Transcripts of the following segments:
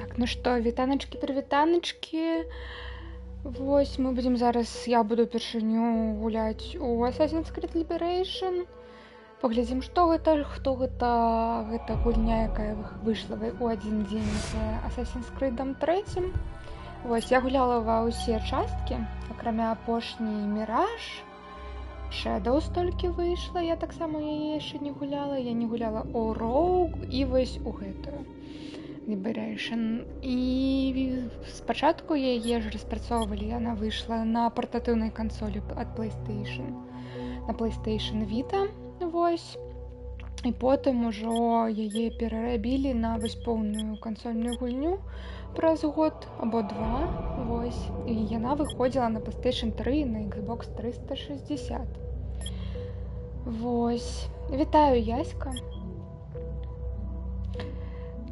Так, ну што, вітаначкі-прывітаначкі. Вось, мы будзем зараз, я буду першыню гуляць у Assassin's Creed Liberation. Паглядзім, што гэта, хто гэта. Гэта гульня, якая выйшла у адзін дзень з Assassin's Creed 3. Вось, я гуляла ва ўсе часткі, акрамя апошняй Mirage. Shadows толькі выйшла, я таксама яе яшчэ не гуляла. Я не гуляла у Rogue і вось у гэтую Liberation. І спачатку яе ж распрацоўвалі, яна выйшла на партатыўнай кансолі ад PlayStation, на PlayStation Vita, вось. І потым ужо яе перарабілі на вось поўную кансольную гульню праз год або два, вось. І яна выходзіла на PlayStation 3 і на Xbox 360. Вось. Вітаю, Яська.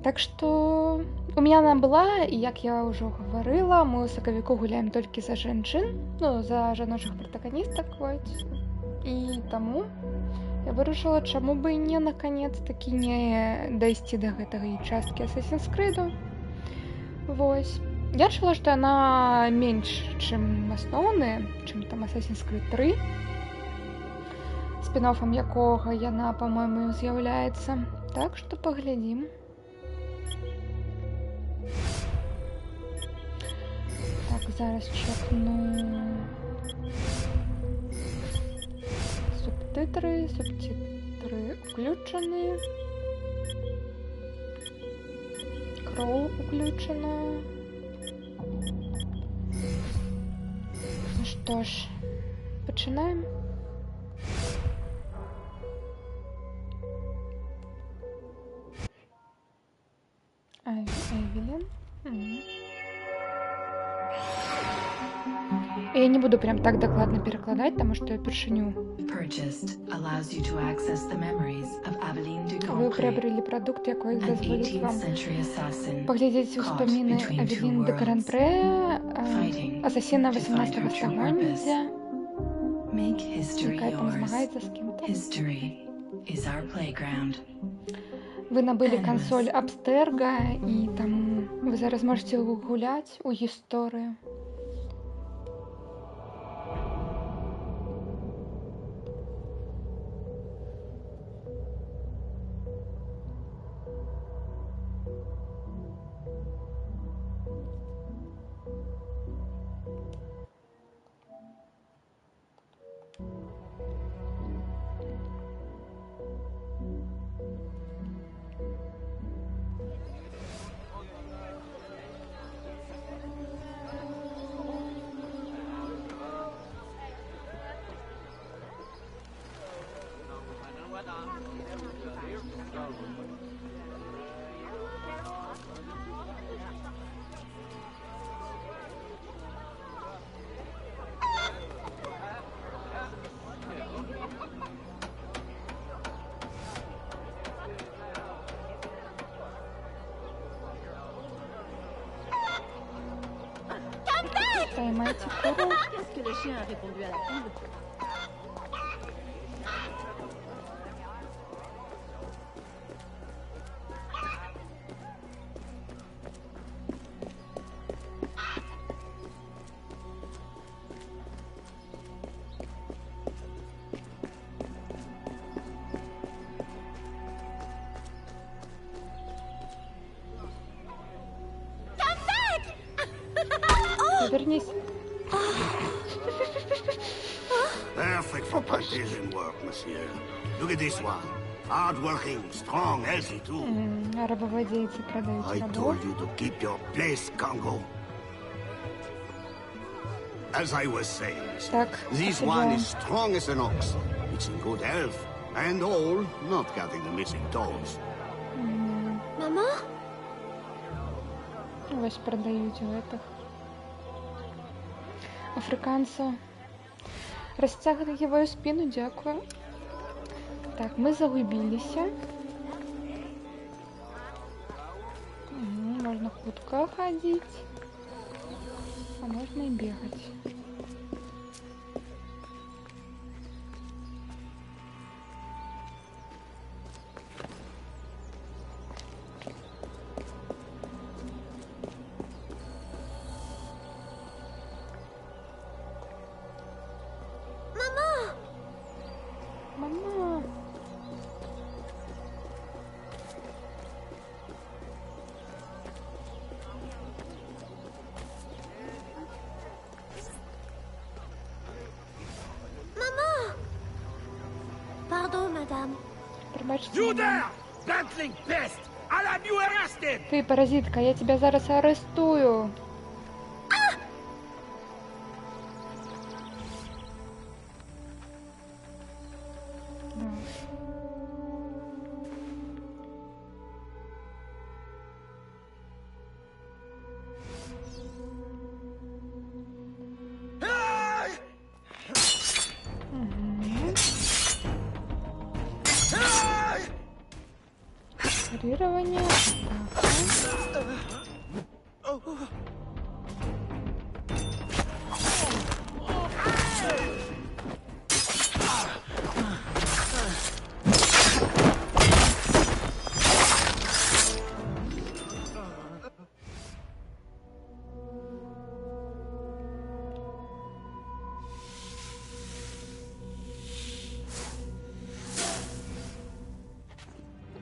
Так што у меня она была, і як я ўжо гаварыла, мы ў сакавіку гуляем толькі за жанчын, ну, за жаночых пратаганістак, вось. І таму я вырашыла, чаму бы і не наконец-таки не дайсці да гэтай часткі Assassin's Creed. Вось. Я чула, што яна менш, чым асноўная, чым там Assassin's Creed 3, спін-оффам якога яна, па-мойму, з'яўляецца. Так што паглядзім. Так, зараз чекну субтитры включены. Кроу включено. Ну што ж, пачынаем. Эвелин. Я не буду прям так докладно перекладать, потому что я першиню. Вы приобрели продукт, який дозволить вам поглядеть успомины Авелин де Гран-Пре, ассасина 18-го стагоддзя, якая там змагаецца з кім-то. Вы набылі кансоль Абстерга, і там вы зараз можете гуляць у гісторыю. Qu'est-ce que le chien a répondu à la poule? Вернись. Perfect for plantation work, monsieur. Look at this one. Hard-working, strong, healthy too. Рабовладельцы продают I рабов. told you to keep your place, Congo. As I was saying, Так, this one is strong as an ox. It's in good health, and all, not counting the missing toes. Maman? Ось продают у этих африканцев. Растягиваю спину, дякую. Так, мы загубились. Можно хутко ходить, а можно и бегать. madame. Пробачте You мене. there! Bantling pest! I'll have you arrested! Ти паразитка, я тебя зараз арестую. Да. Парирование.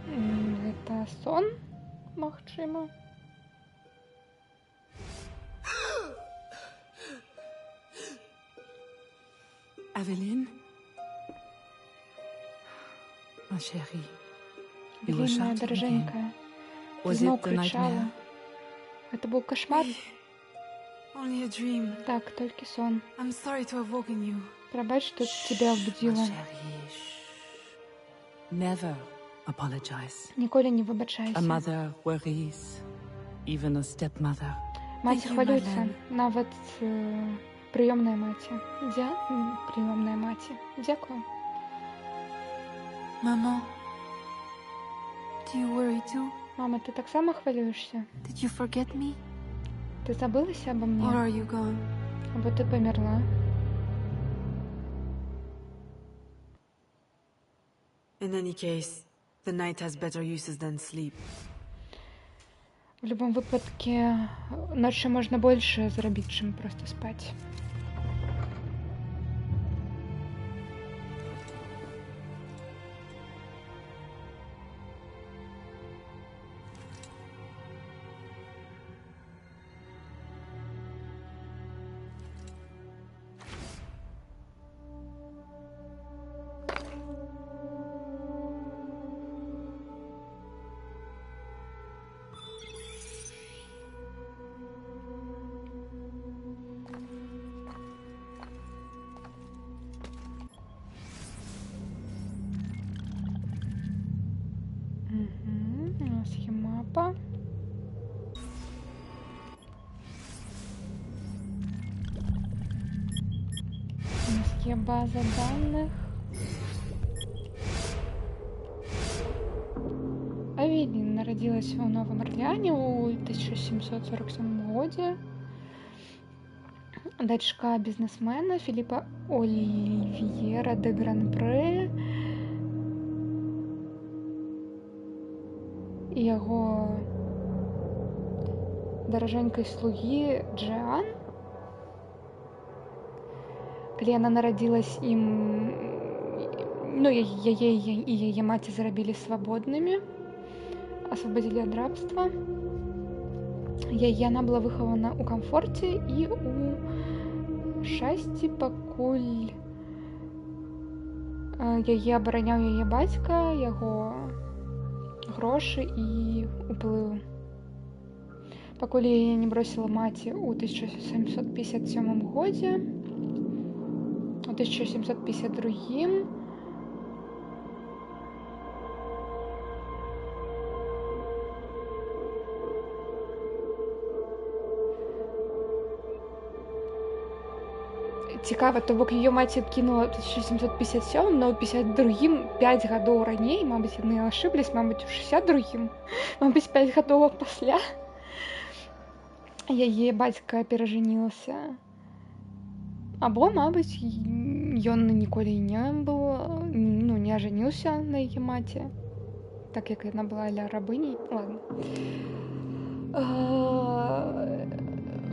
Это сон, магчыма. Aveline? Ma chérie. You were Блин, моя shouting again. дороженькая. Ты Was снова it the кричала. nightmare? Это был кошмар? Only a dream. Так, только сон. I'm sorry to have woken you. Пробачь, что тебя Ma будила. chérie, shh. Never apologize. Ніколи не A вибачайся. mother worries, even a stepmother. Маці Thank you, хвалюються. Madeleine. Нават прийомної маті. Прийомної маті. Дякую. Maman, do you worry too? Мама, ти так само хвилюєшся? Did you forget me? Ти забилася обо Or мені? are you gone? Або ти померла? In any case, the night has better uses than sleep. В любом випадку, ночі можна більше зробити, чим просто спати. У нас є мапа. У нас є база даних. Авелін народилась у Новом Орлеане у 1747 году. Дочка бизнесмена Филиппа Оливьера де Гран-Пре і його дороженькой слуги Джиан. Калі яна нарадзілась ім, ну, яе і яе маці зрабілі свабоднымі, асвабодзілі ад рабства. Яна была выхавана ў камфорце і ў шчасці, пакуль яе абараняў яе бацька, яго грошы і уплыў. Пакуль яе не бросіла маці ў 1757 годзе, у 1752 цікава, то бок яе маці кінула ў 1757, но ў 52-м 5 гадоў раней, мабыць, яны ашыблись, мабыць, у 62-м, мабыць, 5 гадоў пасля яе бацька перажанілася. Або, мабыць, ён ніколі не быў, ну, не ажаніўся на яе маці, так як яна была ля рабыняй. Ладно.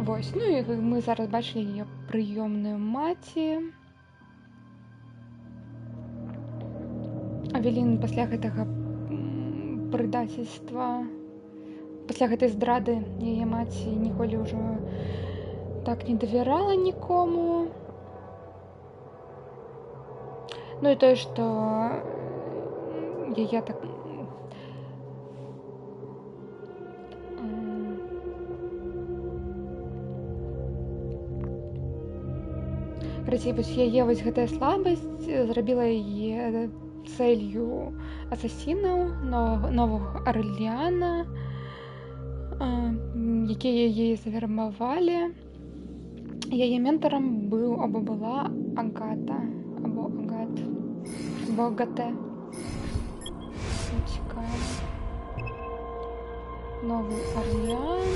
Вось, ну і мы зараз бачылі яе прыёмную маці. Авелін пасля гэтага прадацельства, пасля гэтай здрады яе маці ніколі ўжо так не давярала нікому. Ну і тое, што яе так карацей, вось яе вось гэтая слабасць зрабіла яе цэлью асасінаў Новага Арлеана, якія яе завербавалі. Яе ментарам быў або была Агата, або Агат, або Агатэ. Цікава. Новы Арлеан.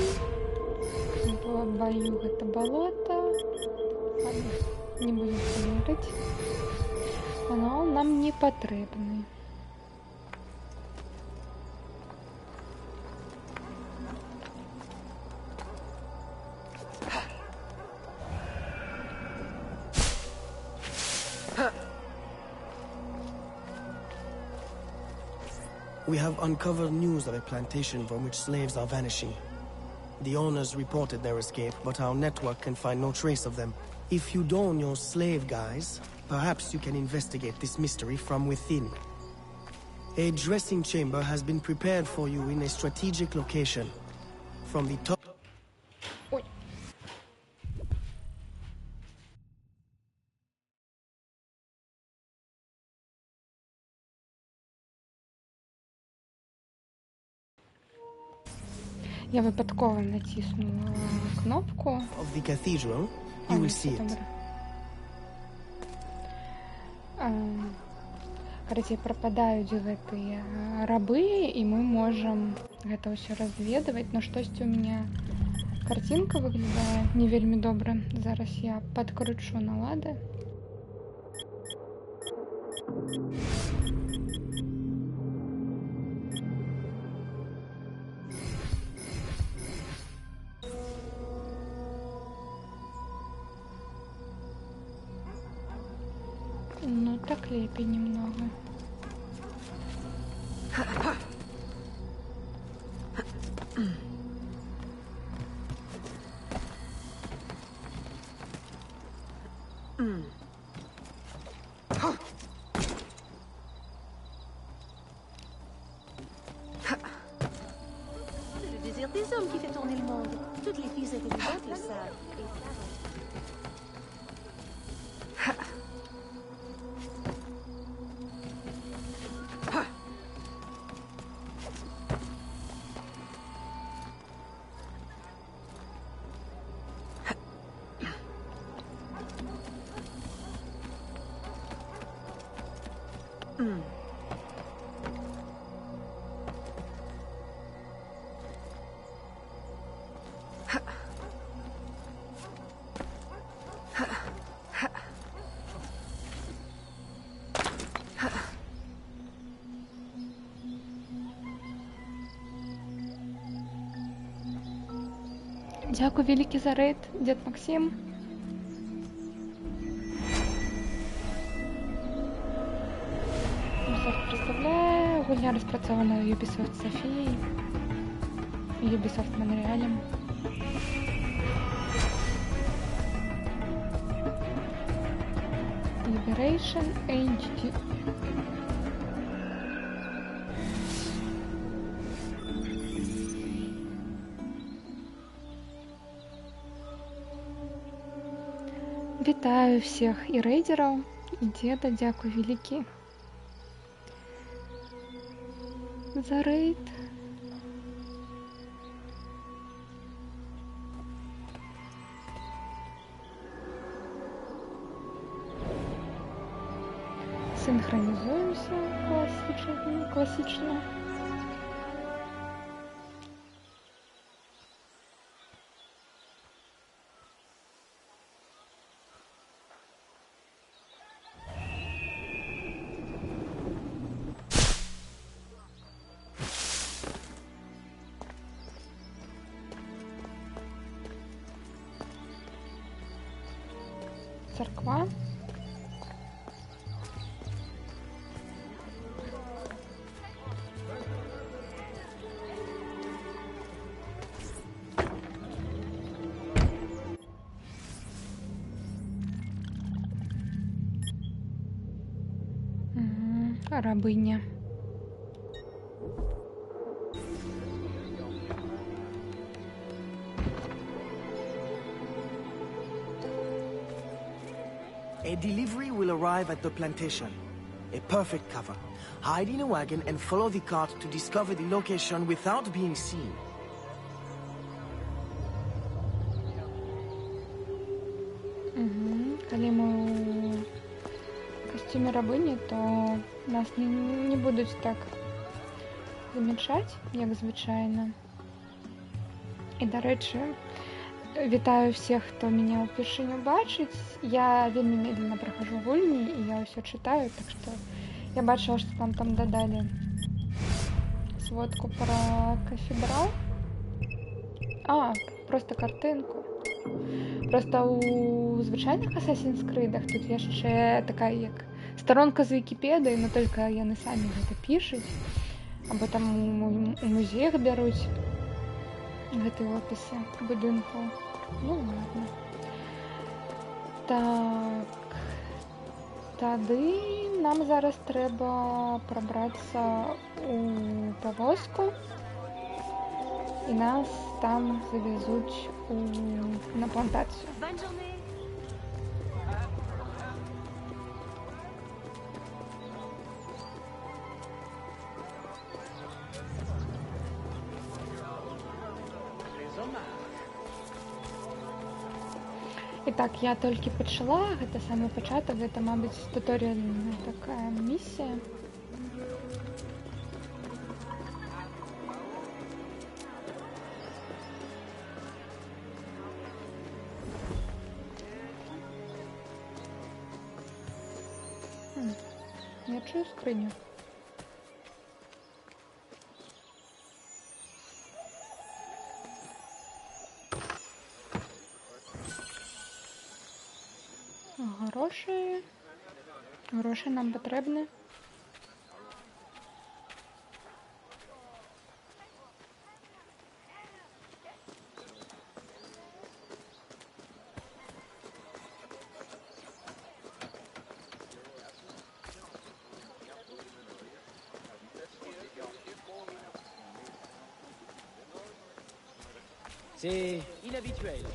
Баю гэта балота. Не будем смотреть. Но он нам не потребный. We have uncovered news of a plantation from which slaves are vanishing. The owners reported their escape, but our network can find no trace of them. If you don your slave guise, perhaps you can investigate this mystery from within. A dressing chamber has been prepared for you in a strategic location. From the top... Я випадково натиснула кнопку. of the cathedral, you will see it. Карацей, прападаюць гэтыя рабы, і мы можам гэта ўсё разведваць, но штосьці у меня картинка выглядае не вельмі добра. Зараз я падкручу налады. Ну, так лепей немного. C'est le désir des hommes qui fait tourner le monde. Toutes les filles intelligentes le savent. Дякую вялікі за рэйд, дзед Максім. Ubisoft представляе, гульня распрацована Ubisoft Софіяй, Ubisoft Монреалем. Liberation HD. Вітаю всіх і рейдераў, і дзеда, дзякуй вялікі за рейд. Синхронізуємося класично. Церква. Рабыня. A delivery will arrive at the plantation. A perfect cover. Hide in a wagon and follow the cart to discover the location without being seen. Калі мы ў касцюме рабыні, то нас не будуць так замячаць, як звычайна. І, дарэчы, вітаю всех, хто мяне ўпершыню бачыць. Я вельмі медленно прохожу гульні, і я ўсё чытаю, так што я бачыла, што там дадалі сводку про кафедрал. Просто картинку. Просто у звычайных Assassin's Creed тут яшчэ такая як старонка з Вікіпедыі, но только яны самі гэта пішуць, або там у музеях бяруць гэтыя опісы будынкаў. Ну ладно. Так. Тады нам зараз трэба прабрацца у павозку, і нас там завезуць на плантацію. І так, я толькі пачала, гэта самы пачатак, гэта, мабыць, туторыяльная такая місія. Я чую скриню. Гроші нам потрібні. C'est inhabituel.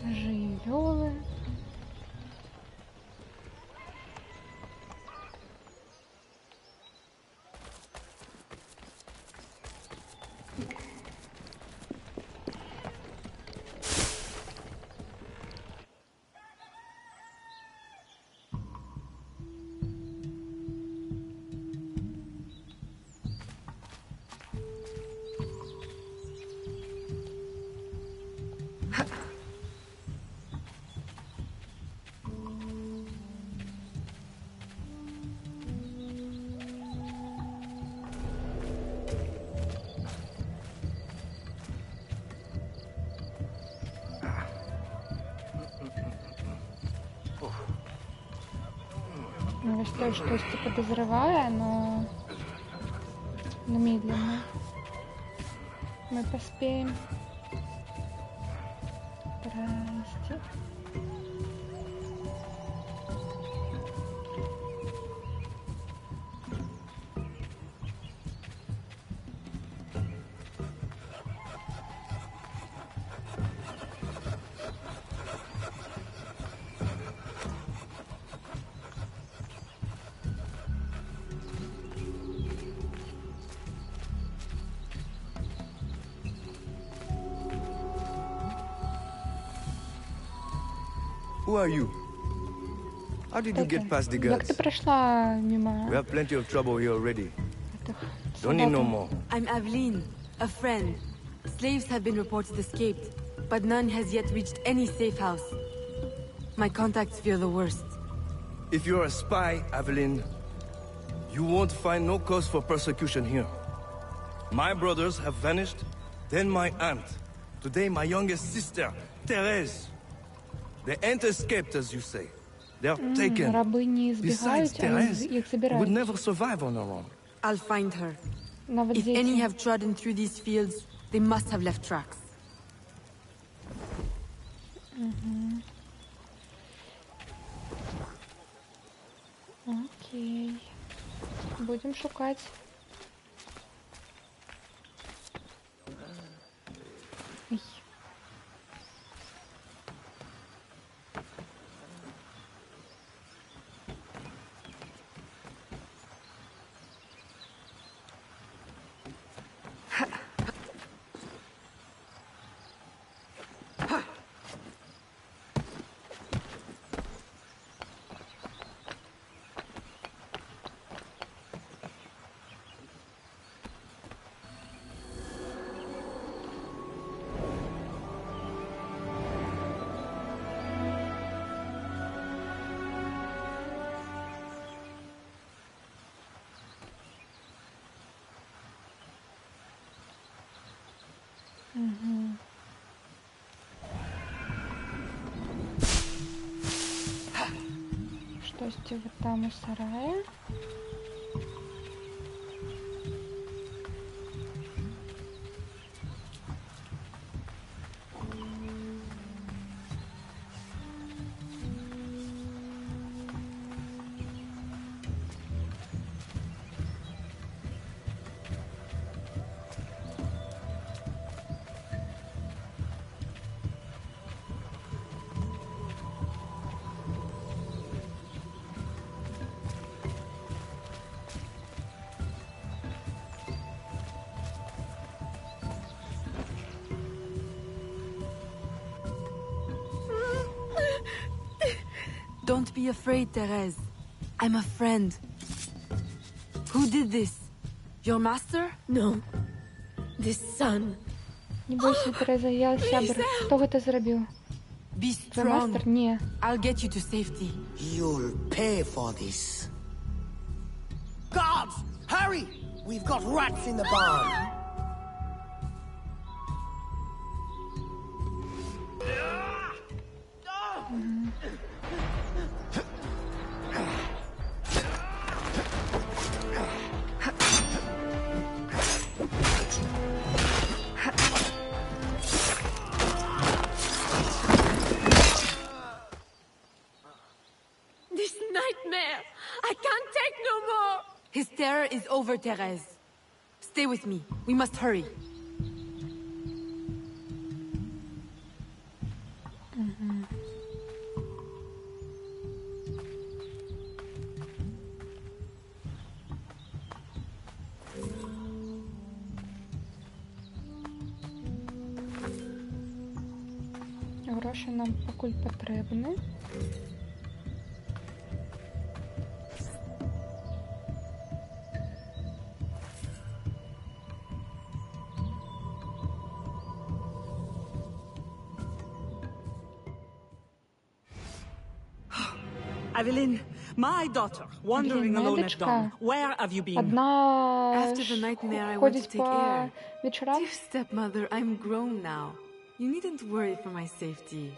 Живёлы. Что что-то подозревая, но медленно. Мы поспеем. Здрасте. Who are you? How did you get past the guards? Як ти пройшла мимо? We have plenty of trouble here already. Don't need no more. I'm Aveline, a friend. Slaves have been reported escaped, but none has yet reached any safe house. My contacts fear the worst. If you're a spy, Aveline, you won't find no cause for persecution here. My brothers have vanished, then my aunt. Today my youngest sister, Therese. They ain't escaped, as you say. They're taken. Besides, Therese would never survive on her own. I'll find her. If any have trodden through these fields, they must have left tracks. Окей. Будем шукать. Ой. Угу. Штосьці вот там у сарае. Don't be afraid, Therese. I'm a friend. Who did this? Your master? No. This son. Не бойся, Тереза, я сябр. Хто гэта зрабіў? Be Твой strong. мастер? Не. I'll get you to safety. You'll pay for this. Guards! Hurry! We've got rats in the barn. This nightmare! I can't take no more! His terror is over, Therese. Stay with me. We must hurry. Гроші нам пакуль патрэбны. Evelyn, my daughter, wandering alone at дочка. dawn. Where have you been? Одна After the nightmare, I went to ходить take по air. вечерам. Dear stepmother, I'm grown now. You needn't worry for my safety.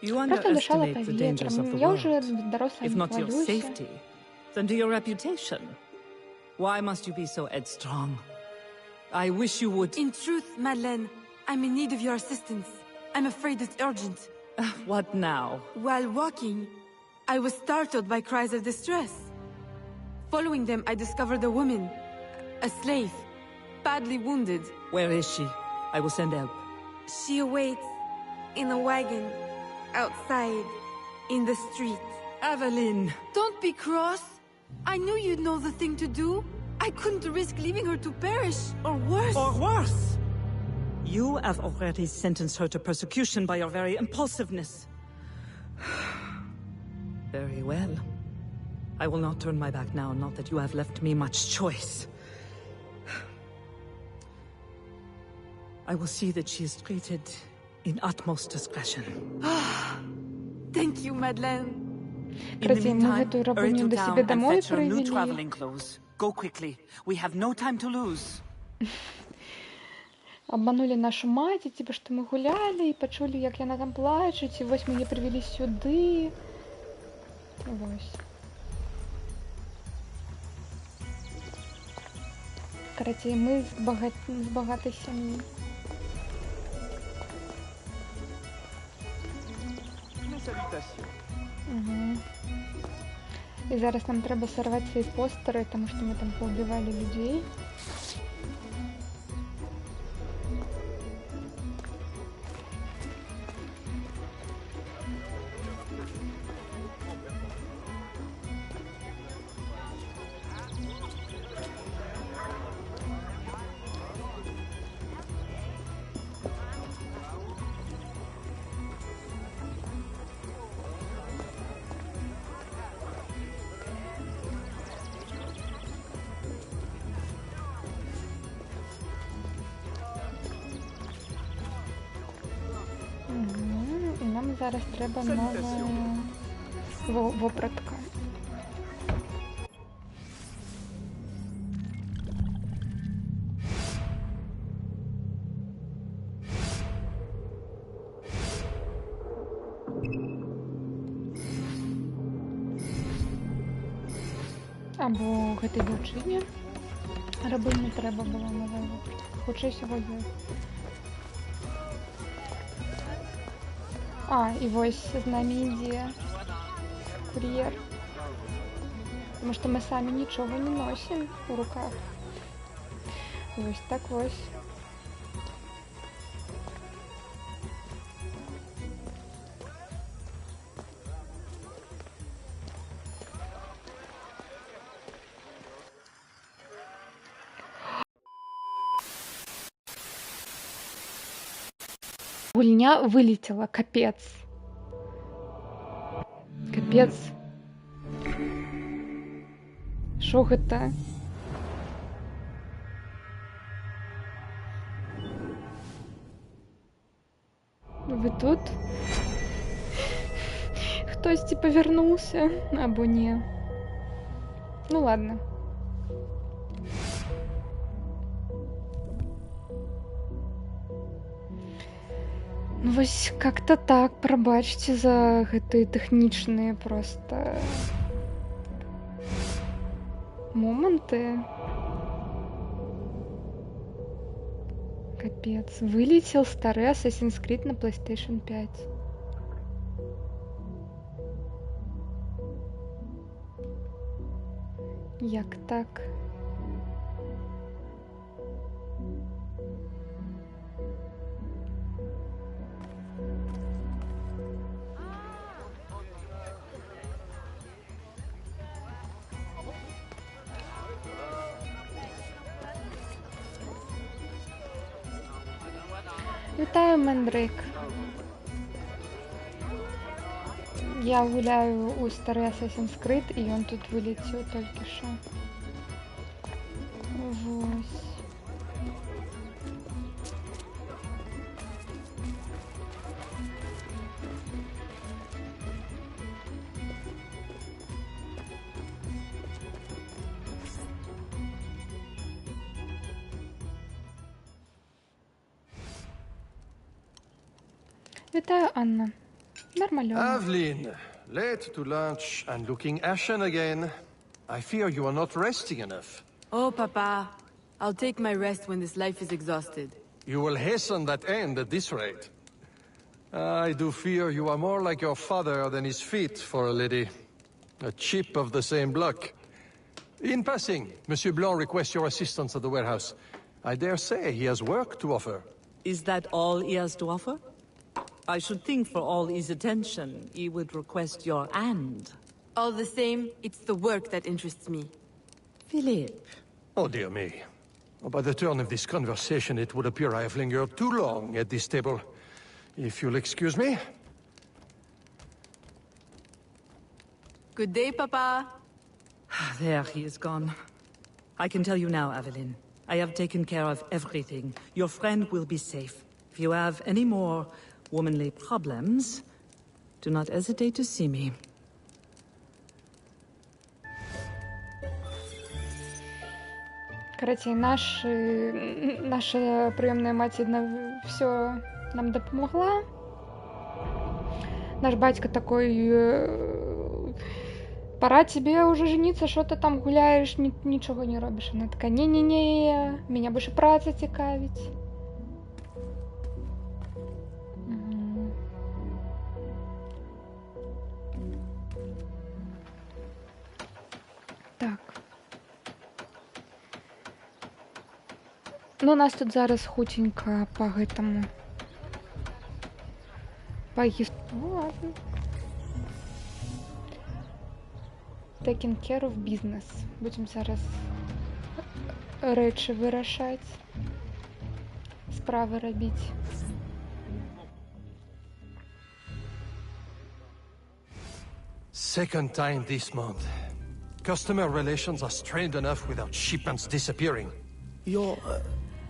You Просто дышала underestimate the dangers of поветром. the Я уже world. доросла, If не not your кладусь. safety, then to your reputation. Why must you be so headstrong? I wish you would. In truth, Madeleine, I'm in need of your assistance. I'm afraid it's urgent. What now? While walking, I was startled by cries of distress. Following them, I discovered a woman, a slave, badly wounded. Where is she? I will send help. She awaits in a wagon, outside, in the street. Evelyn! Don't be cross. I knew you'd know the thing to do. I couldn't risk leaving her to perish, or worse. Or worse! You have already sentenced her to persecution by your very impulsiveness. Very well. I will not turn my back now, not that you have left me much choice. I will see that she is treated in utmost discretion. Thank you, Madeleine. In the Друзі, ми meantime, эту hurry рабыню to до town себе and домой fetch her new привели. traveling clothes. Go quickly. We have no time to lose. Обманули нашу маці, типу, што мы гулялі і пачулі, як яна там плачуць, і вось мяне прывялі сюды. Вось. Карацей, мы з багатай сям'і. І зараз нам треба сорвати свої постери, тому що ми там поубивали людей. І нам зараз треба нова вопратка. Або гэтай дзяўчыне рабыні трэба было нова вопратка. Хутчэй всего ёй. А, и вось з нами ідзе кур'ер. Потому что мы сами ничего не носим в руках. Вось так вось. Гульня вылетела, капец. Капец. Шо гэта? Вы тут? Хтосьці павярнуўся, або не. Ну ладно. Ну вось как-то так, прабачце за гэтыя тэхнічныя просто моманты. Капец, вылетел старый Assassin's Creed на PlayStation 5. Як так? Вітаю, Мендрейк. Я гуляю у старый Assassin's Creed, і ён тут вылетел толькі що. Вось. Вітаю, Анна. Нормально. Aveline, late to lunch and looking ashen again. I fear you are not resting enough. Oh, Papa. I'll take my rest when this life is exhausted. You will hasten that end at this rate. I do fear you are more like your father than is fit for a lady. A chip of the same block. In passing, Monsieur Blanc requests your assistance at the warehouse. I dare say he has work to offer. Is that all he has to offer? I should think for all his attention, he would request your hand. All the same, it's the work that interests me. Philippe. Oh, dear me. By the turn of this conversation, it would appear I have lingered too long at this table. If you'll excuse me. Good day, Papa. There, he is gone. I can tell you now, Aveline. I have taken care of everything. Your friend will be safe. If you have any more womanly problems, do not hesitate to see me. Короче, наша прийомна мать все нам допомогла. Наш батько такой: пора тебе уже жениться, что ты там гуляешь, ничего не робишь. Она такая: не-не-не, меня больше праца цікавить. Ну, у нас тут зараз хутенько по гэтаму. Ну, ладно. Taking care of business. Будем зараз рэчы вырашаць. Справы рабіць. Second time this month. Customer relations are strained enough without shipments disappearing. Your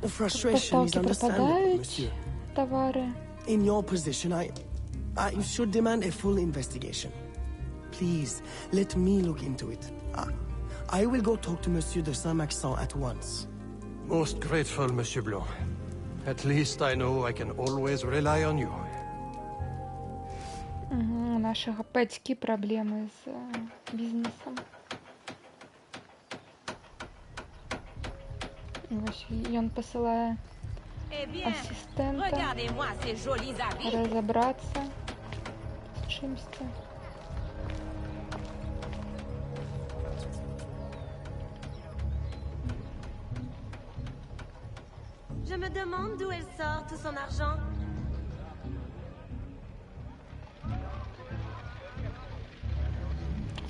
frustration is Поставки understandable, пропадають, monsieur. товари. In your position, I should demand a full investigation. Please, let me look into it. I will go talk to Monsieur de Saint-Maxent at once. Most grateful, Monsieur Blanc. At least I know I can always rely on you. У нашага бацькі праблемы з бізнесам. Вось ён пасылае ассістэнта разабрацца з чымсьці. Je me demande d'où elle sort tout son argent.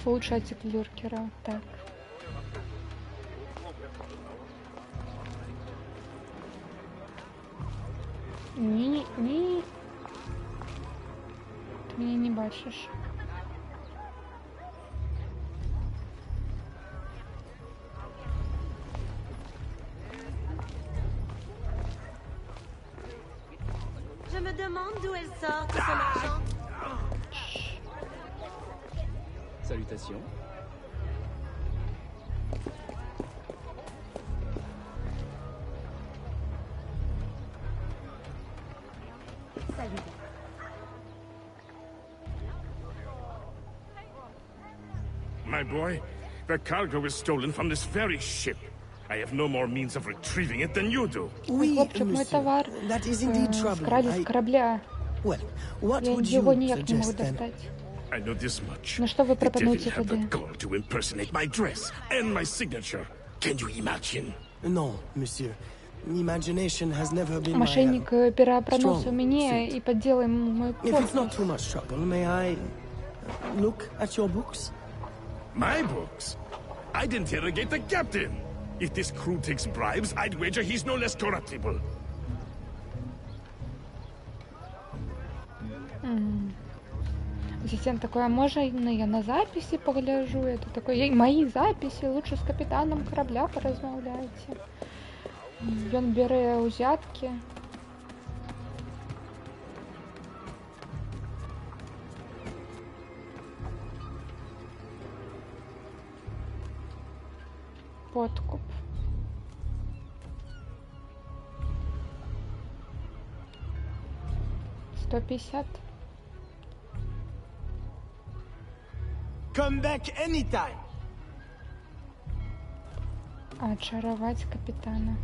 Улучшайте клюркера. Так. Ні. Ти мене не бачиш. Je me demande d'où elle sort tout son argent. Salutations. My boy, the cargo was stolen from this very ship. I have no more means of retrieving it than you do. Хлопчик, мой товар скрали с корабля. Я его никак не могу достать. I know this much. Ну что вы The devil пропонуете had the тогда? gall to impersonate my dress and my signature. Can you imagine? No, monsieur. Imagination has never been my Мошенник переобрался strong мне и подделал ему мою If it's not подпись. too much trouble, may I look at your books? My books? I'd interrogate the captain. If this crew takes bribes, I'd wager he's no less corruptible. Ассистент такой, а можно я на записи погляжу? Это такой, мои записи, лучше с капитаном корабля поразмовляйте. Ён бере узятки. Подкуп. $150. Come back anytime. Очаровать капитана.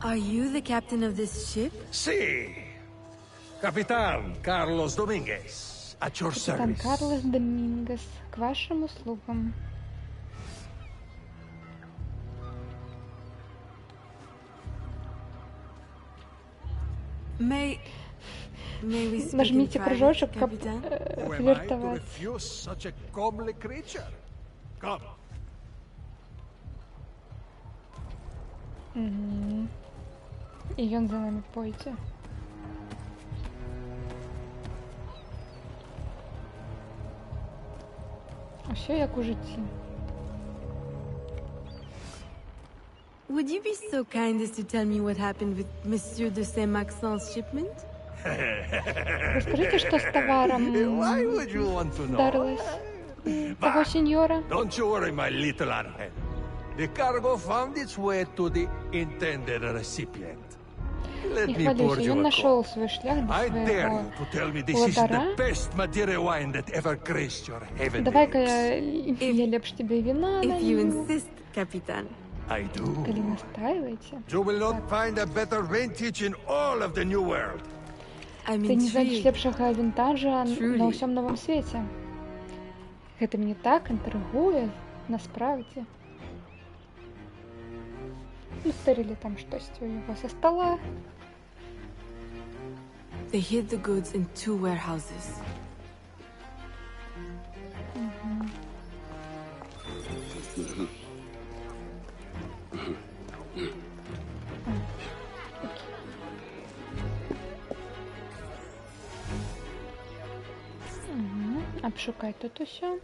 Are you the captain of this ship? Sí. Capitán Carlos Dominguez, at your Капитан service. Карлос Домингес, к вашим услугам. May we speak in Нажмите private, кружочек, Captain? Who am I to флиртовать. refuse such a comely creature? Come. І ён за нами пойдзе. Усё як у житті. Would you be so kind as to tell me what happened with Monsieur de Saint-Maxent's shipment? Расскажите, что с товаром Why would you want to know? вдарилось того сеньора? Don't you worry, my little Angel. The cargo found its way to the intended recipient. Let Не me pour хвалюйся, you ён a нашел cup. свой шлях до I dare своего you to tell me this is лодара. the best Madeira wine that ever graced your heavenly Давай-ка lips. я лепш тебе вина If you налью. insist, Captain. I do. Коли настаиваете. You will not find a better vintage in all of the new world. I'm Ты не знайдеш intrigued. лепшага вінтажа на Truly. ўсім новым свеце. Гэта мне так інтрыгуе, насправді. Ну, стырылі там штосьці у яго са стола. They hid the goods in 2 warehouses. Обшукай тут усё.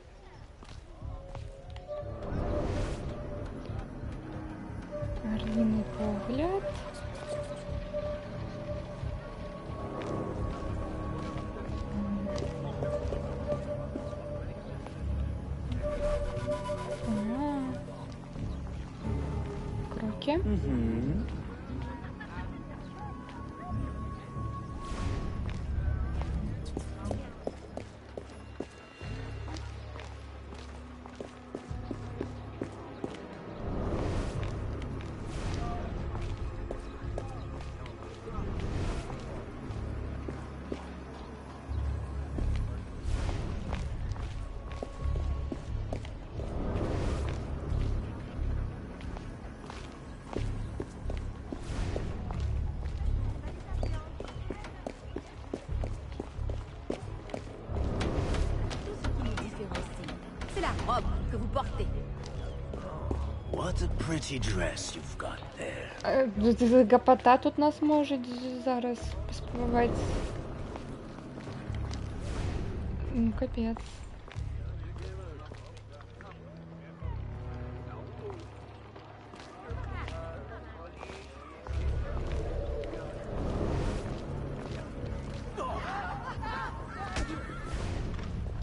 Орлиный погляд. Кроки. Que vous portez. What a pretty dress you've got there. Гапота тут нас може зараз поспівати. Ну, капець.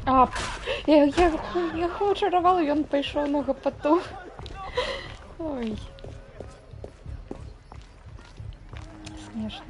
А, я його очарувала, і він пішов на гопоту. Ой. Смішно.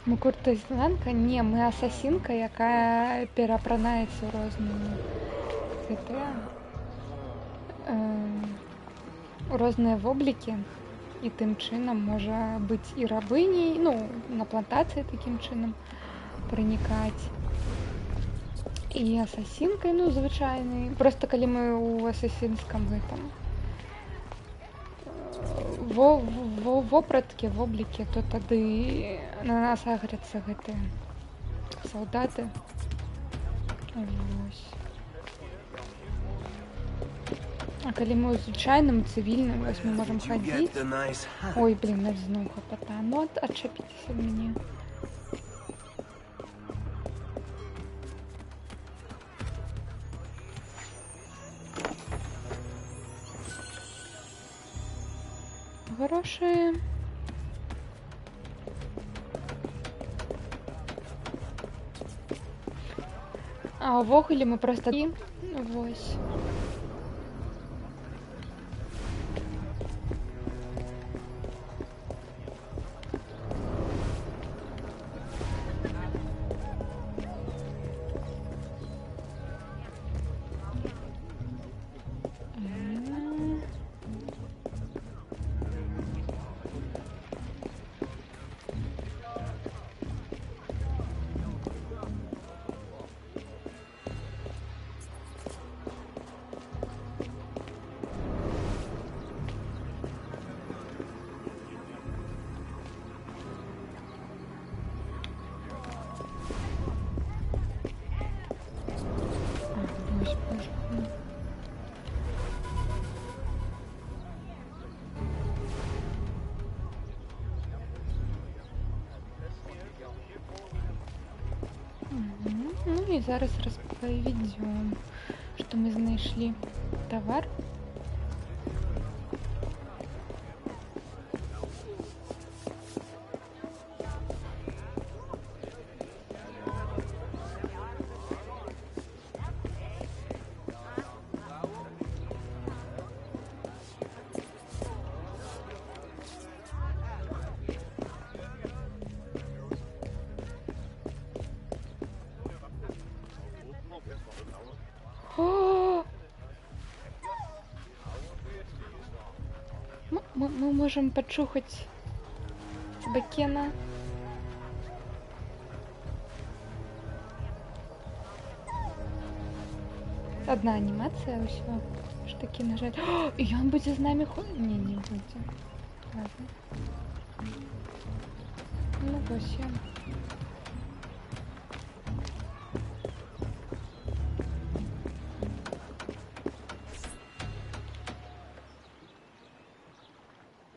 Ми куртизанка? Ні, ми асасінка, яка переапранається у розныя воблікі, і тым чынам можа быць і рабыняй, ну, на плантацыі такім чынам пранікаць. І асасінкай, ну, звычайнай. Просто калі мы ў асасінскам гэтым вопраткі, воблікі, то тады на нас агряцца гэтыя салдаты. Вось. А калі мы ў звычайным, цывільным, вось мы можам хадзіць. Ой, блин, нас зноў гапота. Ну, адчапіцеся ад мяне. Грошы. А ўвогуле мы проста вось. Ну і зараз распавядзём, што мы знайшлі тавар. можем почухать Бакена. Одна анимация, все. Штыки нажать. О, и он будет с нами ходить? Не будет. Ладно. Ну, 8.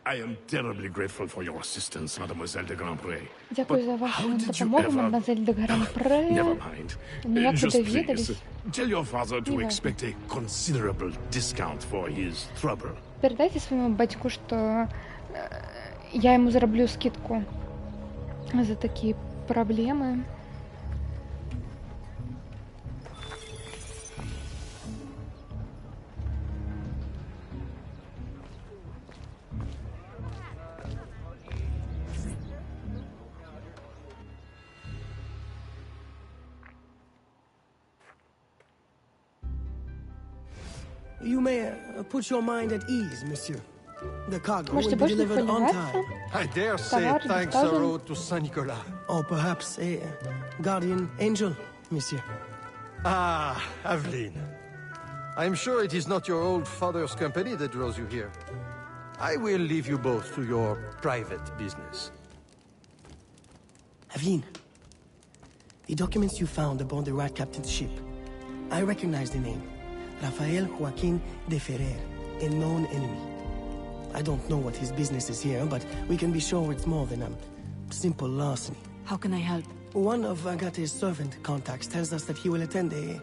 I am terribly grateful for your assistance, Mademoiselle de Grandpré. Дякую за вашу допомогу, мадемуазель де Гран-Прé. Never mind. Як ви Just довідались? please, tell your father to Неважно. expect a considerable discount for his trouble. Передайте своему батьку, что я ему зараблю скидку за такие проблемы. You may put your mind at ease, monsieur. The cargo Можете will be больше не delivered on хвилеваться. time. I dare say Товар thanks are доставлен. owed to Saint Nicolas. Or perhaps a guardian angel, monsieur. Ah, Aveline. I'm sure it is not your old father's company that draws you here. I will leave you both to your private business. Aveline, the documents you found aboard the Rat Captain's ship. I recognize the name. Rafael Joaquin de Ferrer, a known enemy. I don't know what his business is here, but we can be sure it's more than a simple larceny. How can I help? One of Agate's servant contacts tells us that he will attend a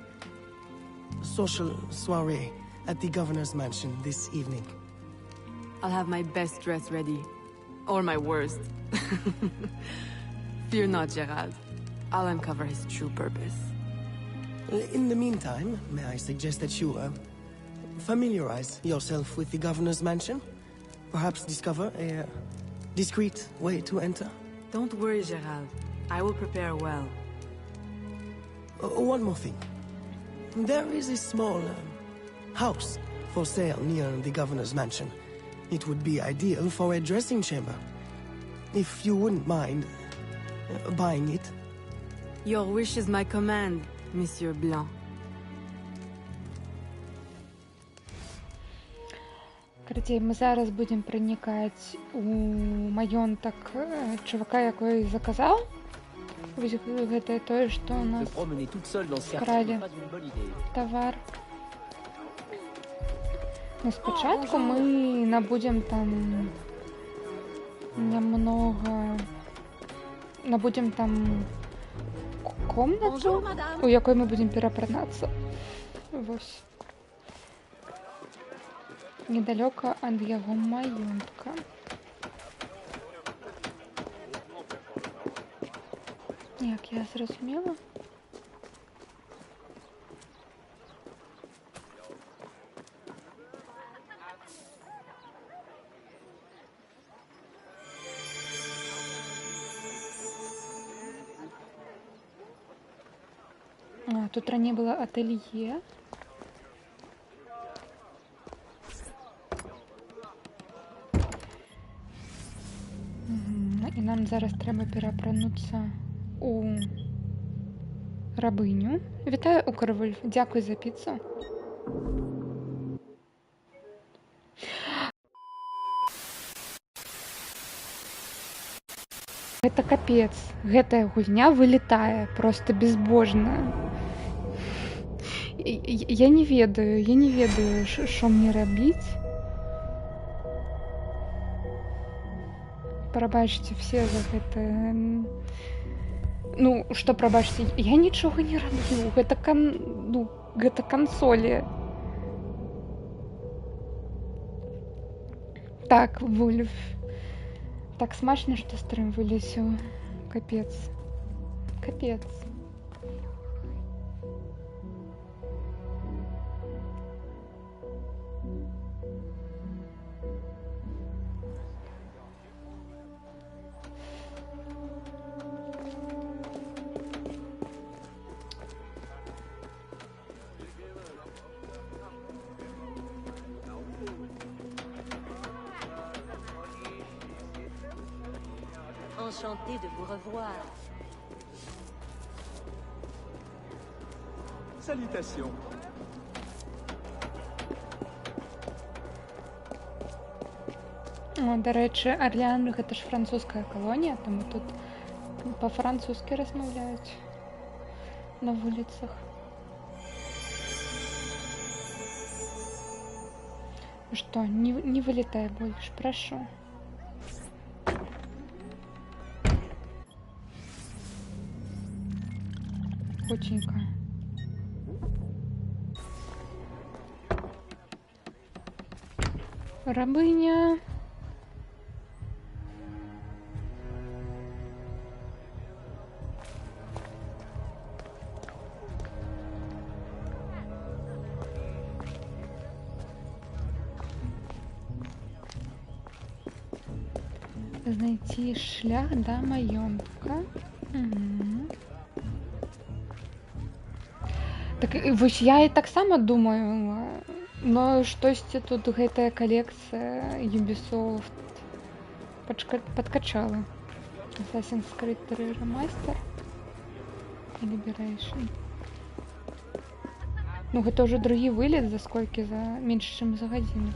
social soiree at the governor's mansion this evening. I'll have my best dress ready. Or my worst. Fear not, Gerald. I'll uncover his true purpose. In the meantime, may I suggest that you familiarize yourself with the governor's mansion? Perhaps discover a discreet way to enter? Don't worry, Gerald. I will prepare well. One more thing. There is a small house for sale near the governor's mansion. It would be ideal for a dressing chamber. If you wouldn't mind buying it. Your wish is my command, Monsieur Blanc. Короче, ми зараз будемо проникати у маёнтак чувака, який заказав. Вось гэта тое, што у нас кралі товар. Но спочатку мы набудем там немного... Набудем там комнату, у якой мы будем перапранацца. Вось. Недалёка ад яго маёнтка. Як я зразумела? Тут ранее было ателье. І нам зараз треба переапрануться у рабиню. Вітаю, Укрвольф. Дякую за піцу. Гэта капец. Гэтая гульня вылетае просто безбожна. Я не ведаю, што мне рабіць. Прабачце все за гэта. Ну, што прабачце, я нічога не раблю. Гэта кансолі. Так, Вольф. Так смачна, што стрым вылезеў. Капец. Капец. enchantée de vous revoir. Salutations. До речі, Орлеан – це ж французька колонія, тому тут по-французски розмовляють на вулицях. Что, не вылетай больше, прошу. Котенька. Рабыня. Знайти шлях до маёнтка. Угу. Так вось я і таксама думаю, но штосьці тут гэтая калекцыя Ubisoft падкачала. Assassin's Creed 3 Remaster і Liberation. Ну гэта ўжо другі вылет за сколькі? За менш чым за гадзіну.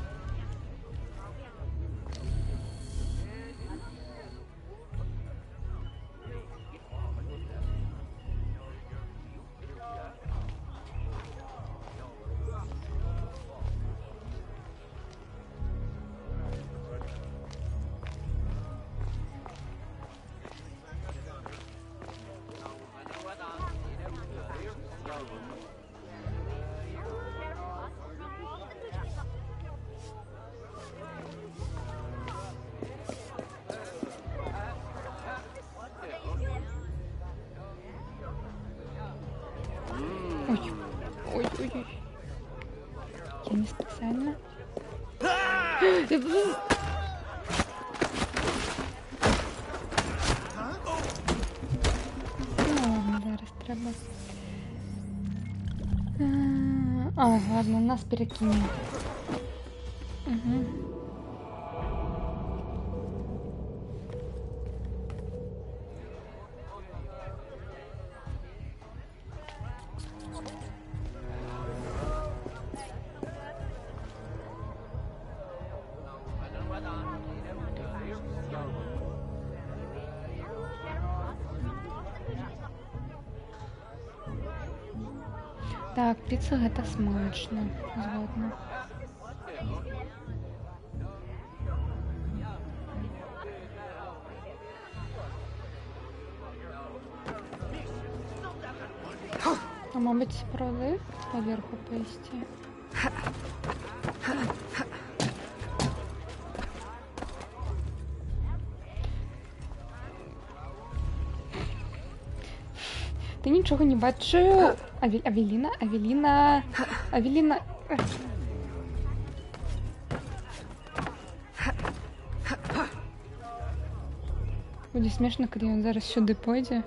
Ой. Я не специально. Ладно, зараз треба. Ладно, нас перекине. Угу. Так, піца гэта смачна, згодна. А мабуть, справи поверху поїсти. Ти нічого не бачив? Авеліна. Буде смішно, коли він зараз сюди пойде.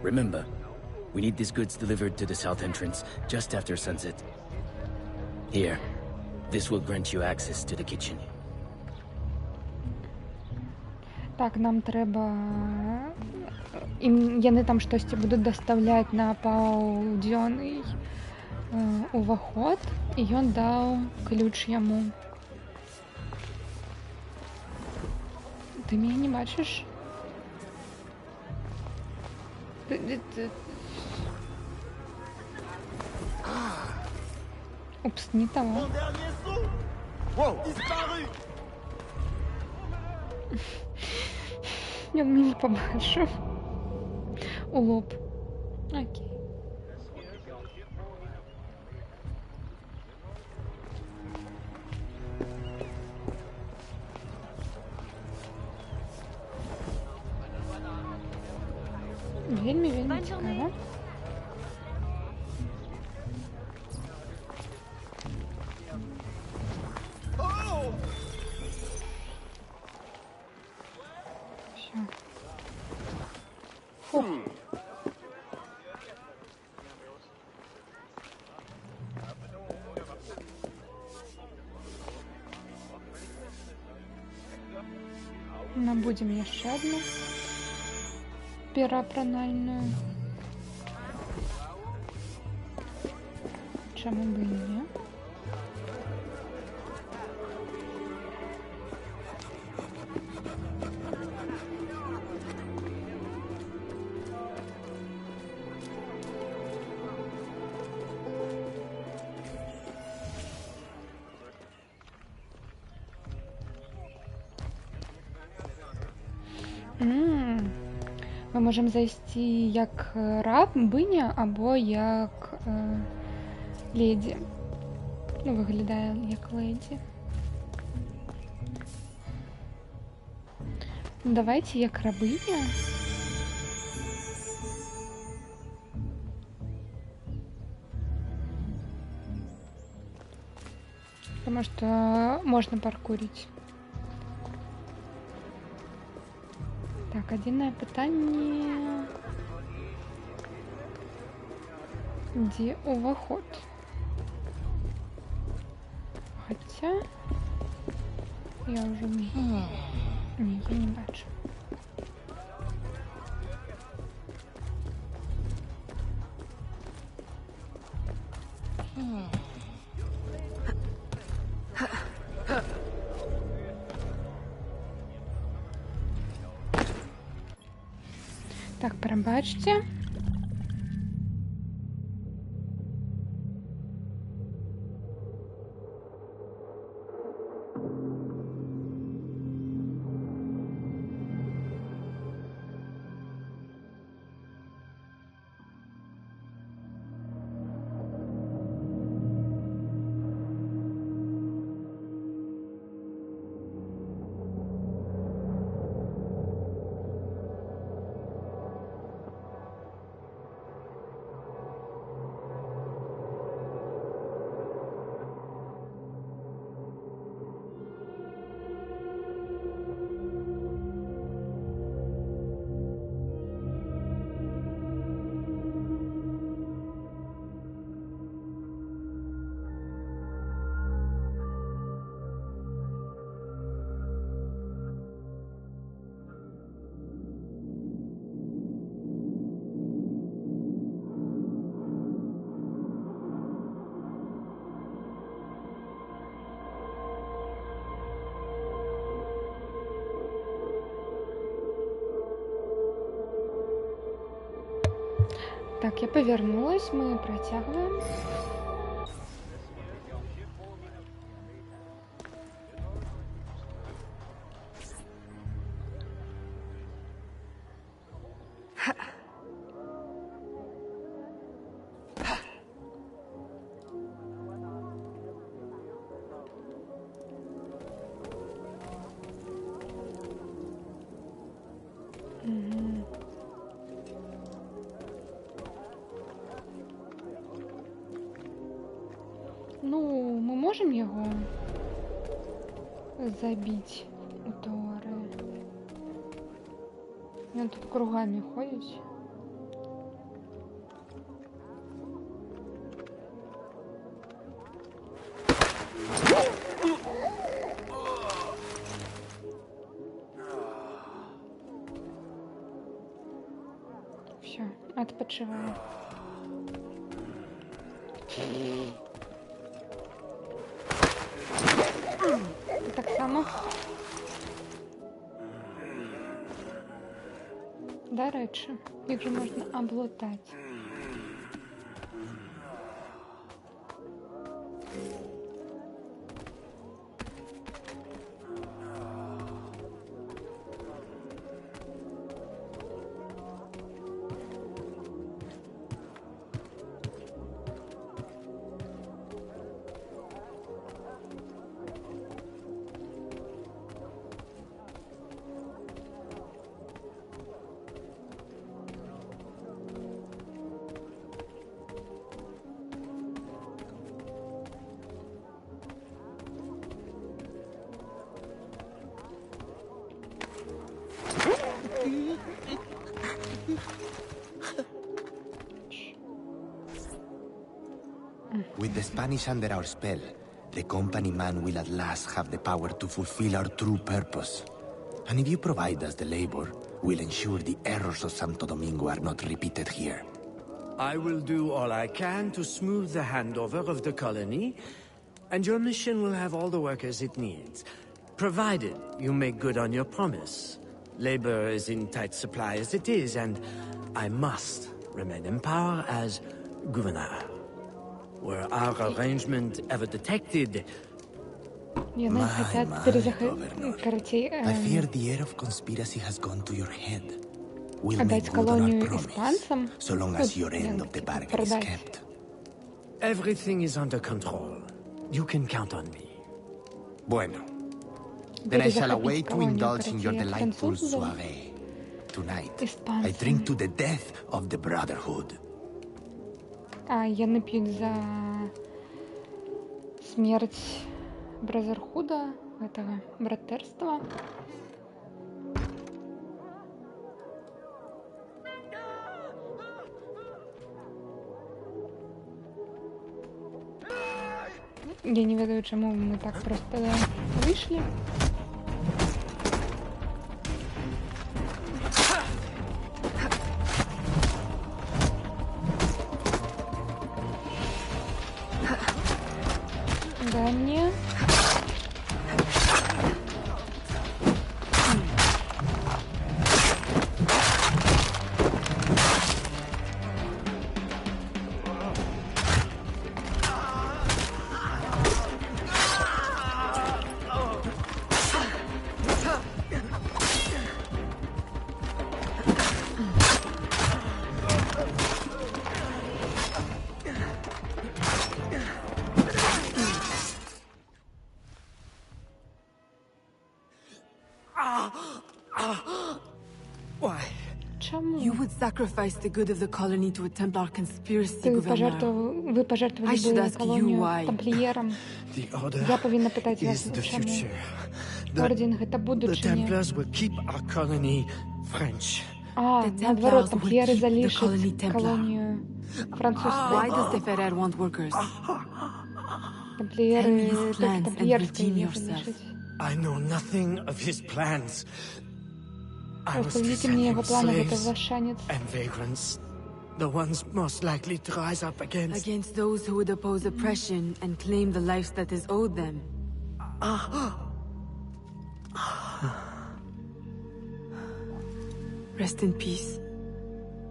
Remember, we need these goods delivered to the south entrance just after sunset. Here, this will grant you access to the kitchen. Так, нам треба... Яны там штосьці будуць дастаўляць на паўдзённы уваход, і ён даў ключ яму. Ты мяне не бачыш? Упс, не того. Я не побачив. У лоб. Окей. Вельмі цікаво. Все. Фух. Набудем еще одну перапрональную. Чему бы и не? Ми можемо зайти як рабиня або як леді. Ну, виглядає як леді. Давайте як рабиня. Потому что можно паркурить. Так, одинное питание. Где уваход? Хотя я уже не, я не бачу. Так, пробачте. Так, я повернулась, мы протягиваем. Ну, мы можем его забить у Торы? Он тут кругами ходит. Все, отпочиваю. Так само. До речі, їх же можна облутати. With the Spanish under our spell, the company man will at last have the power to fulfill our true purpose. And if you provide us the labor, we'll ensure the errors of Santo Domingo are not repeated here. I will do all I can to smooth the handover of the colony, and your mission will have all the workers it needs, provided you make good on your promise. Labor is in tight supply as it is, and I must remain in power as governor. Were our arrangement ever detected? И они хотят I fear the air of conspiracy has gone to your head. We'll отдать make good on our колонию promise, испанцам. so long as your end of the bargain is Продать. kept. Everything is under control. You can count on me. Bueno. Then I shall Перезахватить await to колонию, indulge in your короче, delightful французов, soiree. Tonight, I испанцам. drink to the death of the Brotherhood. Я напьюсь за смерть Бразерхуда, этого братерства. Я не ведаю, чому ми так просто вийшли. Дай мне. Why? Чому? You would sacrifice the good of the colony to a Templar conspiracy, Вы Gouverneur. пожертвовали I should бы ask you колонию why. тамплиерам. The Order Я повинна питати вас, is the чому. future. Орден — это The будущее. Templars will keep our colony French. Наоборот, тамплиеры the colony залишат Templar. колонию французскую. Why does the Ferrer want workers? Тамплиеры Tell me his только plans and тамплиерское redeem не yourself. залишить. I know nothing of his plans. I was Расскажите мне его descending планы, это slaves ваш шанец. and vagrants, the ones most likely to rise up against. Against those who would oppose oppression and claim the lives that is owed them. Rest in peace,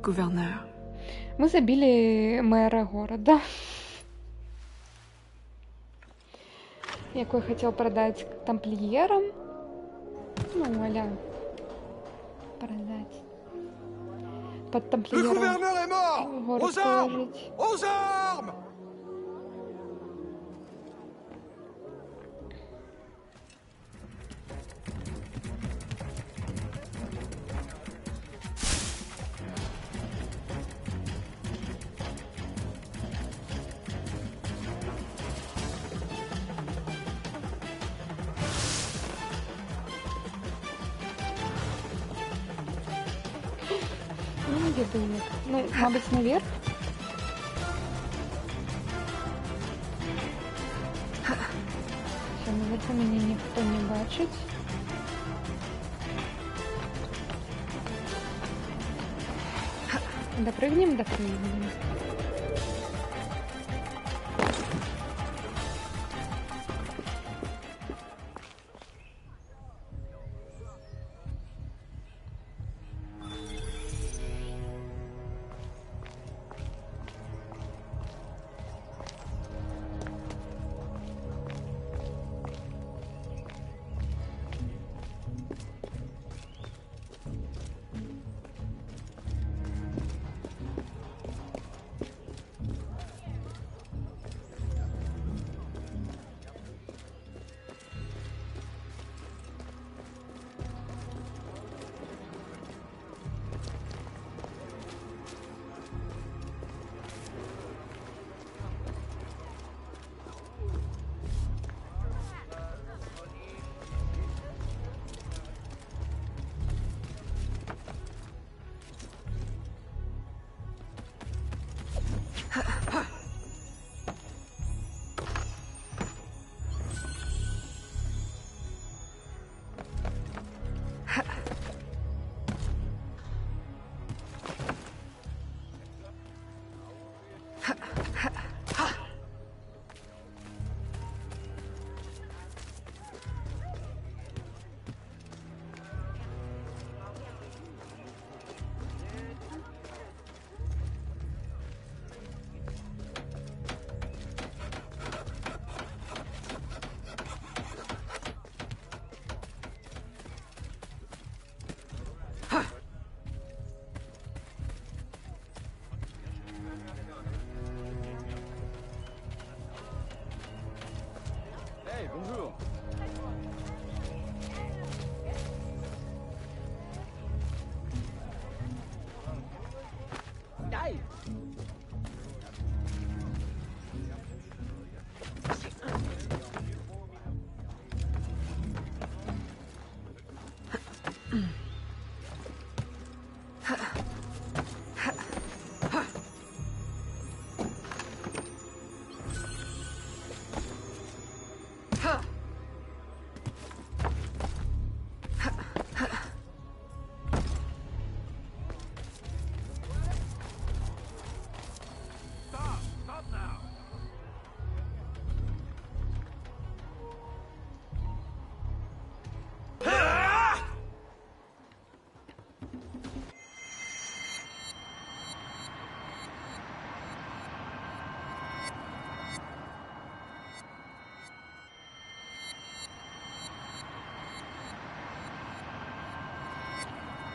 Gouverneur. Мы забили мэра города, якой хотел продать тамплиерам. Ну, а-ля продать. Под тамплиером город положить. Aux armes! Ну, где домик? Ну, мабуть, наверх. Все, наверху меня ніхто не бачить. Допрыгнем, допрыгнем.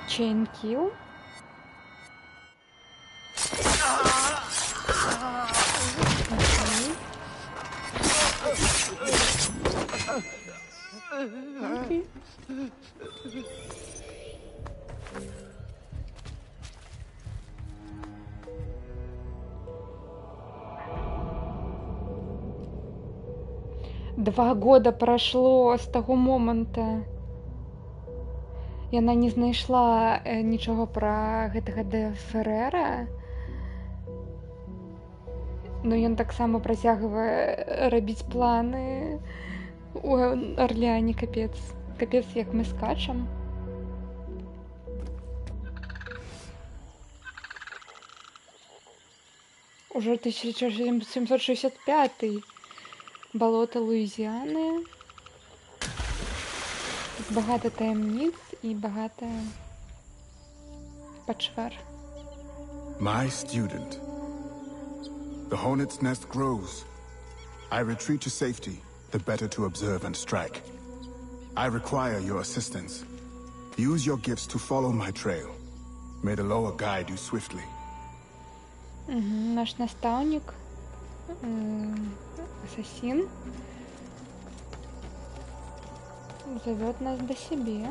Chain kill. Okay. 2 года прошло з таго моманта. Яна не знайшла нічога пра гэтага Де Феррера. Но ён таксама працягвае рабіць планы у Арлеане. Капец. Капец, як мы скачам. Уже 1765. Болото Луизианы. Багато таємниць і багато почвар. My student. The hornet's nest grows. I retreat to safety, the better to observe and strike. I require your assistance. Use your gifts to follow my trail. May the lower guide you swiftly. Наш наставник, ассасин, зовет нас до себе.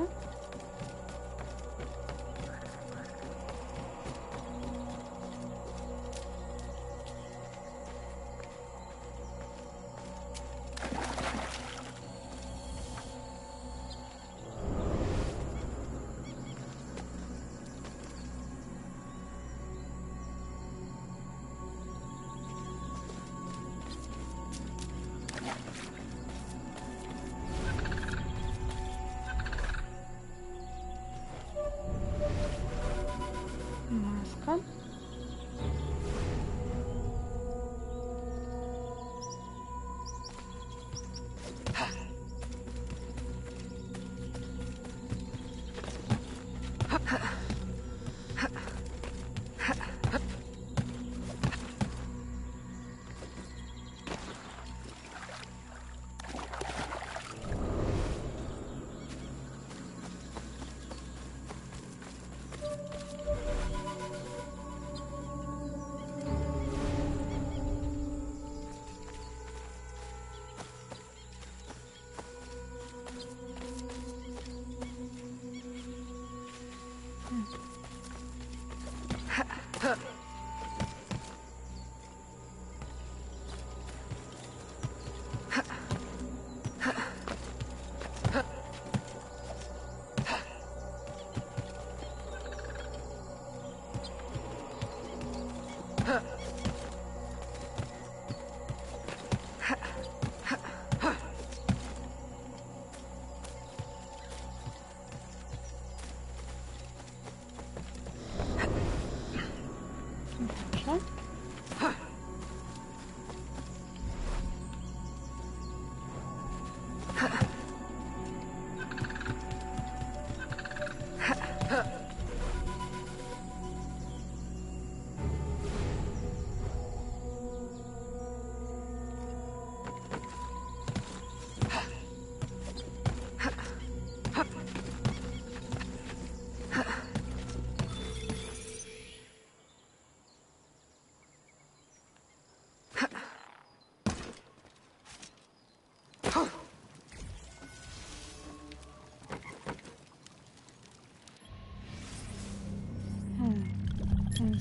Маска.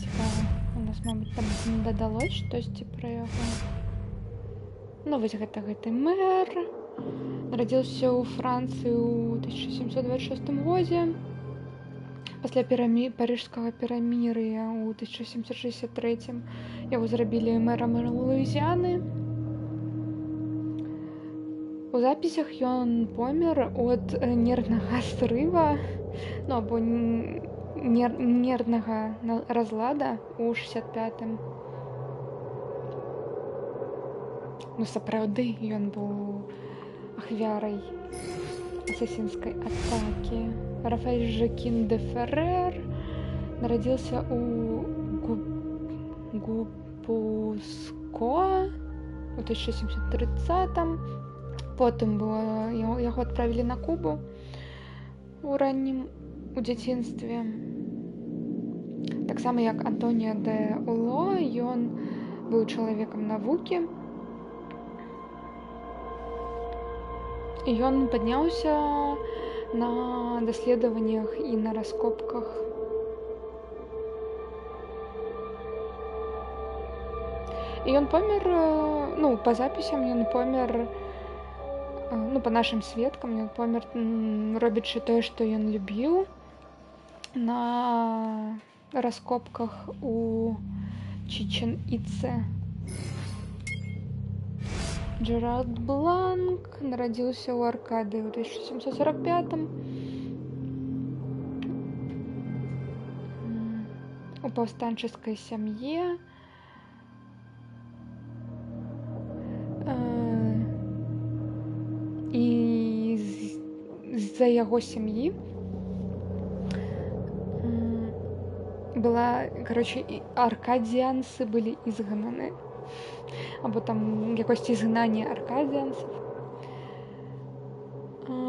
Цікаво. У нас, мабуть, там дадалось штосьці пра яго. Ну, вось гэты мэр. Нарадзіўся ў Францыі ў 1726 годзе. Пасля парыжскага перамір'я ў 1763 яго зрабілі мэрам Луізіяны. У запісах ён помер ад нервнага срыва, ну або нервнага разлада ў 65-м. Ну сапраўды ён быў ахвярай асасінскай атакі. Рафаэль Жакін де Феррер нарадзіўся ў Гупускоа у 1730-м. Потым яго адправілі на Кубу у дзяцінстве. Таксама як Антоніо де Уло, ён быў чалавекам навукі. І ён падняўся на даследаваннях і на раскопках. І ён помер, ну, па запісам ён помер, ну, па нашым сведкам, ён помер, робячы тое, што ён любіў, на раскопках у Чичен-Іце. Джеральд Бланк нарадзіўся ў Аркадыі ў 1745-м. У паўстанчыцкай сям'і. І з-за яго сям'і была, короче, аркадіянцы былі ізгнаны. Або там якосьці изгнання аркадіянців.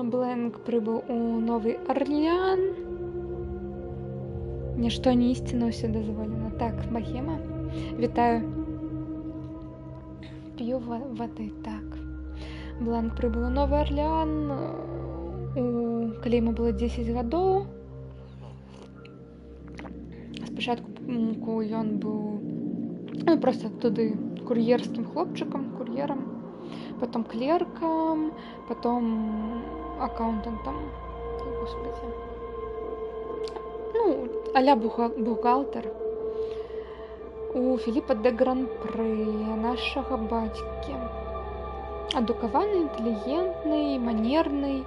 Бленк прибув у Новий Орлеан. Нічто не істинно, все дозволено. Так, Богема. Вітаю. П'ю води, так. Бланк прибув у Новий Орлеан, коли йому було 10 гадоў. Спочатку ён быў просто туды кур'ерскім хлопчыкам, кур'ерам, потом клеркам, потом аккаунтантом. Господи. Ну, а-ля бухгалтер. У Філіпа де Гран-пры, нашага бацькі. Адукаваны, інтэлігентны, манерны.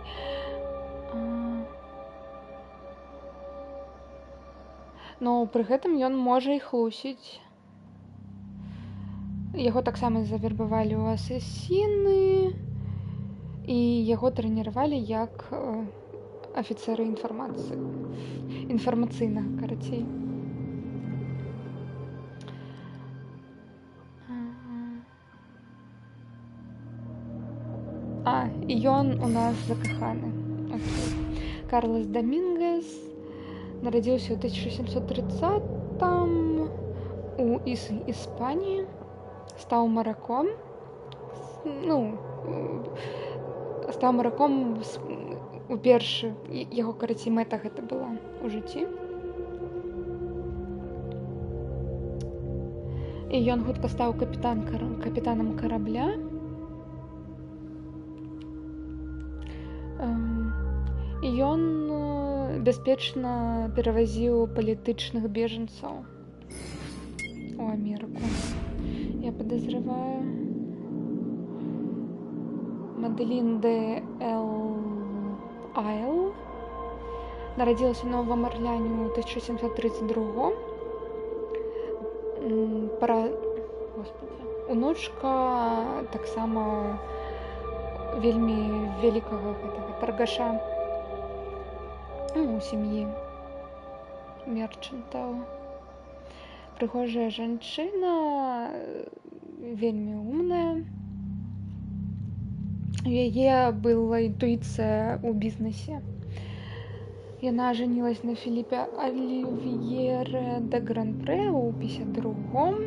Но пры гэтым ён можа і хлусіць. Яго таксама завербавалі ў асасіны, і яго трэніравалі як афіцера інфармацыі. Інфармацыйнага, карацей. І ён у нас закаханы. Карлос Домінгес нарадзіўся ў 1730-м у Іспаніі. Стаў мараком. Ну, стаў мараком у першы. Яго, карацей, мэта гэта была ў жыцці. І ён хутка стаў капітанам карабля. І ён бяспечна перавазіў палітычных бежанцаў у Амерыку. Я подозреваю. Маделін де Айл нарадзілася ў Новым Арлеане ў 1732. Унучка таксама вельмі вялікага таргаша у сям'і мерчантаў. Прыгожая жанчына, вельмі умная. У яе была інтуіцыя ў бізнесе. Яна ажанілась на Філіпе Алівьере де Гран-пры ў 52-м.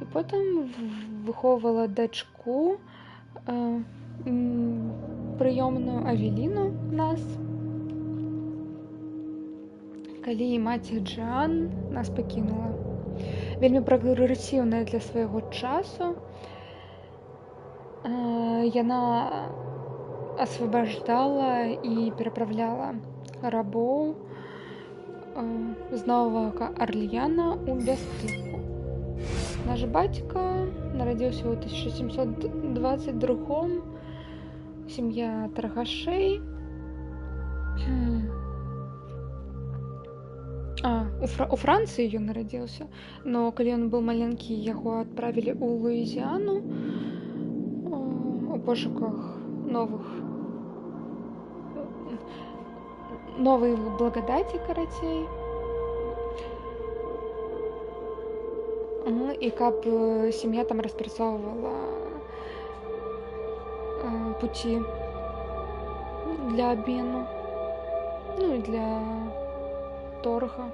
І потым выхоўвала дачку, прыёмную Авеліну нас. Калі маці Джан нас пакінула. Вельмі прагрэсіўная для свайго часу. Яна асвабаждала і пераправляла рабоў з Новага Арлеяна ў бяспеку. Наш бацька нарадзіўся ў 1722 сям'я таргашэй. У Францыі ён нарадзіўся, но калі ён быў маленькі, яго адправілі ў Луізіяну у пошуках новай благадаці, карацей. І каб сям'я там распрацоўвала пуці для абмену, ну і для торга.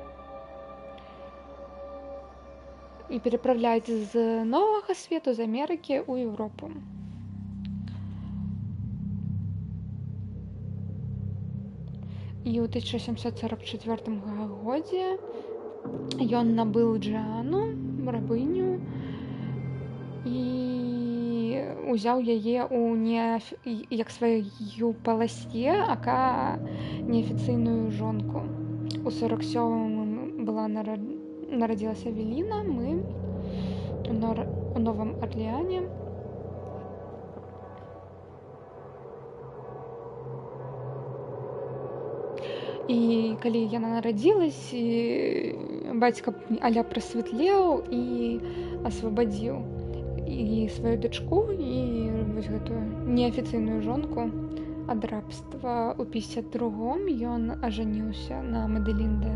І пераправляць з Новага свету, з Амерыкі ў Еўропу. І ў 1744 годзе ён набыў Джану, рабыню, і узяў яе як сваю паласье, ака неафіцыйную жонку. У 47-м нарадзілася Авеліна, мы у Новым Арлеане. І калі яна нарадзілася, бацька аля прасвятлеў і асвабадзіў і сваю дачку, і вось гэтую неафіцыйную жонку ад рабства. У 52-м ён ажаніўся на Маделін де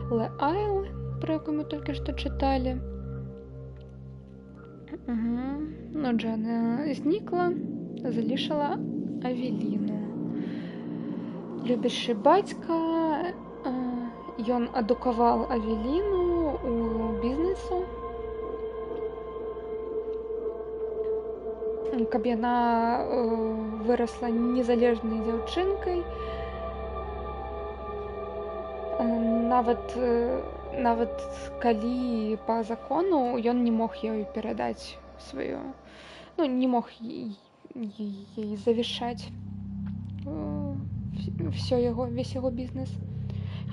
Л'Айл, про яку мы толькі што чыталі. Но Джана знікла, залишила Авеліну. Любящий бацька, ён адукаваў Авеліну у бізнесу, каб яна вырасла незалежнай дзяўчынкай. Нават калі па закону ён не мог ёй перадаць сваю, не мог ей завішаць весь яго бізнес.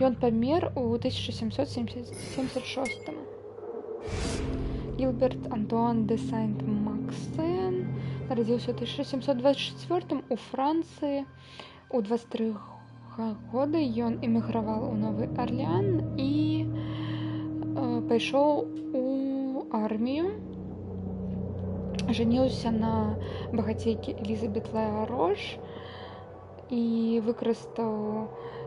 Ён памер у 1776. Гілберт Антуан де Сент-Максен нарадзіўся ў 1724 у Францыі. У 23 года ён эміграваў у Новы Арлеан і пайшоў у армію. Жаніўся на багацейкі Элізабет Ларош і выкарыстаў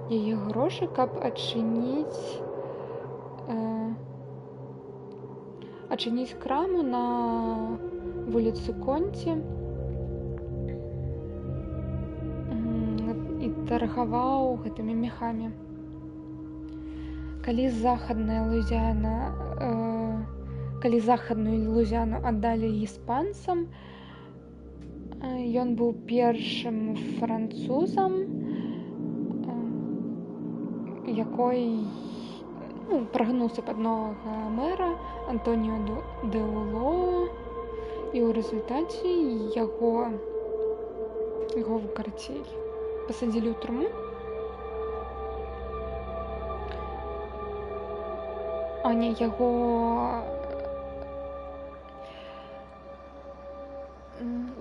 яе грошы, каб адчыніць краму на вуліцы Конці і таргаваў гэтымі мехамі. Калі захадную Луізіяну аддалі іспанцам, ён быў першым французам, якой прагнуўся пад новага мэра Антоніо де Уло, і ў рэзультаце яго карацей пасадзілі ў турму.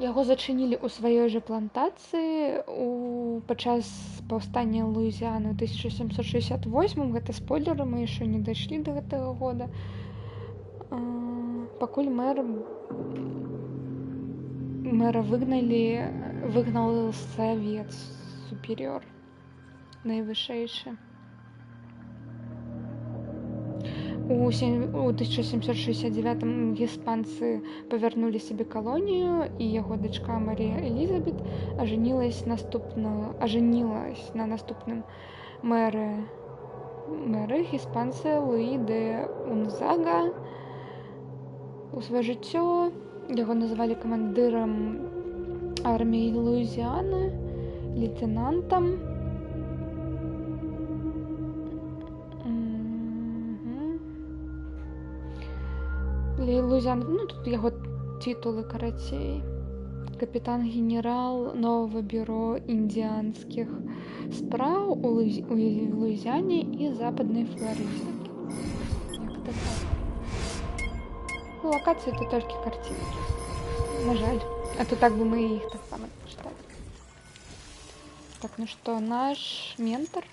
Яго зачынілі ў сваёй жа плантацыі падчас паўстання Луізіяны ў 1768. Гэта спойлеры, мы яшчэ не дайшлі да гэтага года. Пакуль мэра выгнаў савет суперыёр найвышэйшы. У 1769 іспанцы павярнулі сабе калонію, і яго дачка Марія Элізабет ажанілась на наступным мэры іспанцы Луі де Унзага. У сваё жыццё яго называлі камандырам арміі Луізіяны, лейтенантам. Луізіяна, тут яго титулы, карацей. Капітан-генерал нового бюро індіанскіх справа у Луизиане и Западной Флориде. Як-то так. Ну, локации это только картинки. На жаль. А то так бы мы их так само читали. Так, ну что, наш ментор.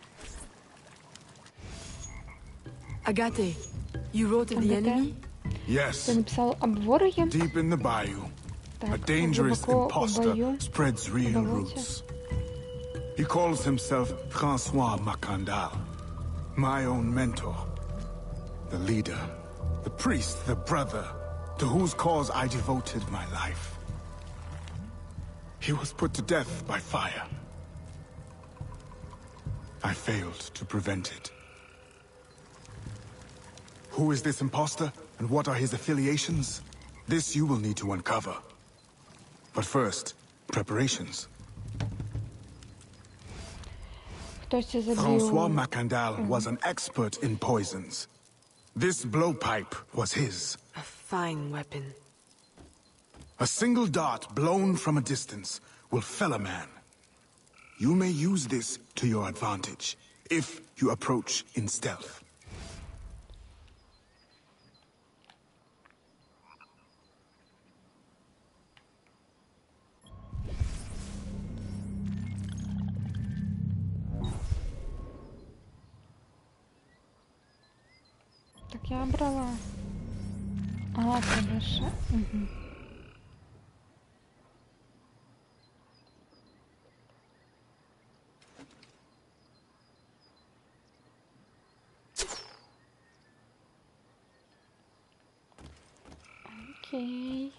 Agate, you wrote of the enemy? Yes. Ты написал об вороге. Deep in the bayou, a Так, dangerous глубоко в imposter бою. spreads real В болоте. roots. He calls himself Francois Macandal, my own mentor, the leader, the priest, the brother, to whose cause I devoted my life. He was put to death by fire. I failed to prevent it. Who is this imposter, and what are his affiliations? This you will need to uncover. But first, preparations. Francois Macandal was an expert in poisons. This blowpipe was his. A fine weapon. A single dart blown from a distance will fell a man. You may use this to your advantage, if you approach in stealth. Так я брала. А, конечно. Угу. Окей.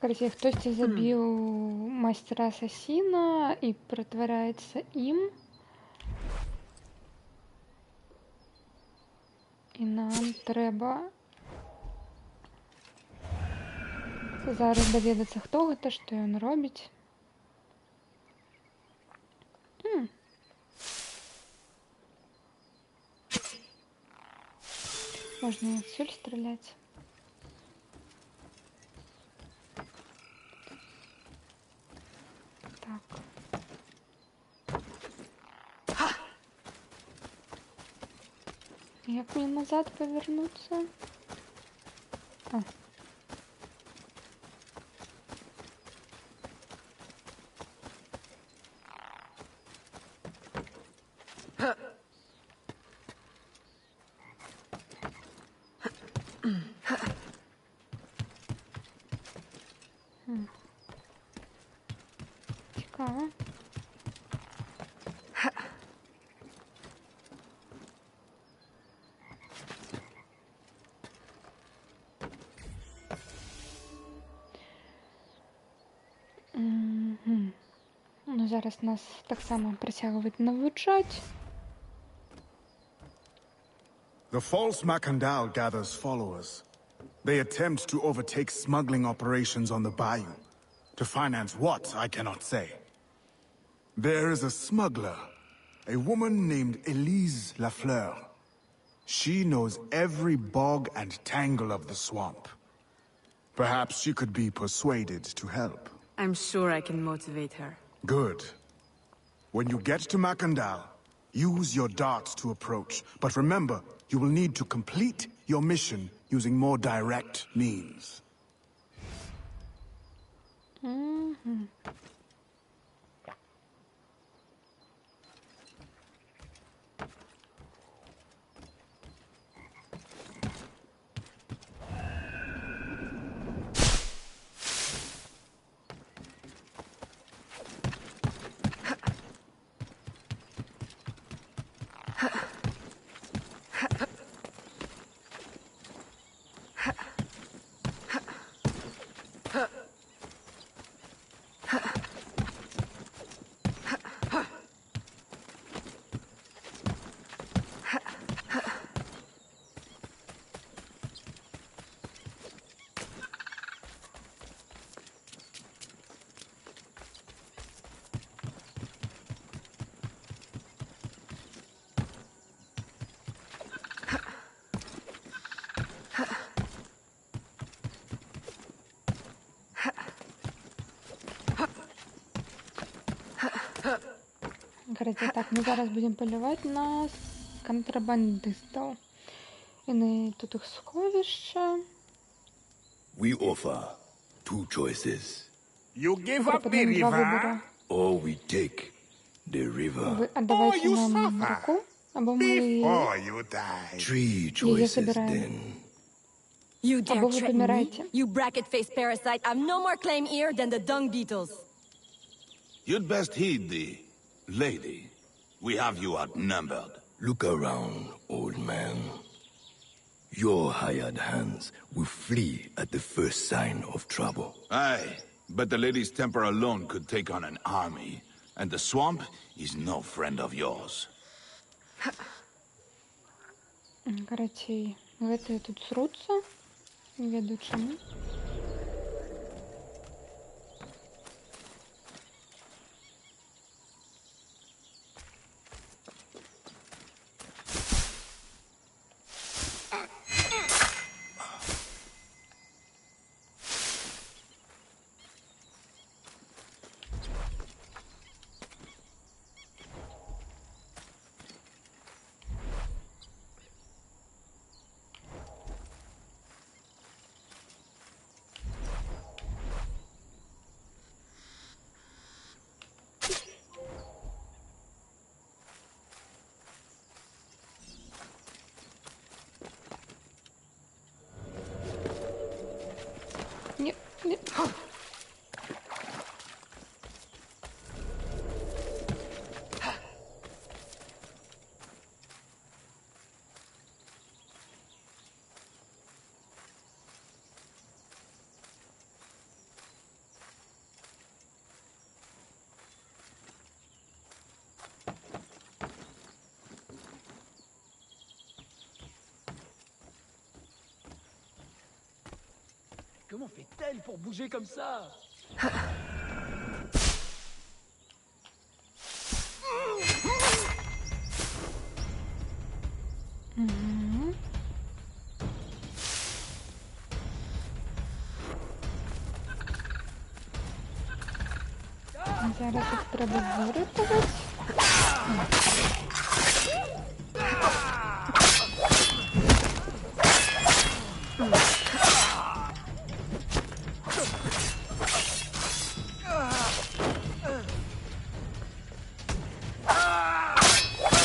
Короче, хтось забил мастера-ассасина и притворяется им. І нам треба зараз довідатися, хто гэта, што ён робіць. Можна і адсюль страляць. Так. Як мне назад повернуться? А. Цікаво. Ну, зараз нас так само притягують навчать. The false Macandal gathers followers. They attempt to overtake smuggling operations on the bayou. To finance what, I cannot say. There is a smuggler, a woman named Elise Lafleur. She knows every bog and tangle of the swamp. Perhaps she could be persuaded to help. I'm sure I can motivate her. Good. When you get to Macandal, use your darts to approach. But remember, you will need to complete your mission using more direct means. Короче, так, ми зараз будемо полювати на контрабандистів. І на тут їх сховище. We offer two choices. You give up the Пропонуємо два river? вибори. Or we take the river. Ви віддавайте нам руку, або ми Before you die. Three її choices забираємо. then. You dare Або ви threaten me? помираєте. You bracket-faced parasite. I've no more claim here than the dung beetles. You'd best heed the lady. We have you outnumbered. Look around, old man. Your hired hands will flee at the first sign of trouble. Aye, but the lady's temper alone could take on an army, and the swamp is no friend of yours. Короче, гэты тут сруцца. Не ведаю чаму. Нет, нет. Comment fait-elle pour bouger comme ça? Зараз їх треба вирятувати.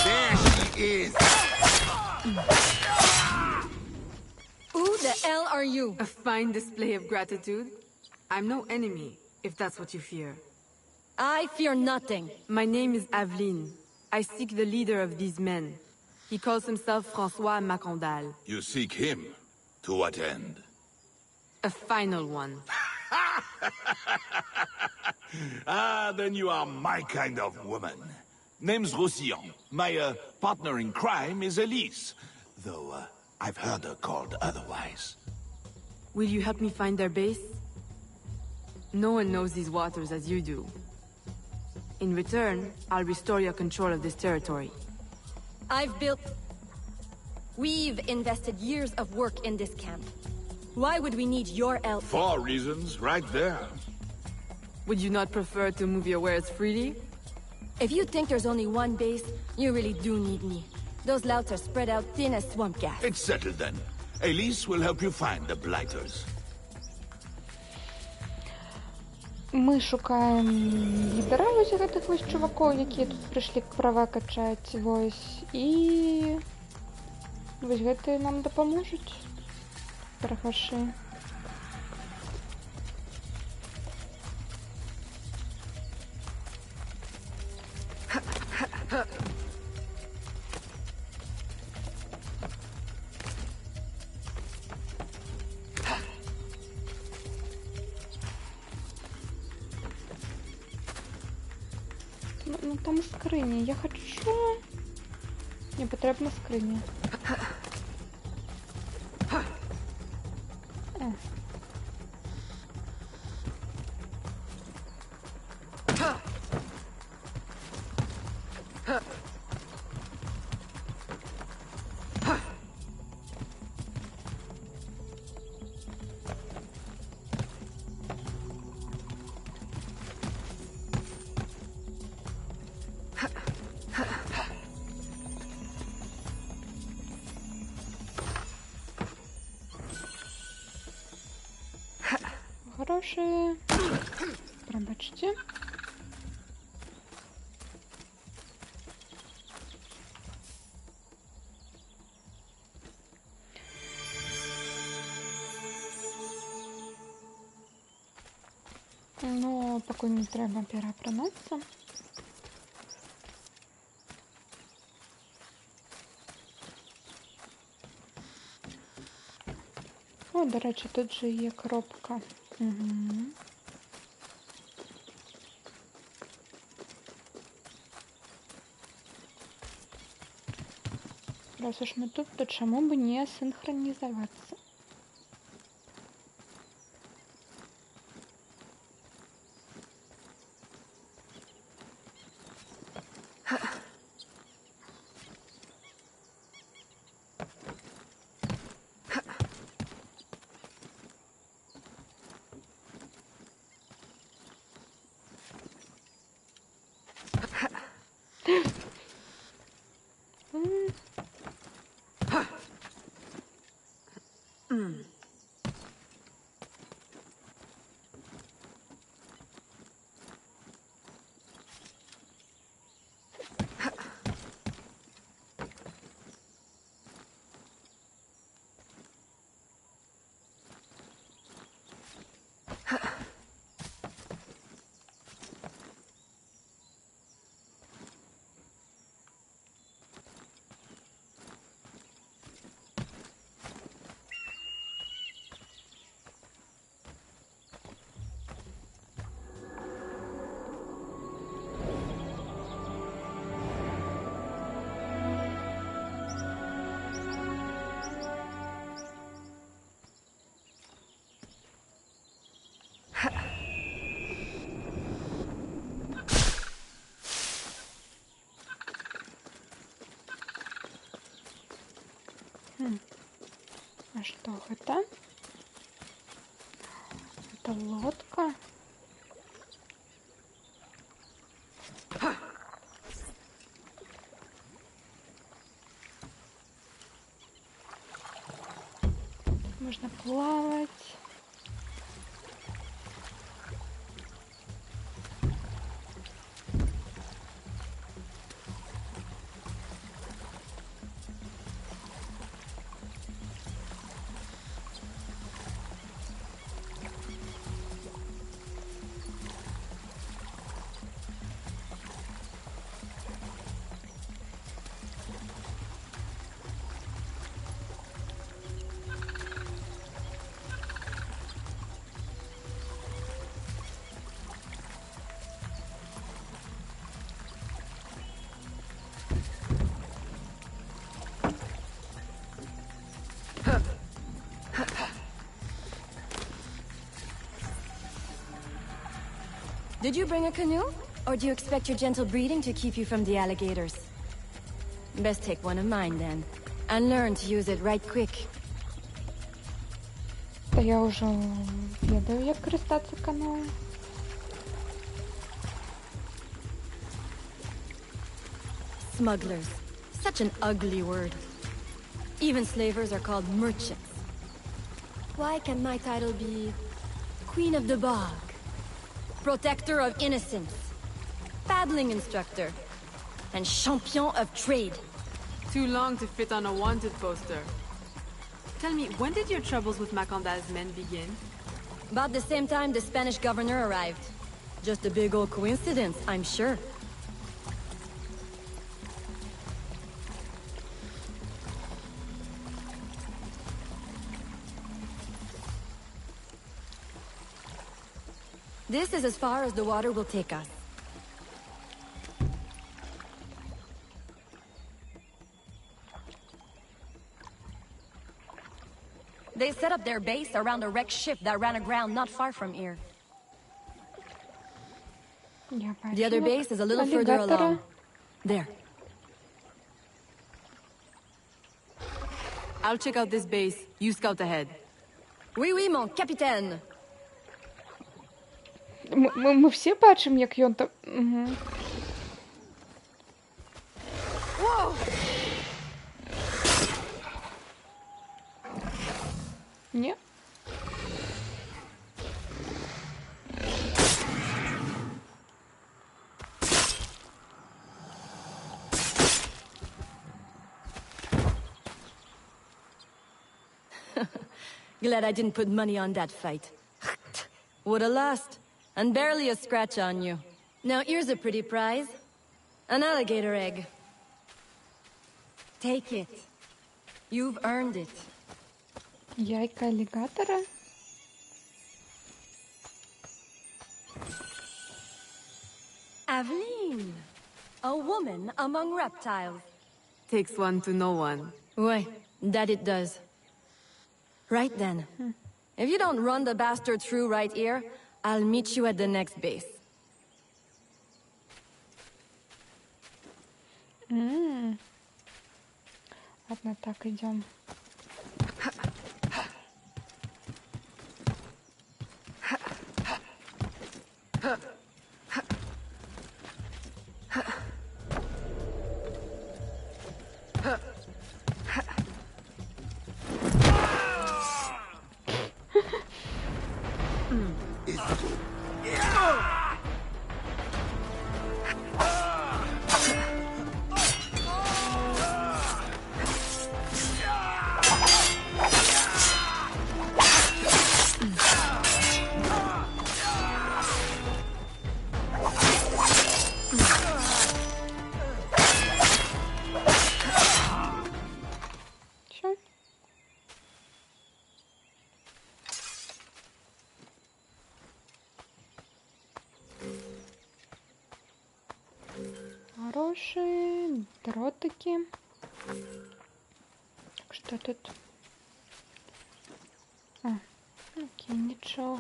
There she is. Who the hell are you? A fine display of gratitude. I'm no enemy, if that's what you fear. I fear nothing. My name is Aveline. I seek the leader of these men. He calls himself François Macondal. You seek him? To what end? A final one. Ah, then you are my kind of woman. Name's Roussillon. My partner in crime is Elise. Though, I've heard her called otherwise. Will you help me find their base? No one knows these waters as you do. In return, I'll restore your control of this territory. We've invested years of work in this camp. Why would we need your help? 4 reasons, right there. Would you not prefer to move your wares freely? If you think there's only one base, you really do need me. Those louts are spread out thin as swamp gas. It's settled then. Elise will help you find the Blighters. Ми шукаємо лідера ось гэтых ось чуваків, які тут прийшли права качати, ось, і ось гэты нам дапоможуть. Прохаши. Ну там скриня. Я хочу... Мені потрібна скриня. Прошу. Пробачте. Ну, поки не треба переапранатися. О, до речі, тут же є коробка. Угу. Раз уж мы тут, то чому бы не синхронизоваться? А что это? Это лодка. Можно плавать. Did you bring a canoe? Or do you expect your gentle breeding to keep you from the alligators? Best take one of mine then. And learn to use it right quick. Та я уже ведаю, як користатися каналом. Smugglers. Such an ugly word. Even slavers are called merchants. Why can my title be Queen of the Bog? Protector of Innocence, paddling instructor, and champion of trade. Too long to fit on a wanted poster. Tell me, when did your troubles with Macandal's men begin? About the same time the Spanish governor arrived. Just a big old coincidence, I'm sure. This is as far as the water will take us. They set up their base around a wrecked ship that ran aground not far from here. The other base is a little further along. There. I'll check out this base. You scout ahead. Oui, oui, mon capitaine. Ми всі бачимо, як він там... Угу. Ні? Glad I didn't put money on that fight. Would have lost, and barely a scratch on you. Now here's a pretty prize. An alligator egg. Take it. You've earned it. Яйка аллигатора? Aveline! A woman among reptiles. Takes one to know one. Ouais, that it does. Right then. If you don't run the bastard through right here, I'll meet you at the next base. Ладно, так, идем. Хорошие дротики. Что тут? Окей, ничего.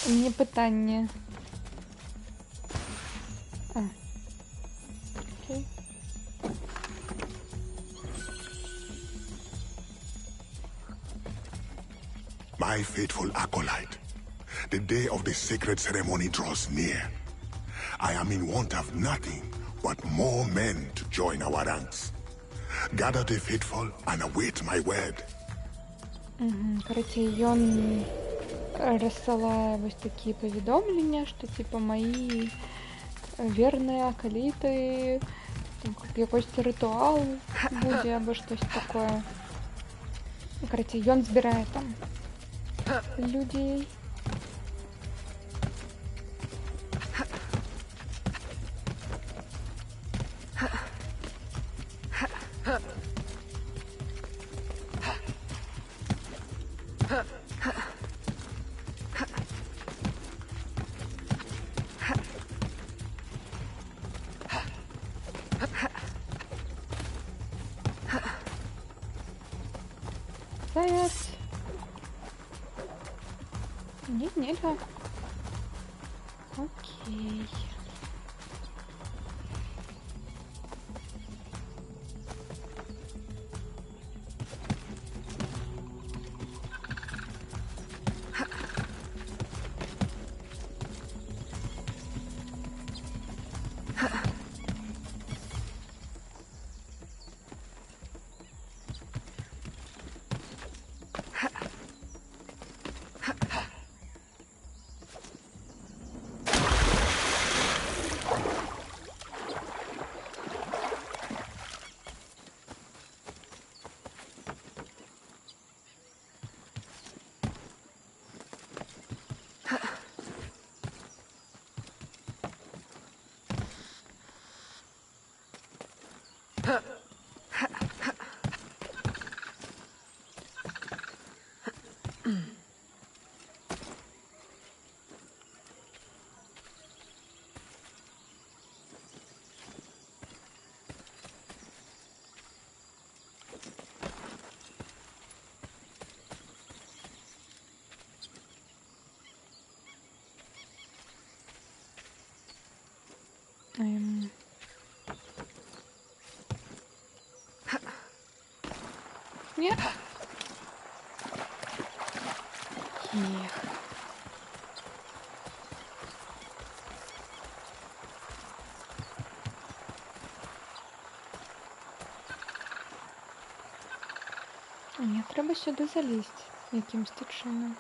Не питання. Окей. My faithful acolyte, the day of the sacred ceremony draws near. I am in want of nothing but more men to join our ranks. Gather the faithful and await my word. Короче, ён рассылае вось такие поведомления, что типа мои верные акаліты, там якийсь ритуал буде або щось такое. Короче, ён збирае там людей. Заяц. Нет, нельзя. Окей. Нет. Эх. Мені треба сюди залізти якимсь чином.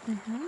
Угу.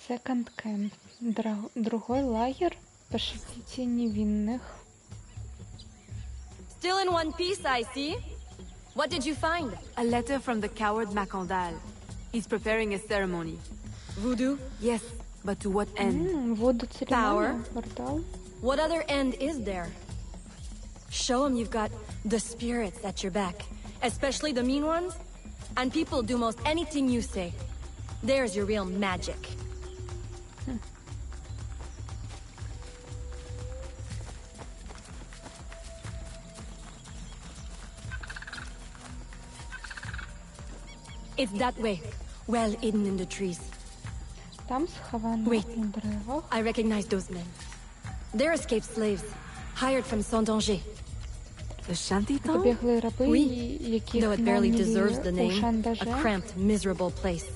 Second camp. Другой лагерь. Пощадите невинных. Still in one piece, I see. What did you find? A letter from the coward Macandal. He's preparing a ceremony. Voodoo? Yes, but to what end? Power? What other end is there? Show him you've got the spirits at your back. Especially the mean ones. And people do most anything you say. There's your real magic. It's that way, well hidden in the trees. Wait, I recognize those men. They're escaped slaves, hired from Saint-Danger. The shantytown? Oui, though it barely deserves the name. A cramped, miserable place.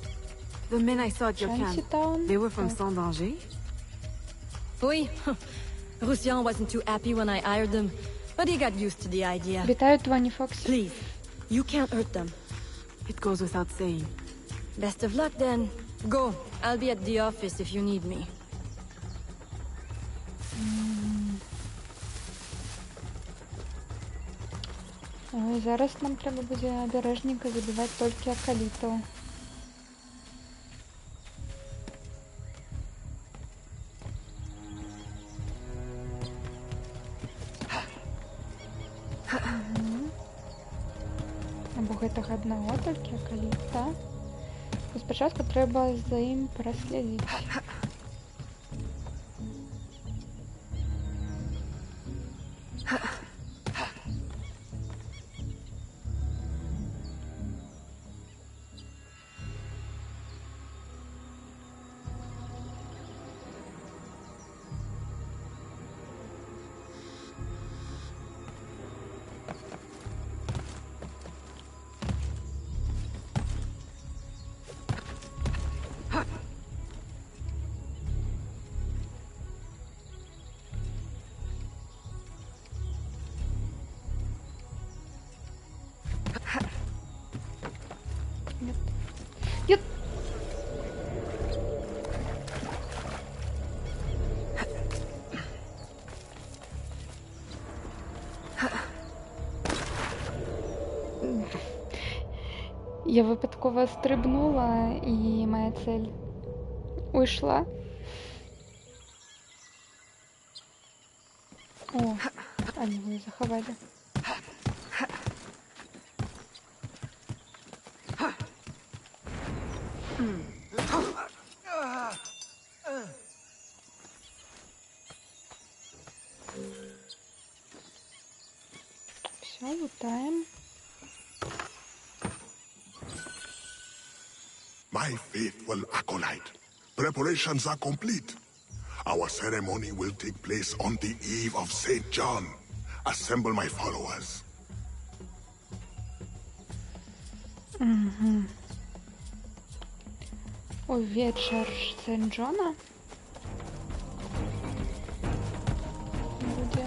The men I saw at your camp, they were from Saint-Danger? Oui. Roussillon wasn't too happy when I hired them, but he got used to the idea. Please, you can't hurt them. It goes without saying. Best of luck then. Go. I'll be at the office if you need me. Ой, зараз нам треба буде обережненько забивати тільки акалітов. Або гэтага аднаго толькі акаліта. Спачатку трэба за ім праследзіць. Я випадково стрибнула, і моя цель уйшла. О, они его заховали. Все, лутаем. My faithful acolyte, preparations are complete. Our ceremony will take place on the eve of St. John. Assemble my followers. У вечер Сент-Джона буде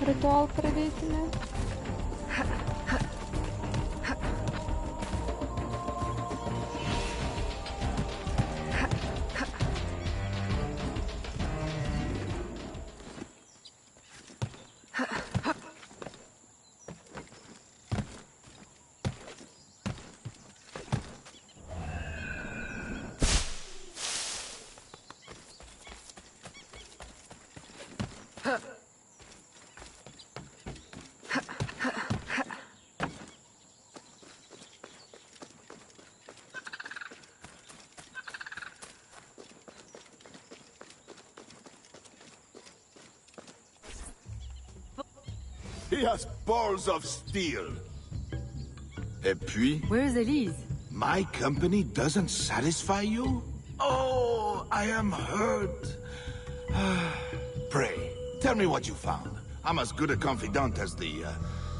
ритуал проведений. He has balls of steel. Et puis? Where's Elise? My company doesn't satisfy you? Oh, I am hurt. Pray, tell me what you found. I'm as good a confidant as the,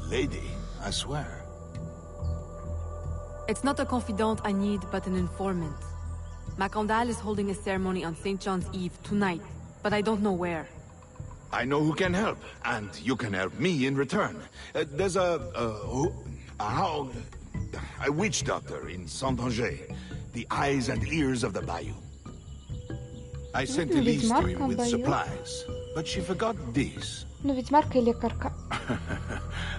lady, I swear. It's not a confidant I need, but an informant. Macandal is holding a ceremony on St. John's Eve tonight, but I don't know where. I know who can help, and you can help me in return. There's a witch doctor in Saint-Anger, the eyes and ears of the bayou. I sent Elise to him with supplies, but she forgot this. Ну, ведьмарка и лекарка.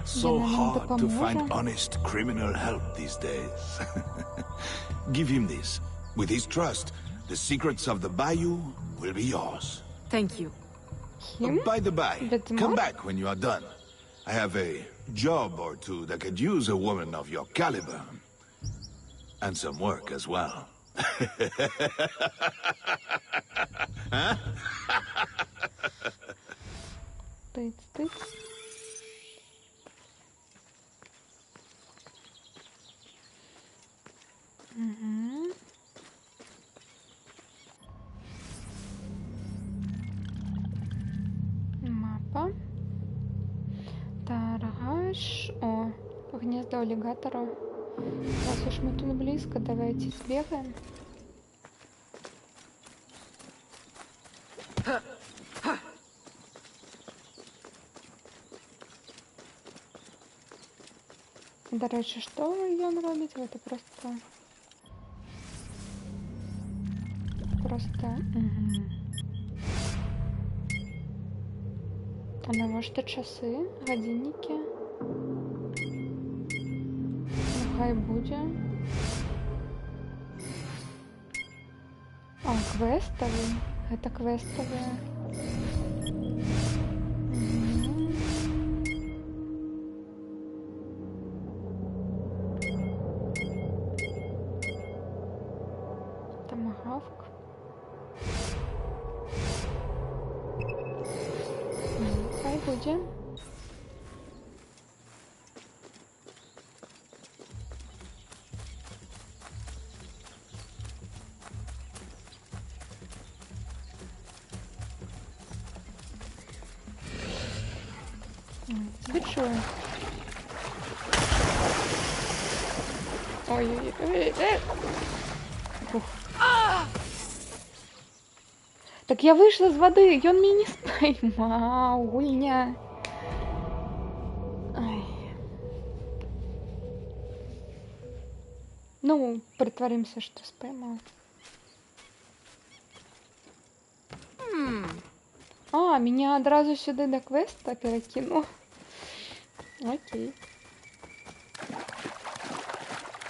So hard to find honest criminal help these days. Give him this. With his trust, the secrets of the bayou will be yours. Thank you. By the by, come back when you are done. I have a job or two that could use a woman of your caliber. And some work as well. Huh? Тыц-тыц. Угу. Мапа. Таргаш. О, гнездо аллигатора. Раз уж мы тут близко, давайте сбегаем. До речі, що ён робить? Это просто... Угу. А навошта часы, годинники? Ну, хай буде. А, квестовый. Это квестовые. Угу. Томагавк. Хай буде. Збільшую. Ой-ой-ой. Так я вышла з води, ён меня не споймал, гульня. Ай. Ну, притворимся, что споймал. А, меня одразу сюда до квеста перекинул. Окей.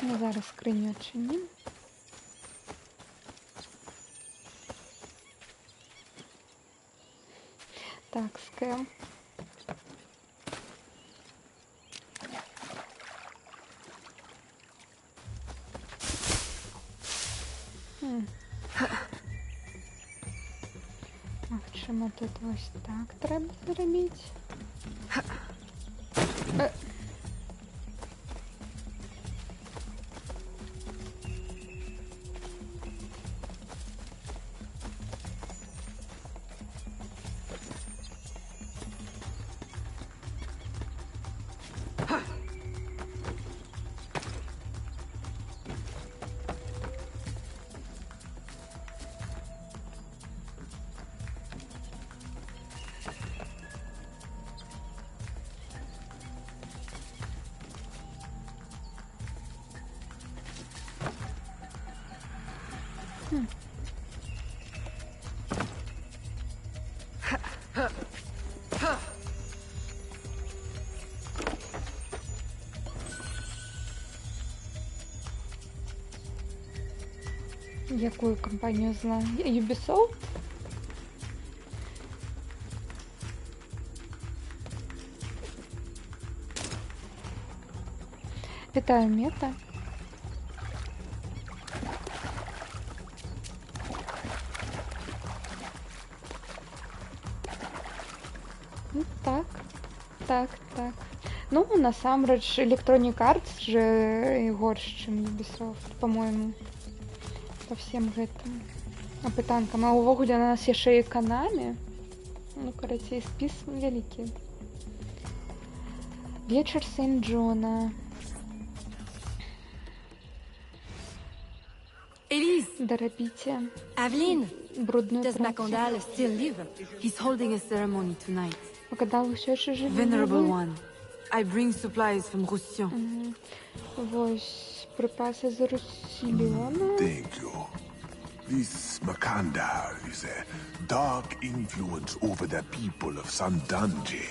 Ну, зараз скриню отчиним. Так, скэм. А чому тут ось так треба зробити? Якую компанію зла? Ubisoft? Вітаю, Мета. Ну, так. Ну, насамрэч, Electronic Arts же горш, чым Ubisoft, по-моему, по всем гэтым апытанкам. А ўвогуле на нас яшчэ і Konami. Ну, карацей, спіс вялікі. Вечер Сент-Джона. Elise! Доробите. Aveline! Брудную Does працу. Macondal still live? He's holding a ceremony tonight. Macondal усё яшчэ жыве. Venerable one, I bring supplies from Roussillon. Вось, припаси з Руссіліона. Thank you. This Macondal is a dark influence over the people of Sandanji.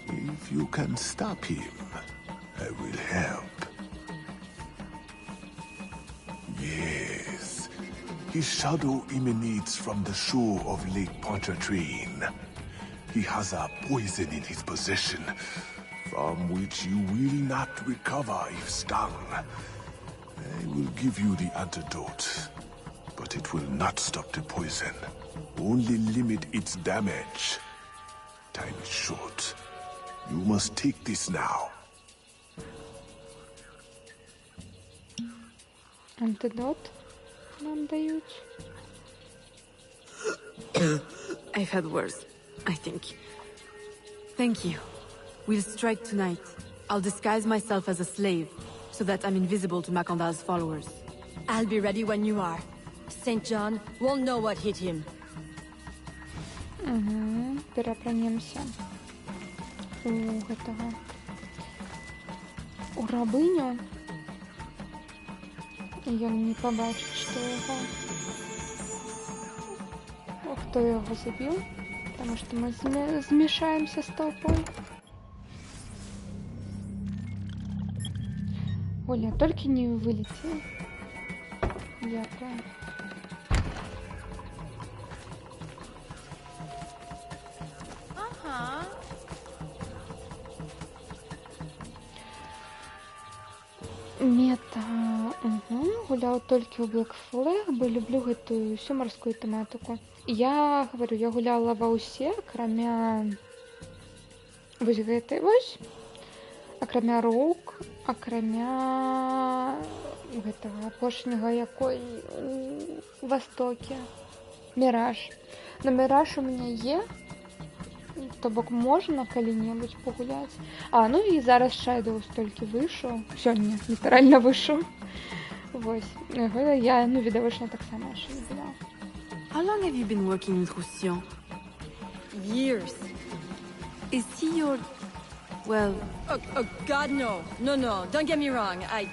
If you can stop him, I will help. Yes. His shadow emanates from the shore of Lake Pontchartrain. He has a poison in his possession, from which you will not recover if stung. I will give you the antidote, but it will not stop the poison. Only limit its damage. Time is short. You must take this now. Антидот нам дають. I've had worse, I think. Thank you. We'll strike tonight. I'll disguise myself as a slave, so that I'm invisible to Macondal's followers. I'll be ready when you are. St. John won't know what hit him. Переапранемся у гэтага. У рабыню. Ён не побачыць, што яго... Хто яго забіў? Потому что мы змешаемся с толпой. Оля, только не вылети. Дякую. Ага. Мета. Гуляў толькі ў Black Flag, бо люблю гэтую всю морскую тематику. Я говорю, я гуляла ва ўсе, акрамя вось гэтай вось, акрамя рук, акрамя гэтага апошняга, якой у Востоке. Мираж. На Мираж у меня є, то бок можна калі-небудзь пагуляць. Ну і зараз Shadows толькі выйшаў. Сёння літаральна выйшаў. Вось. Я, відавочна, таксама яшчэ не гуляла. How long have you been working with Roussillon? Years. Is he your... well... Oh, God, no. No, don't get me wrong. I'd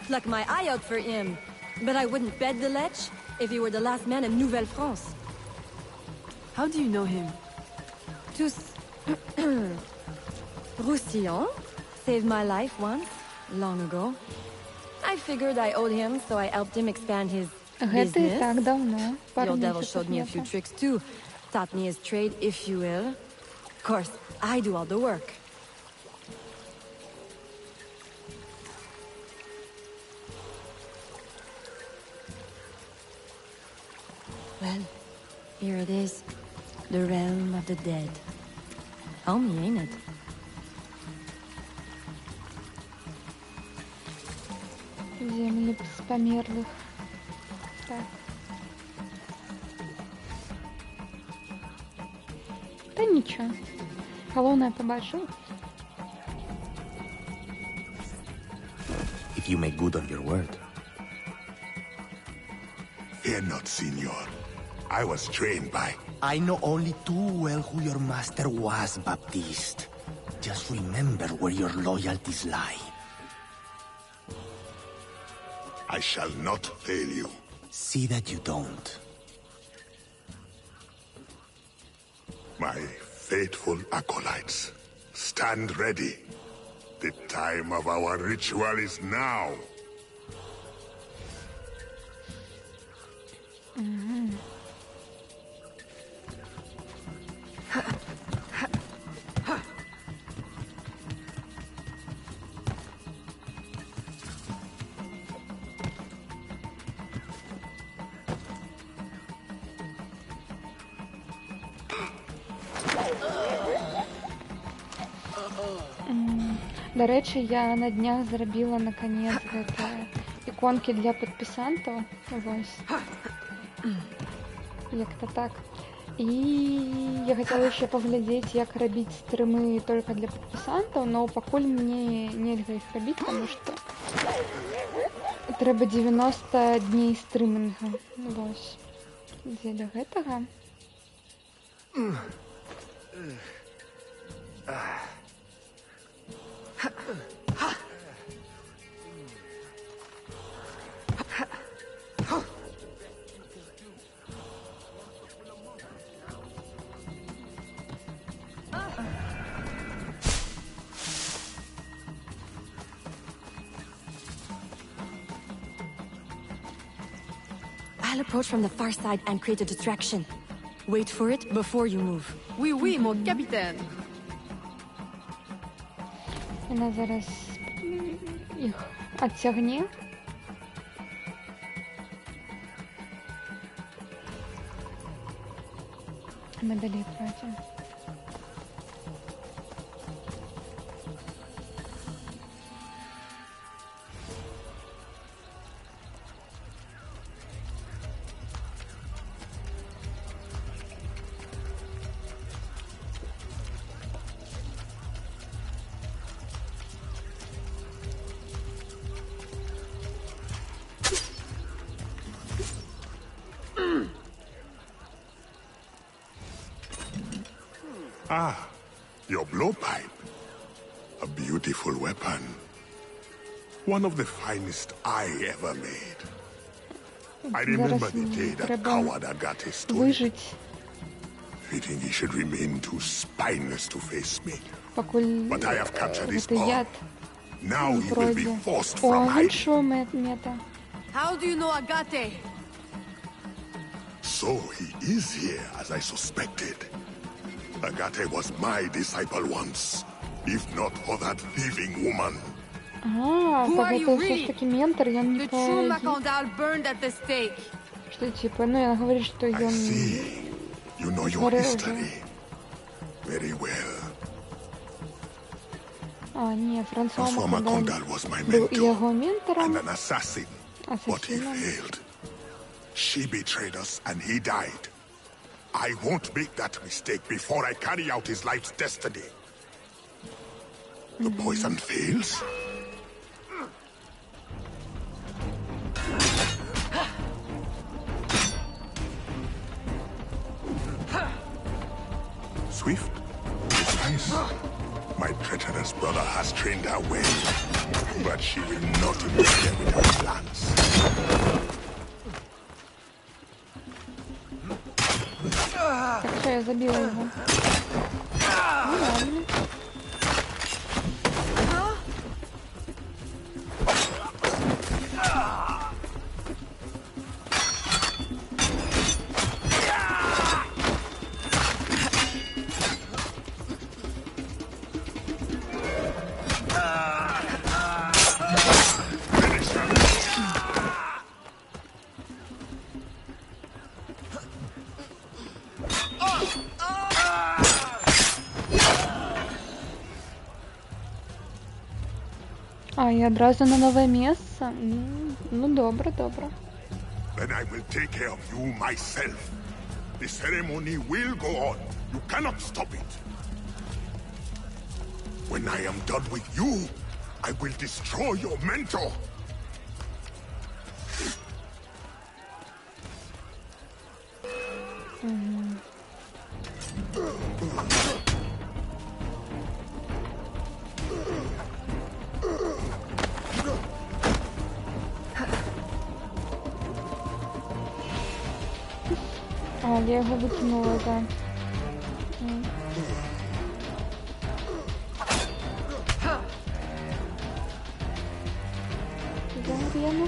pluck my eye out for him. But I wouldn't bet the lech if he were the last man in Nouvelle-France. How do you know him? Roussillon saved my life once, long ago. I figured I owed him, so I helped him expand his business. Так давно. The old devil showed me a few tricks too. Taught me his trade, if you will. Of course, I do all the work. Well, here it is. The realm of the dead. Homey, ain't it? Земли померлых. Так. Да ничего. Галоўнае побачыў. you make good on your word. Fear not, Signor. I was trained by... I know only too well who your master was, Baptiste. Just remember where your loyalties lie. I shall not fail you. See that you don't. My faithful acolytes, stand ready. The time of our ritual is now. До речі, я на днях зробила наконец іконки для підписантів. Ось. Як-то так. І я хотіла ще поглядіти, як робити стріми тільки для підписантів, но покуль мені нельзя їх робити, тому що треба 90 днів стрімінгу. Ось. Для гэтага. I'll approach from the far side and create a distraction. Wait for it before you move. Oui, oui, mon capitaine. Вона зараз їх відтягне. Ми далі пройдемо. Ah, your blowpipe. A beautiful weapon. One of the finest I ever made. I remember the day that coward Agate stole it. Fitting he should remain too spineless to face me. But I have captured his paw. Now he will be forced from hiding. How do you know Agate? So he is here, as I suspected. Agate was my disciple once, if not for that thieving woman. Who are you really? The true Macandal burned at the stake. Что типа, ну я говорю, что I see. You know your history very well. Не, François Macandal was my mentor and an assassin, but he failed. She betrayed us and he died. I won't make that mistake before I carry out his life's destiny. The poison fails? Swift, precise. My treacherous brother has trained her well, but she will not interfere with our plans. Так что я забила его. Ну ладно. І одразу на нове місце? Ну, добре, добре. Then I will take care of you myself. The ceremony will go on. You cannot stop it. When I am done with you, I will destroy your mentor Мгм. А, я его выкинула, да. За арену.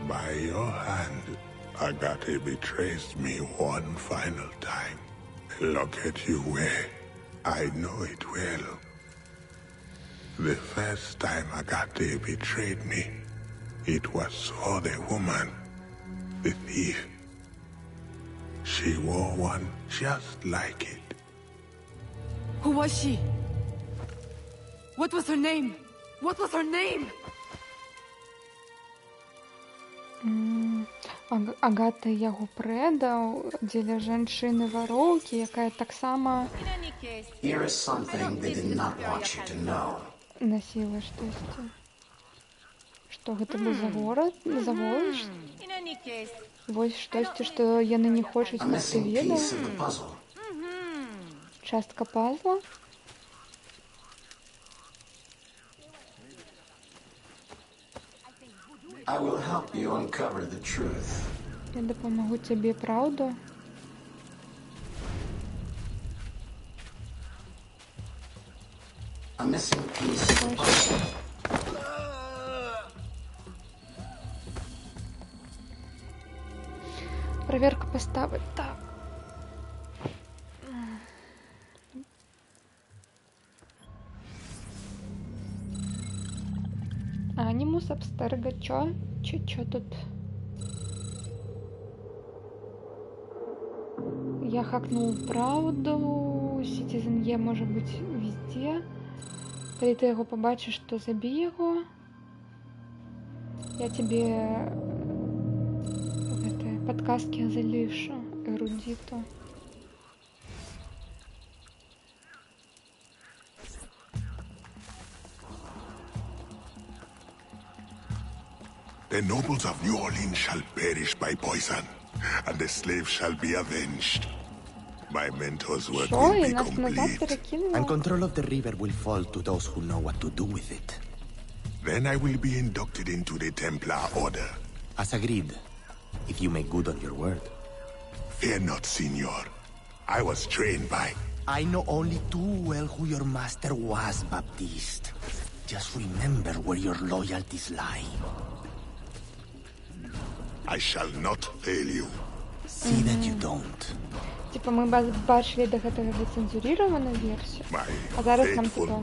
By your hand, Agate betrays me one final time. Look at you wear. I know it well. The first time Agate betrayed me, it was for the woman, the thief. She wore one just like it. Who was she? What was her name? What was her name? Агата яго предаў дзеля жанчыны-вароўкі, якая таксама Here is something they did not want you to know. насіла штосьці. Што гэта быў за горад? За горад? Вось штосьці, што яны не хочуць, A каб ты missing ведаў. piece of the puzzle. Частка пазла. I will help you uncover the truth. Я дапамагу цябе праўду. A missing piece of the puzzle. Проверка поставы. Так. Анимус абстерга. Чё тут? Я хакнул правду. Citizen E может быть везде. Калі ты яго побачиш, то забей яго. Я тебе подказки залишу эрудиту. The nobles of New Orleans shall perish by poison, and the slaves shall be avenged. My mentor's work Шо? will И be нас назад complete. перекинуло? And control of the river will fall to those who know what to do with it. Then I will be inducted into the Templar Order. As agreed, if you make good on your word. Fear not, Signor. I was trained by... I know only too well who your master was, Baptiste. Just remember where your loyalties lie. I shall not fail you. See that you don't. Типа мы бачили до гэтага зацэнзурированную версию. А зараз нам типа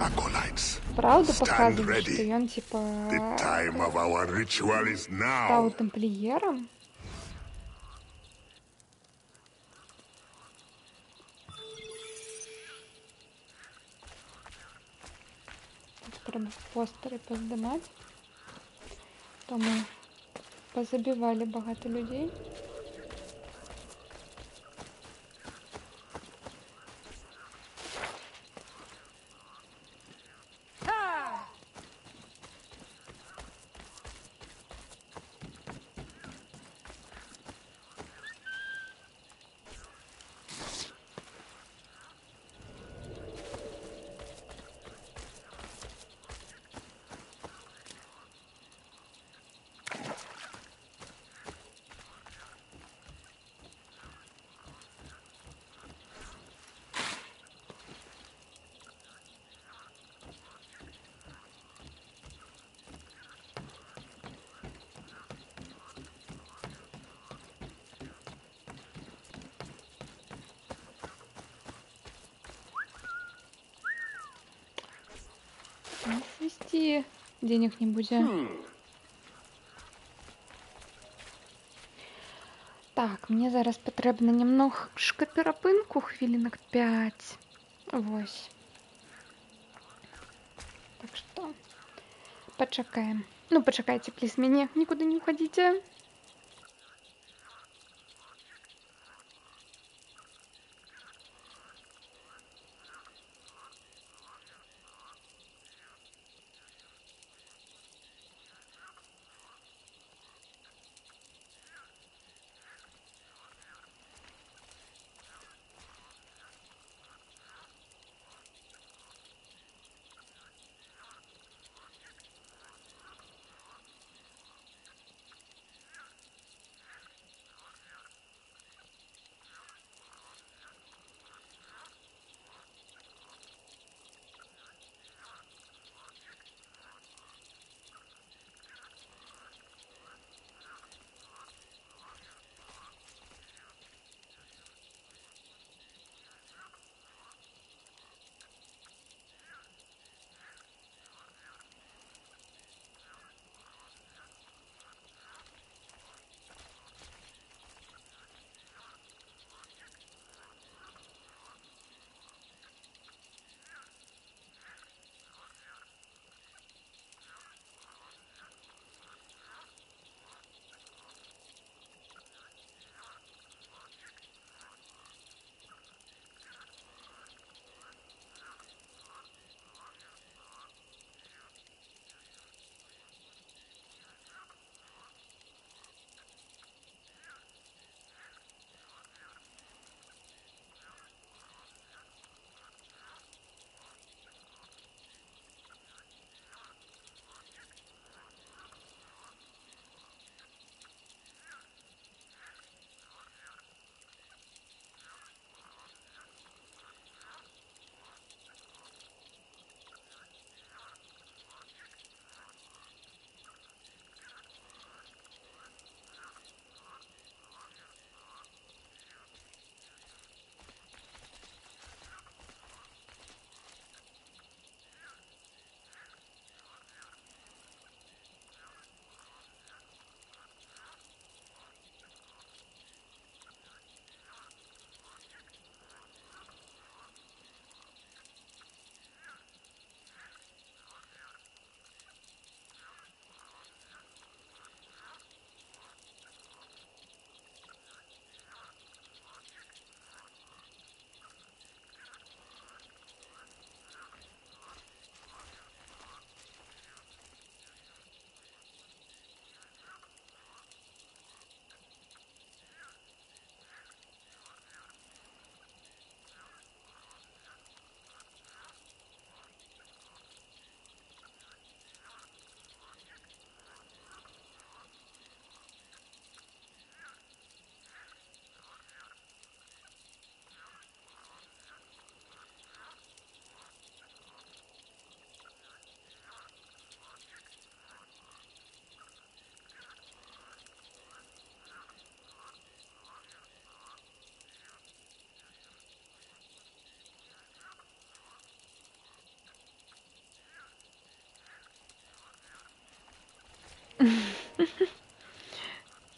правду показывают, что он типа The time of our ritual is now. стал тамплиером. Треба постеры поздымать. Тому позабивали багато людей. Свести денег не будем. Так, мне зараз потрібно немножко перепинку, хвилинок 5. Вось. Так что почекаем. Ну, почекайте, плиз, меня никуда не уходите.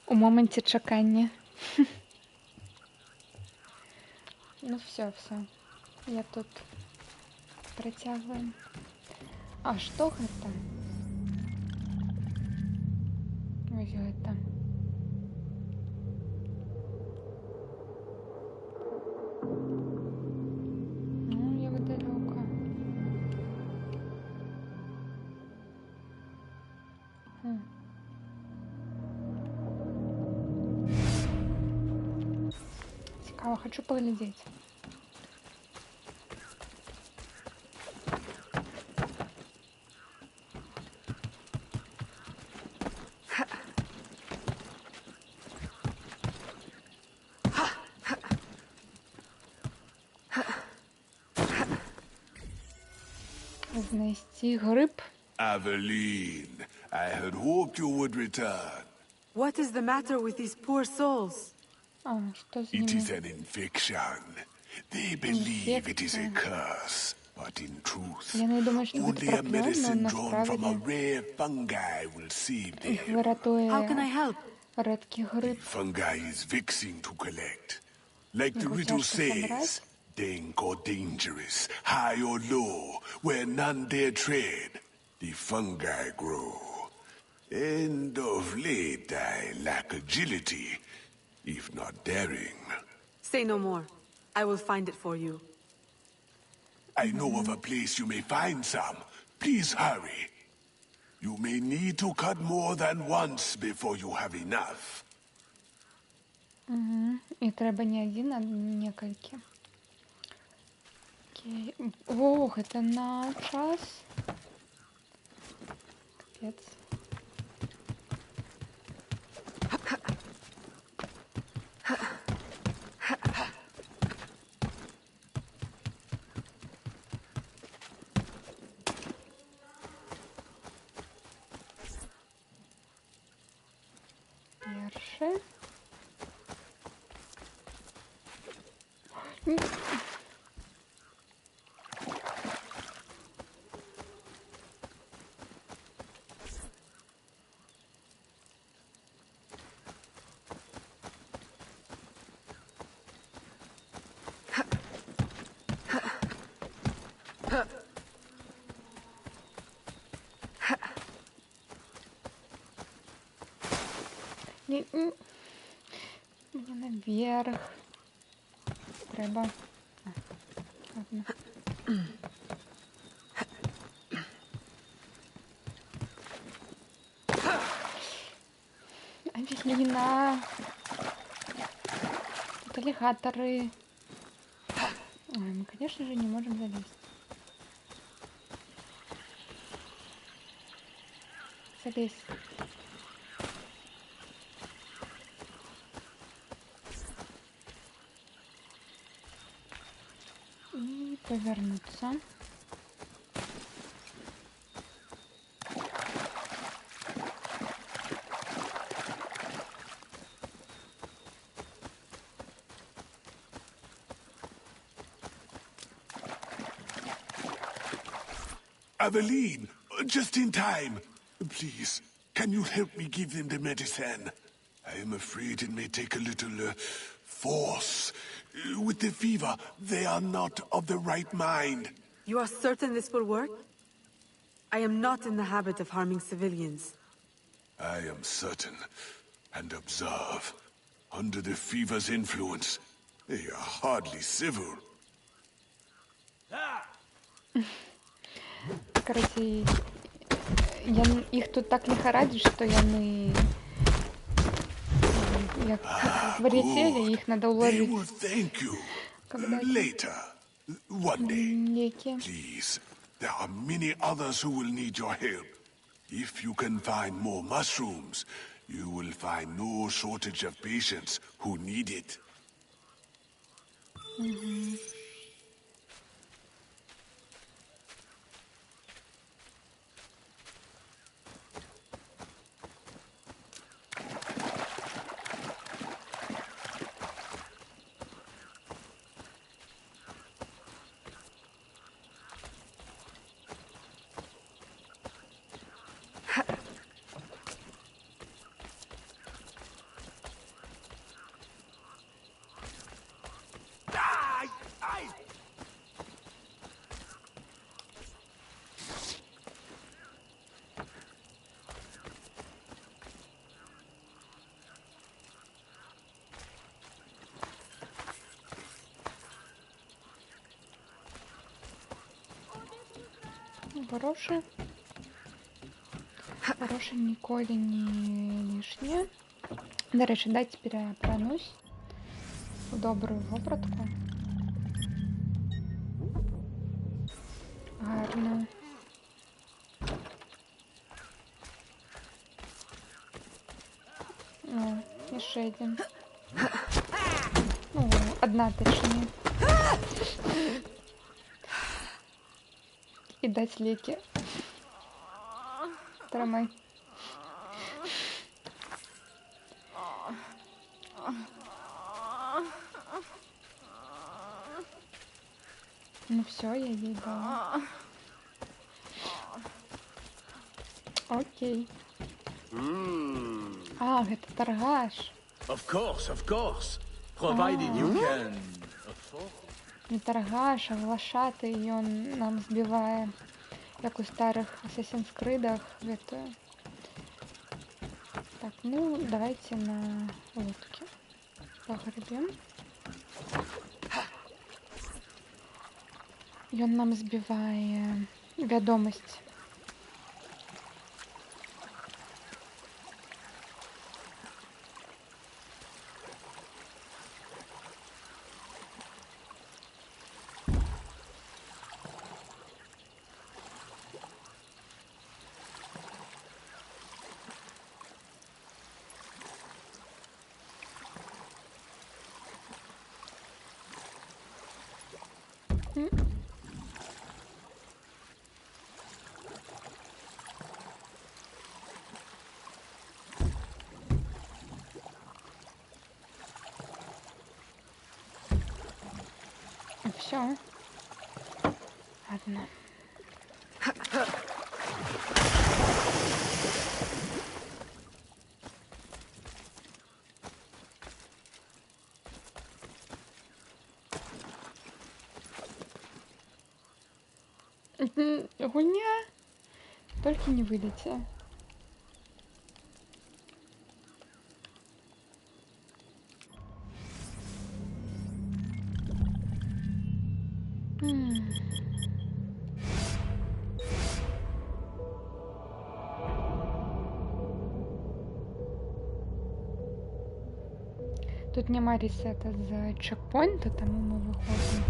У моменті чакання. Ну все. Я тут працягваем. А што гэта? Вось гэта. Ну, я далёка. Цікаво, хочу поглядеть. Знайти гриб. Aveline, I had hoped you would return. What is the matter with these poor souls? А, что с It is ними? an infection. They believe it is a curse, but in truth, Я не думаю, що only це a прокльон, medicine но drawn from a насправді rare fungi will save їх them. врятує How can I help? редкий гриб. Fungi is vexing to collect. Like the Його riddle тяжко says, собрать. dank or dangerous, high or low, where none dare tread, the fungi grow. And of late I lack agility, if not daring. Say no more. I will find it for you. I know of a place you may find some. Please hurry. You may need to cut more than once before you have enough. Угу. І треба не один, а несколько. Окей. Ох, это на час. Капец. Перший. Мне наверх. Треба. А, ладно. Авелина. Это аллигаторы. Ой, мы, конечно же, не можем залезть. Залезь. И повернуться. Aveline, just in time. Please, can you help me give them the medicine? I am afraid it may take a little force. With the fever, they are not of the right mind. You are certain this will work? I am not in the habit of harming civilians. I am certain. And observe. Under the fever's influence, they are hardly civil. Короче, их тут так лихорадит, что яны як влетели, их надо уложить. Thank you. Later. One day. Please. There are many others who will need your help. If you can find more mushrooms, you will find no shortage of patients who need it. Mm-hmm. Грошы. Грошы ніколі не лішнія. Дарэчы, дайце перапранусь у добрую вопратку. Гарно. О, яшчэ адзін. Ну, одна точнее. И дать леки. Трамай. Ну все, я ей дала. Окей. А, это торгаш. Of course. Provided you can afford. Не торгаш, а глашаты, і ён нам збівае, як у старых Assassin's Creed'ах гэтую. Так, ну, давайте на лодке погребем. Ён нам збівае вядомасць. Все. Ладно. Гульня. Только не вылейте. Тут няма ресета з чекпоінта, тому ми виходимо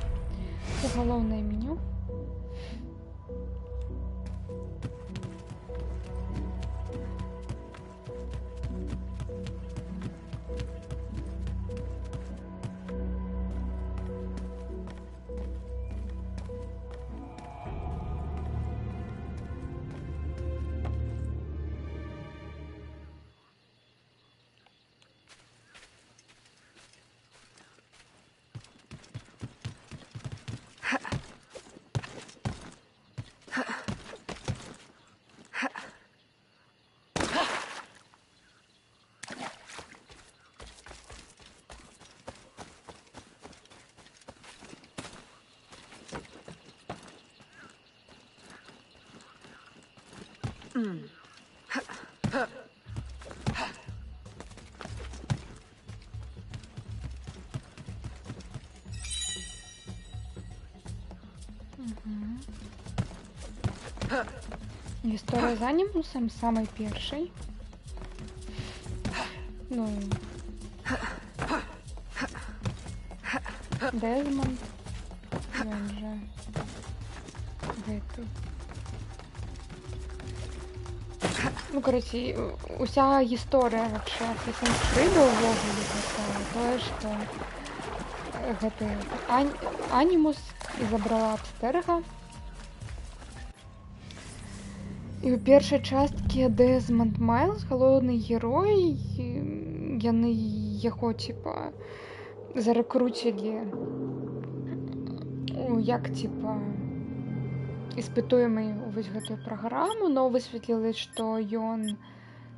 у головне меню. Історія з анімусом самий перший. Ну, Дезмонд, він же гэтый. Ну, короче, уся історія вообще Assassin's Creed увогуле такая, тое, што гэты анімус і забрала Абстерга. І ў першай часткі Дезмонд Майлз, галоўны герой, яны яго, типа, зарэкруцілі як, типа, іспытуемый увесь гэтую праграму, но высветлілася, што ён,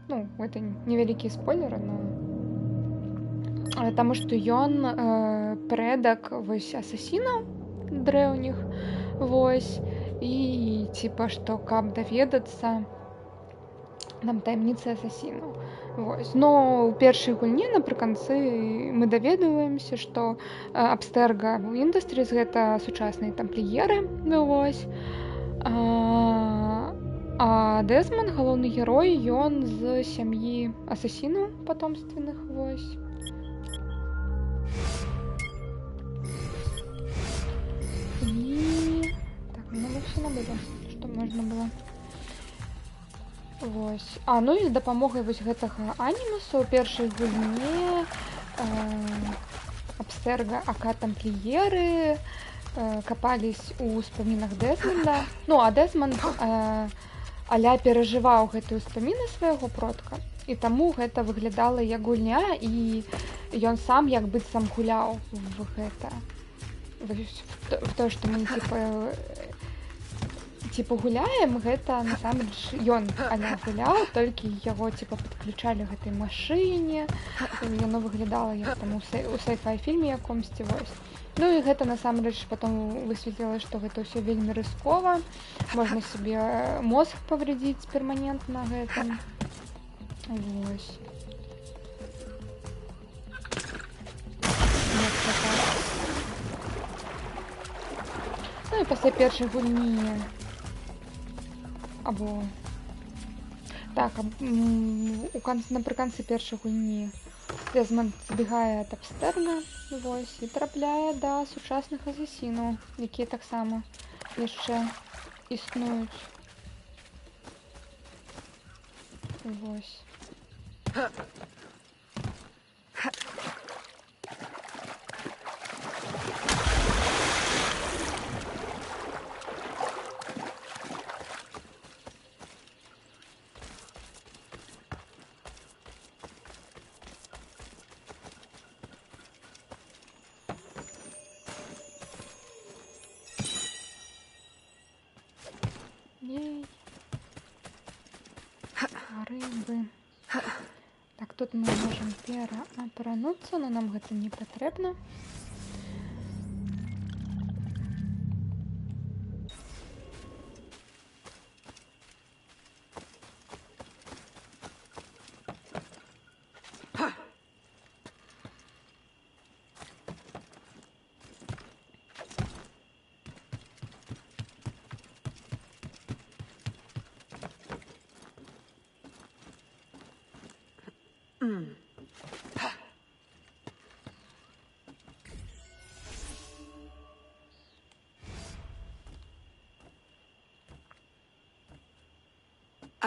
ну, гэта невялікія спойлеры, но таму што ён прэдак вось асасінаў дрэўніх, вось. І, типа, што каб даведацца нам таямніцы асасінаў. Вось. Но ў першай гульні напрыканцы мы даведваемся, што Абстерга Industries гэта сучасныя тампліеры, вось. А Дэзмонд, галоўны герой, ён з сям'і асасінаў патомственных, вось. І... Так, много все набыло, што можна было. Вось. Ну і з дапамогай вось гэтага анімусу ў першай гульне Абстерга, ака тампліеры капались у ўспамінах Дэзмонда. Ну, а Дэзмонд аля перажываў гэтыя ўспаміны свайго продка, і таму гэта выглядала як гульня, і ён сам як быццам гуляў в гэта. В то, што мы типа гуляем, гэта насамрэч ён аля гуляў, толькі яго типа падключалі гэтай машыне, яно выглядала як там у сай-фай фільме якомсьці, вось. Ну і гэта насамрэч потом высветлілася, што гэта ўсё вельмі рыскова, можна сабе мозг павредзіць перманентна гэтым. Вось. Ну і пасля першай гульні або так, напрыканцы першай гульні Дэзмонд збегае ад Абстерга, вось, і трапляе да сучасных асасінаў, якія таксама яшчэ існуюць. Вось. Рыбы. Так, тут мы можем пераапрануцца, но нам гэта не патрэбна.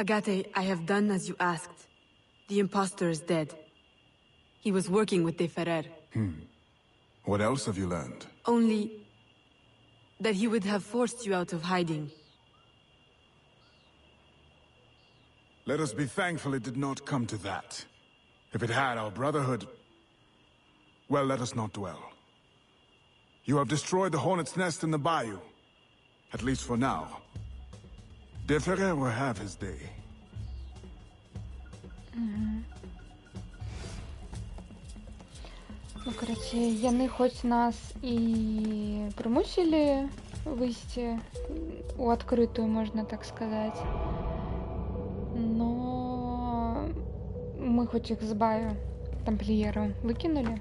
Agate, I have done as you asked. The impostor is dead. He was working with De Ferrer. What else have you learned? Only that he would have forced you out of hiding. Let us be thankful it did not come to that. If it had, our brotherhood... Well, let us not dwell. You have destroyed the Hornet's Nest in the bayou. At least for now. De Ferrer will have his day. Ну, короче, яны хоць нас і прымусілі выйсці у адкрытую, можна так сказаць. Но мы хоць іх з баю тампліераў выкінулі.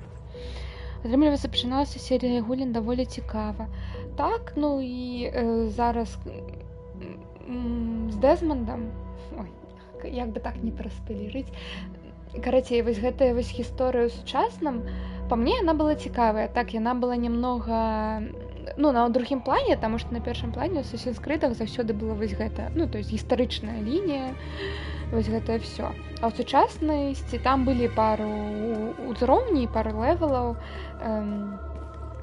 Атрымліваецца, пачыналася серія гулін даволі цікава. Так, ну і зараз з Дэзмондам, ой, як бы так не праспойлерыць. Карацей, вось гэтая вось гісторыя ў сучасным, па мне яна была цікавая. Так, яна была немного, ну, на другім плане, таму што на першым плане ў Assassin's Creed'ах заўсёды было вось гэта, ну, то есть гістарычная лінія, вось гэтае ўсё. А ў сучаснасці там былі пару узроўней, пару левелаў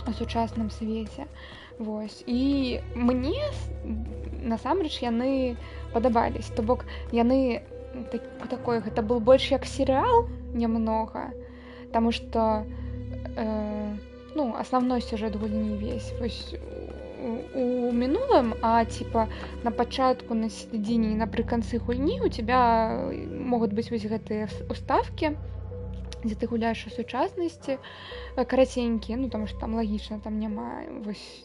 у сучасным свеце. Вось. І мне насамрэч яны падабались. То бок яны такой, гэта был больш як серыял немного, таму што ну, основной сюжэт гульні весь вось у мінулым, а типа на пачатку, на середине і напрыканцы гульні у тебя могуць быць вось гэтыя уставкі, дзе ты гуляеш у сучаснасці, караценькія, ну таму што там лагічна, там няма вось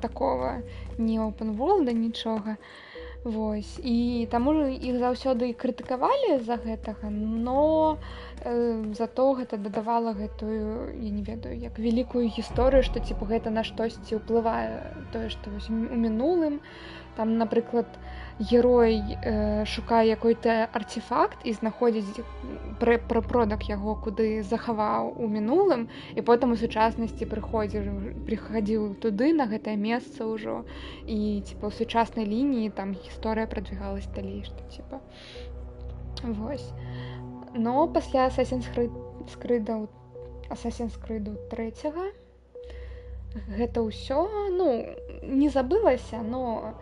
такого не open world, нічога. Вось. І таму іх заўсёды крытыкавалі за гэтага, но зато гэта дадавала гэтую, я не ведаю, як вялікую гісторыю, што типа гэта на штосьці ўплывае, тое, што вось у мінулым Там, наприклад, герой шукає якийсь артефакт і знаходить прапродак яго, куди захаваў у мінулым, і потым у сучаснасці прыходзіў туды, на гэтае месца ўжо, і типа у сучаснай лініі там гісторыя прадвігалась далей, што типа. Вось. Но пасля Assassin's Creed 3 гэта ўсё, ну, не забылася, но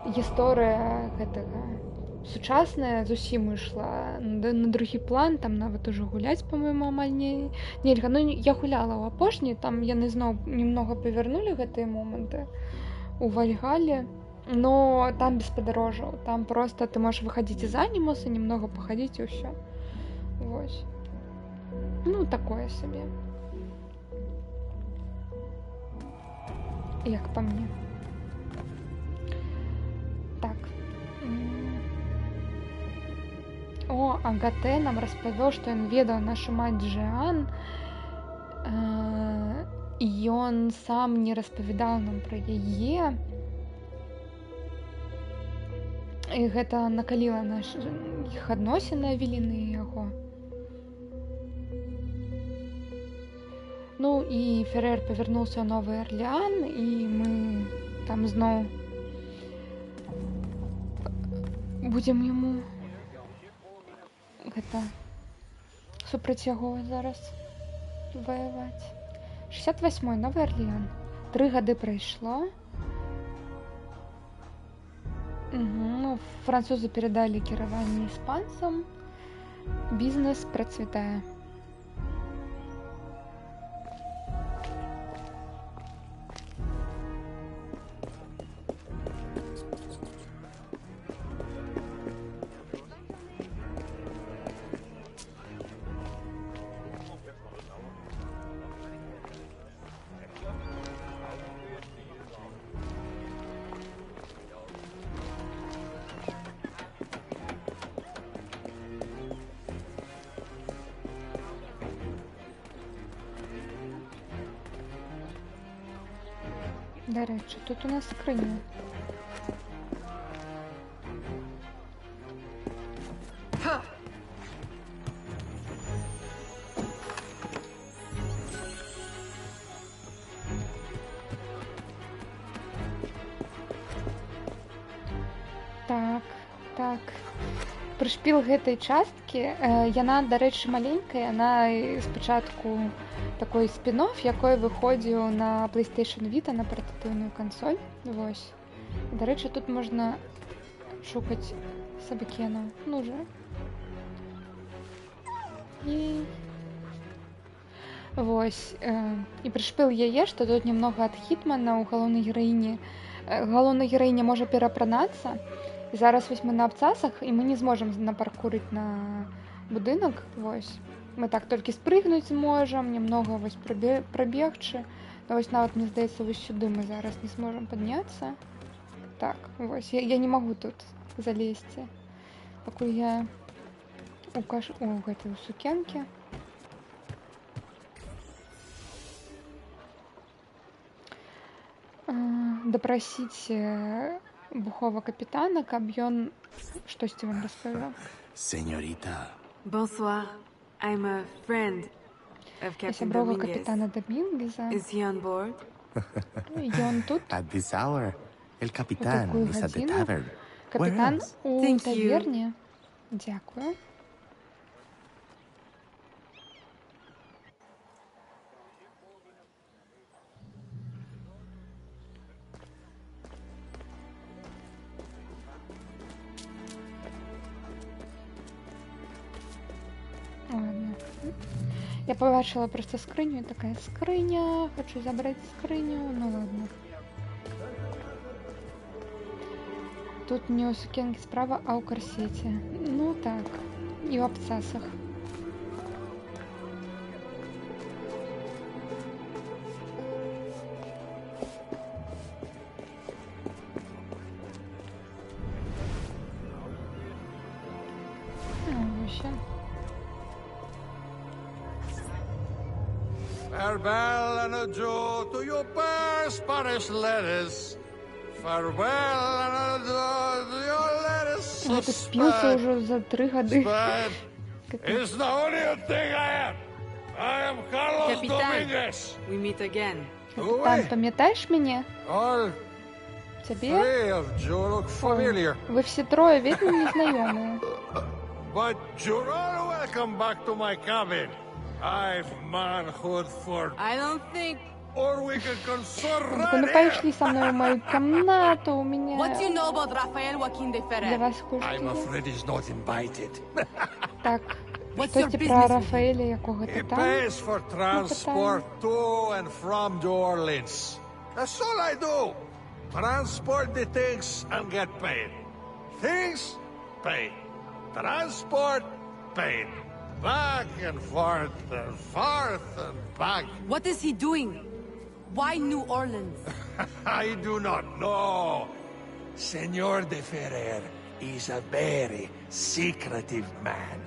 гісторыя гэтага сучасная зусім ішла на другі план, там нават ужо гуляць, па-мойму, амаль нельга. Ну, я гуляла ў апошні, там яны зноў немного павярнулі гэтыя моманты у Вальгалле, но там без падарожжаў, там просто ты можаш выхадзіць з анімуса, немного пахадзіць і ўсё. Вось. Ну, такое сабе. Як па мне. Так. О, Агатэ нам распавёў, што ён ведаў нашу маць Джеан, і ён сам не распавядаў нам пра яе. І гэта накаліла іх адносіны Авеліны і яго. Ну і Ферэр павярнуўся ў Новы Арлеан, і мы там зноў будзем яму гэта супраць яго зараз ваяваць. 68-й Новы Арлеан. 3 гады прайшло. Ну, французы перадалі кіраванне іспанцам. Бізнес працвітае. До речі, тут у нас скриня. Так. Прышпіл гэтай часткі, яна, дарэчы, маленькая, яна спачатку такой спін-офф, якой выходзіў на PlayStation Vita, на партатыўную кансоль. Вось. Дарэчы, тут можна шукаць сабакенаў. Ну же. І... Вось. І прышпіл яе, што тут немного ад Хітмана ў галоўнай гераіні. Галоўная гераіня можа перапранацца. І зараз вось мы на абцасах, і мы не зможам напаркурыць на будынак. Вось. Мы так толькі спрыгнуць зможам, немного вось прабегчы. Но вось нават, мне здаецца, вось сюды мы зараз не зможам падняцца. Так, вось. Я не магу тут залезці. Пакуль я у гэтай сукенкі. Дапрасіць бухого капітана, каб ён штосьці вам распавяў. Señorita. Bonsoir. I'm a friend of Captain Сяброва Dominguez. капітана Домінгеза. Is he on board? Ён тут. At this hour, el capitán is at the tavern. Капітан у Thank you. таверні. Дякую. Ладно. Я побачила просто скриню, і така скриня, хочу забрати скриню, ну ладно. Тут не у сукенки справа, а у корсеті. Ну так, і в абцасах. Вообще. Farewell and adieu to your past Spanish letters. Farewell, let us Гэта спіўся ўжо за 3 гады. It's the only thing I am. I am Carlos Dominguez. We meet again. Капітан, пам'ятаєш мене? Тебе? Вы все трое вечно незнайомые. But you're all welcome back to my cabin. I've manhood for... I don't think... Or we can consort Ну, пошли со мной в мою комнату, у меня... What do you know about Rafael Joaquin de Ferrer? Для вас кое-что I'm afraid he's not invited. Так, что про Рафаэля якого-то He там? pays for transport to and from New Orleans. That's all I do. Transport the things and get paid. Things, paid. Transport, paid. Back and forth and back. What is he doing? Why New Orleans? I do not know. Senor de Ferrer is a very secretive man.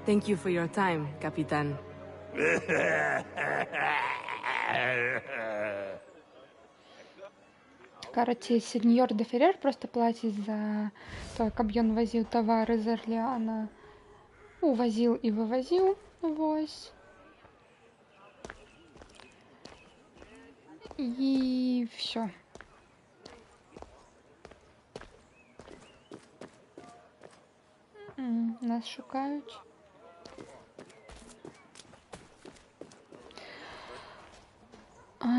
Thank you for your time, Capitan. Короче, сеньор де Феррер просто платит за то, как он возил товары из Орлеана. Увозил и вывозил. Вось. И все. Нас шукають.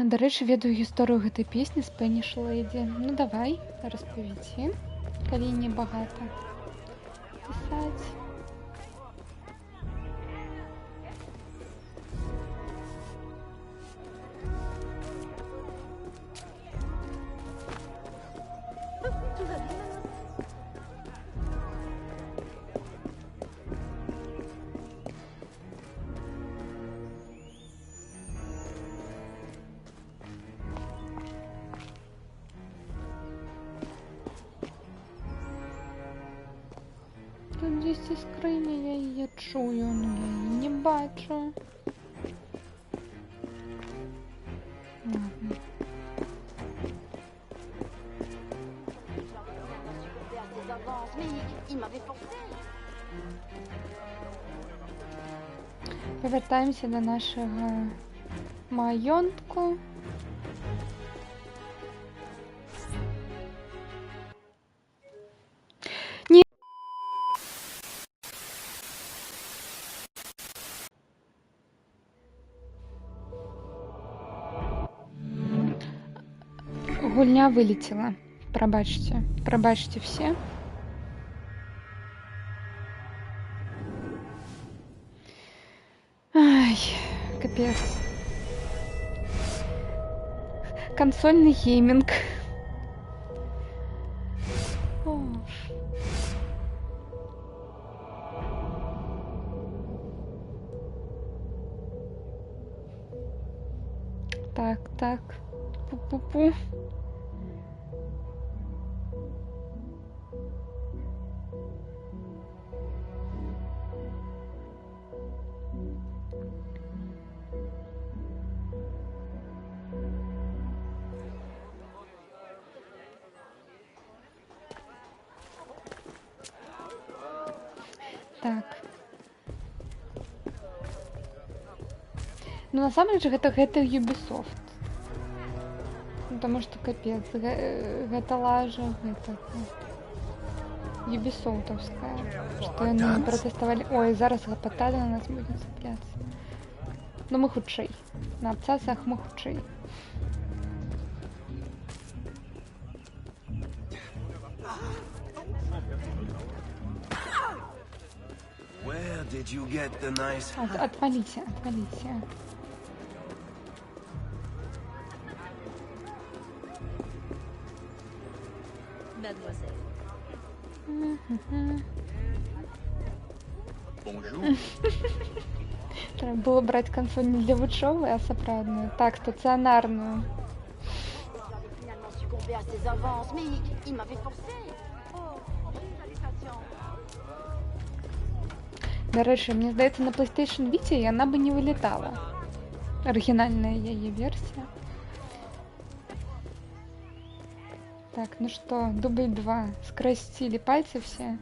До речі, ведаю гісторыю гэтай песні Spanish Lady. Ну давай, распавядзі, калі не багата пісаць. Тут десь скриня, я її чую, але я її не бачу. Ладно. Повертаємося до нашого майонтку. Гульня вылетела. Пробачьте. Пробачьте все. Ай, капец. Консольный гейминг. Так. Пу-пу-пу. Так. Ну, насамрэч, гэта Ubisoft. Потому что капец, гэта лажа, гэта Ubisoftовская. Что они протестовали. Ой, зараз гапаталі на нас будзе цепляться. Но мы хутчэй. На абцасах мы хутчэй. Where did you get the nice... Отвалите. Mademoiselle. Bonjour. Треба было брать консоль не для вучебы, а сапраўдную. Так, стационарную. До речі, мне здається, на PlayStation Vita она бы не вылетала. Оригинальная яе версия. Так, ну что, дубль 2. Скрестили пальцы все.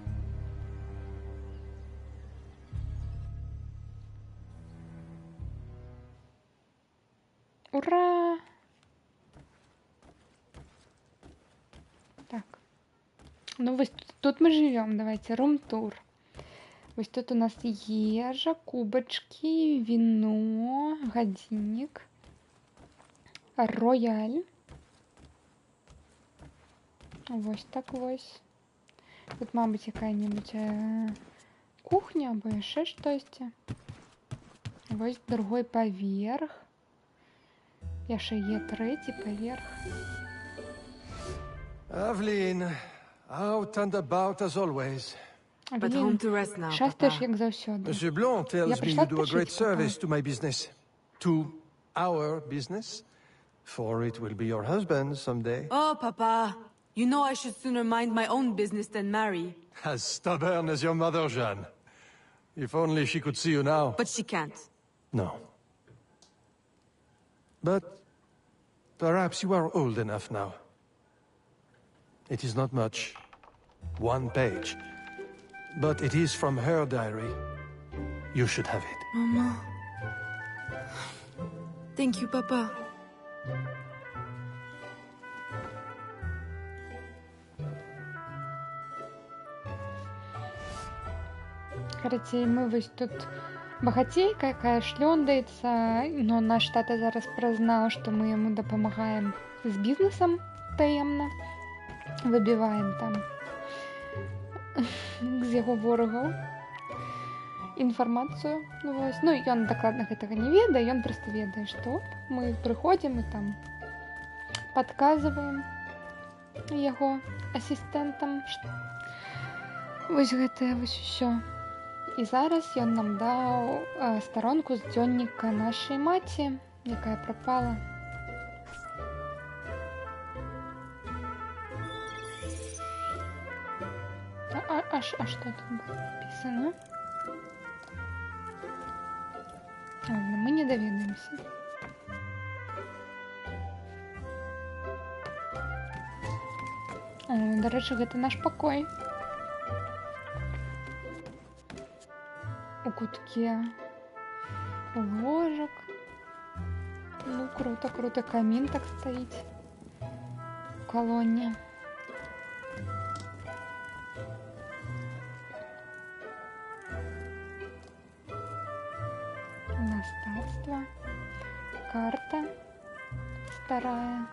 Ура! Так. Ну, вот тут мы живем. Давайте, рум-тур. Вот тут у нас ежа, кубочки, вино, годинник, рояль. Вот так вот. Тут, мабуть, какая-нибудь кухня, або еще что-то. Вот другой поверх. Яше є третій поверх. Aveline, out and about as always. But home to rest now, Шастаєш, як завсюди. Monsieur Blanc Я tells me прийшла you do a great відпочити, папа. service to my business. To our business. For it will be your husband someday. Oh, Papa. You know I should sooner mind my own business than marry. As stubborn as your mother, Jeanne. If only she could see you now. But she can't. No. But perhaps you are old enough now. It is not much. 1 page. But it is from her diary. You should have it. Mama. Thank you, Papa. Короче, мы вось тут багацейка, якая шлёндаецца, но наш тата зараз прызнаў, што мы яму дапамагаем з бізнесам таемна. Выбіваем там з яго ворагаў інфармацыю. Вось. Ну, ён дакладна гэтага не ведае, ён проста ведае, што мы прыходзім і там падказваем яго асістэнтам. Вось гэтае вось усё. І зараз ён нам даў старонку з дзённіка нашай маці, якая прапала. А что тут написано? Ладно, мы не доведаемся. О, до рэчы, гэта наш пакой. У кутке ложек. Ну, круто, круто. Камин так стоит в колонне. Наставство. Карта старая.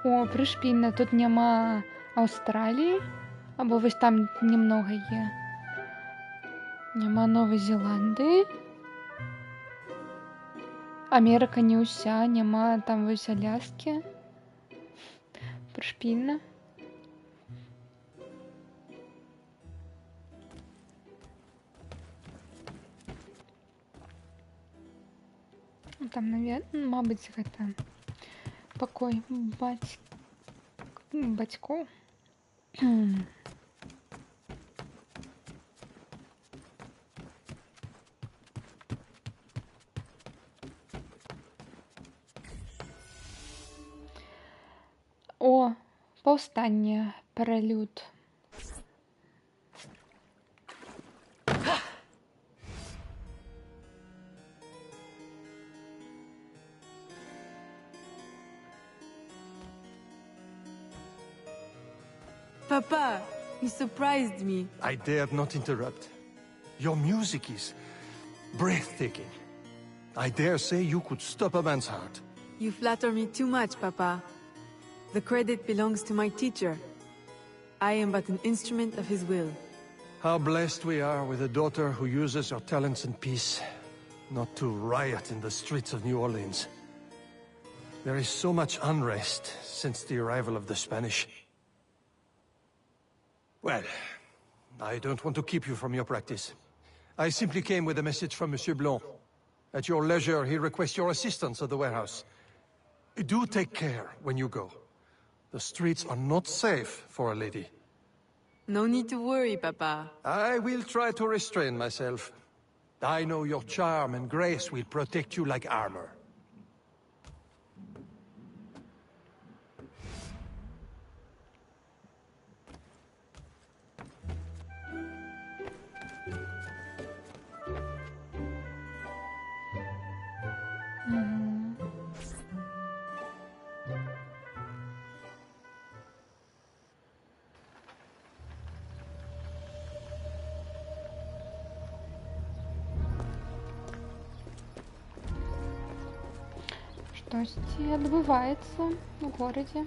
О, прышпільна, тут няма Австралии, або вось там немного є. Няма Новой Зеландии. Америка не уся, няма там вось Аляски. Прышпільна. Там, наверное, мабуть, гэта пакой бацькоў. О, паўстанне, прэлюд. Papa, you surprised me. I dared not interrupt. Your music is breathtaking. I dare say you could stop a man's heart. You flatter me too much, Papa. The credit belongs to my teacher. I am but an instrument of his will. How blessed we are with a daughter who uses her talents in peace, not to riot in the streets of New Orleans. There is so much unrest since the arrival of the Spanish. Well, I don't want to keep you from your practice. I simply came with a message from Monsieur Blanc. At your leisure, he requests your assistance at the warehouse. Do take care when you go. The streets are not safe for a lady. No need to worry, Papa. I will try to restrain myself. I know your charm and grace will protect you like armor. Штосьці адбываецца ў горадзе.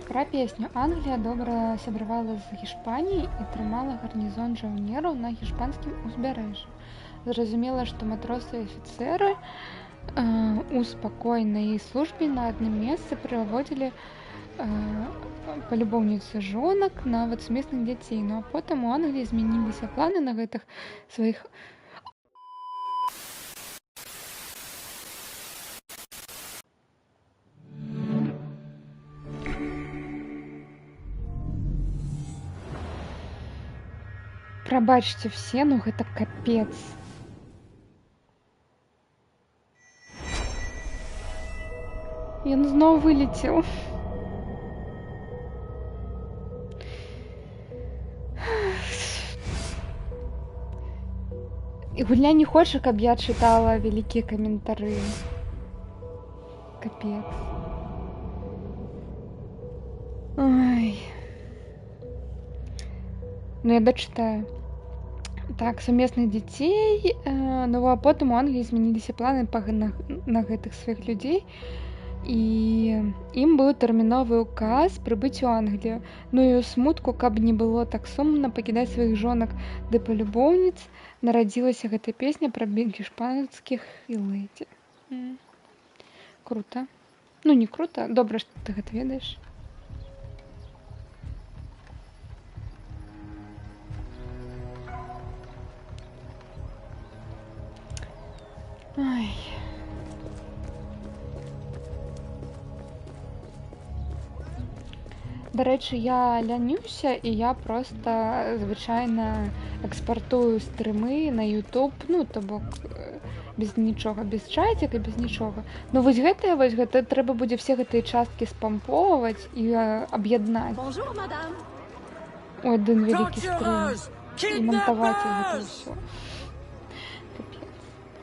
Пра песню. Англія добра сябравала з Гішпаніяй і трымала гарнізон жаўнераў на гішпанскім узбярэжжы. Зразумела, што матросы і афіцэры у спакойнай службе на адным месцы прыводзілі палюбоўніцы жонак, нават сумесных дзяцей. Ну а потым у Англіі змяніліся планы на гэтых сваіх Прабачце все, ну гэта капец. Ён зноў вылецеў. І гульня не хоча, каб я чытала вялікія каментары. Капец. Ой. Ну я дачытаю. Так, сумесных дзяцей, ну а потым у Англіі змяніліся планы на гэтых сваіх людзей, і ім быў тэрміновы указ прыбыць у Англію. Ну і ў смутку, каб не было так сумна пакідаць сваіх жонак ды палюбоўніц, нарадзілася гэта песня пра гішпанскіх і лэдзі. Крута. Ну не крута, добра, што ты гэта ведаеш. Ой. Дарэчы, я лянюся, і я проста звычайна экспартую стрымы на YouTube, ну то бок без нічога, без чатика, без нічога. Ну вось гэта трэба будзе все гэтыя часткі спамповаць і аб'яднаць. У адзін вялікі стрым і монтаваць гэта ўсё.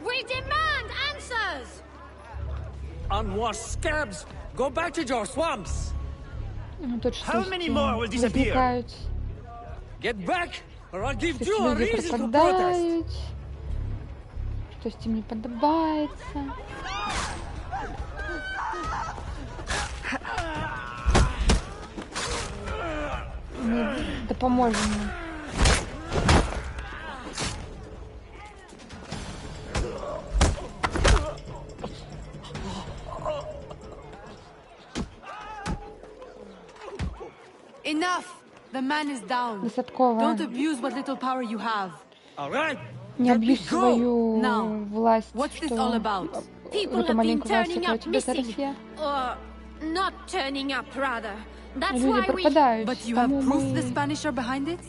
We demand answers! Unwashed scabs! Go back to your swamps! Ну, тут How many more will disappear? Возникают. Get back, or I'll give you a Люди reason to protest! пропадают. Щось їм не подобається. Ми допоможемо. Enough! The man is down. Десяткова. Don't abuse what little power you have. All right. Не абьюсь свою Now, власть, what's this что all about? People эту have been маленькую власть, turning которая up тебе missing. Россия. Or not turning up, rather. That's Люди why we... пропадають. But you have Тому proof ми... the Spanish are behind it?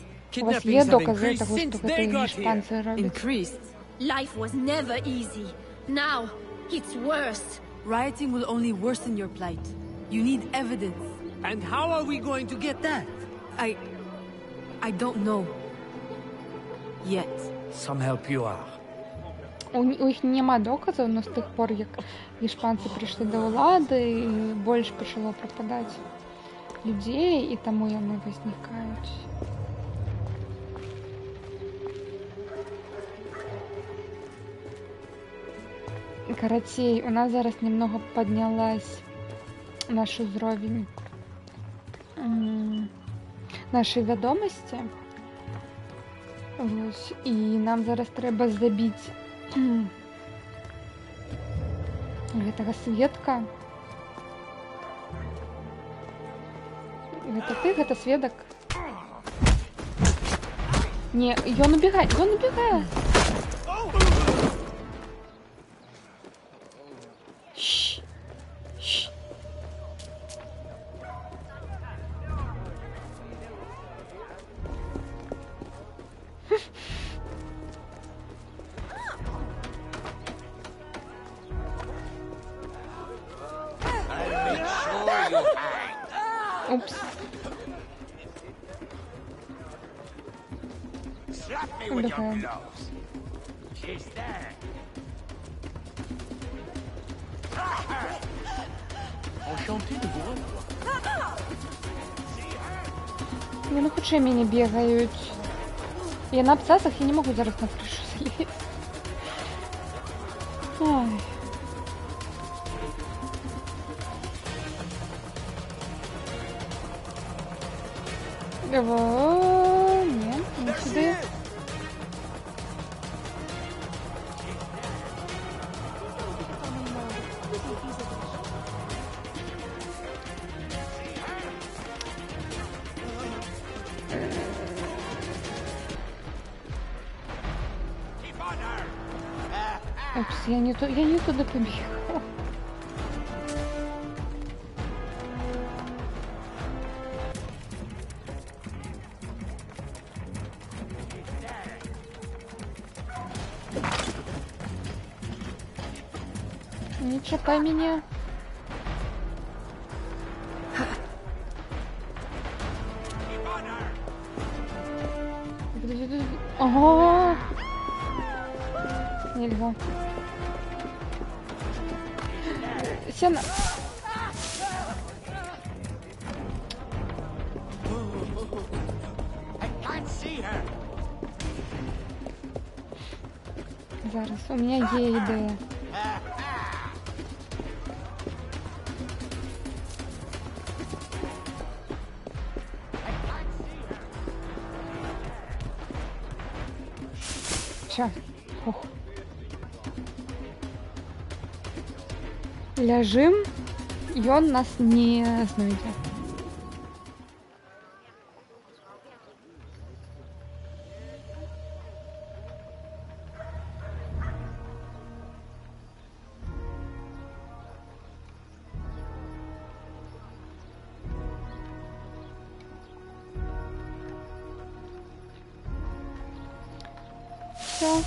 У вас є Kidnappings have докази increased того, since що they це got іспанці here. роблять? Increased. Life was never easy. Now, it's worse. Rioting will only worsen your plight. You need evidence. And how are we going to get that? I don't know. Yet. Some help you are. У них нема доказів, але з тих пор, як іспанці прийшли до влади, і більше почало пропадати людей, і тому вони возникають. Карацей, у нас зараз немного поднялась наш уровень нашей вядомости. Вось, і нам зараз трэба забіць гэтага сведка. Гэта ты, гэта сведак? Не, ён убегае, ён убегае. Упс. Отдыхаем. Вони хоч і мені бігають. Я на абзацах, я не можу зараз на кришу залізти. Ой. О, ні, не сюди. Упс, я не туди побігла. Не чекай меня. Ага. Нельзя. Сена. Зараз, у меня є ідея. Все. Ох. Ляжим, і он нас не знайде. Все.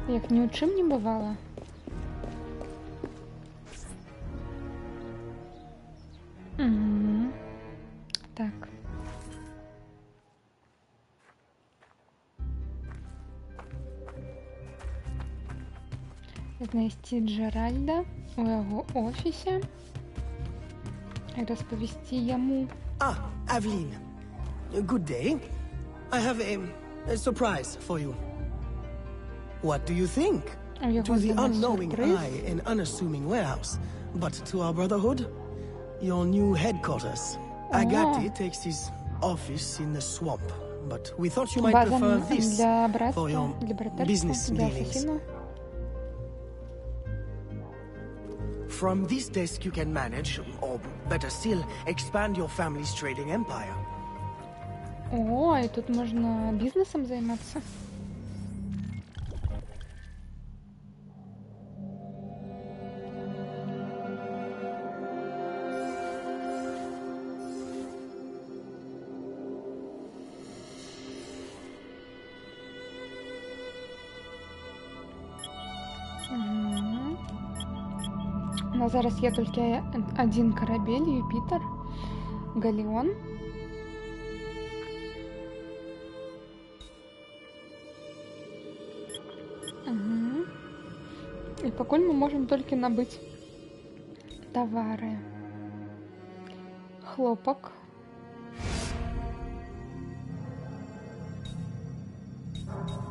Як ні у чим не бувало. Угу. Так. Знайти Джеральда у його офісі і розповісти йому. Ah, Aveline. Good day. I have a surprise for you. What do you think? To the unknowing eye, an unassuming warehouse. But to our brotherhood, your new headquarters. Agati takes his office in the swamp. But we thought you might prefer this for your business dealings. From this desk you can manage, or better still, expand your family's trading empire. О, і тут можна бізнесом займатися. У нас зараз є тільки один корабель, Юпітер, Галеон. Угу. І поки ми можемо тільки набити товари. Хлопок.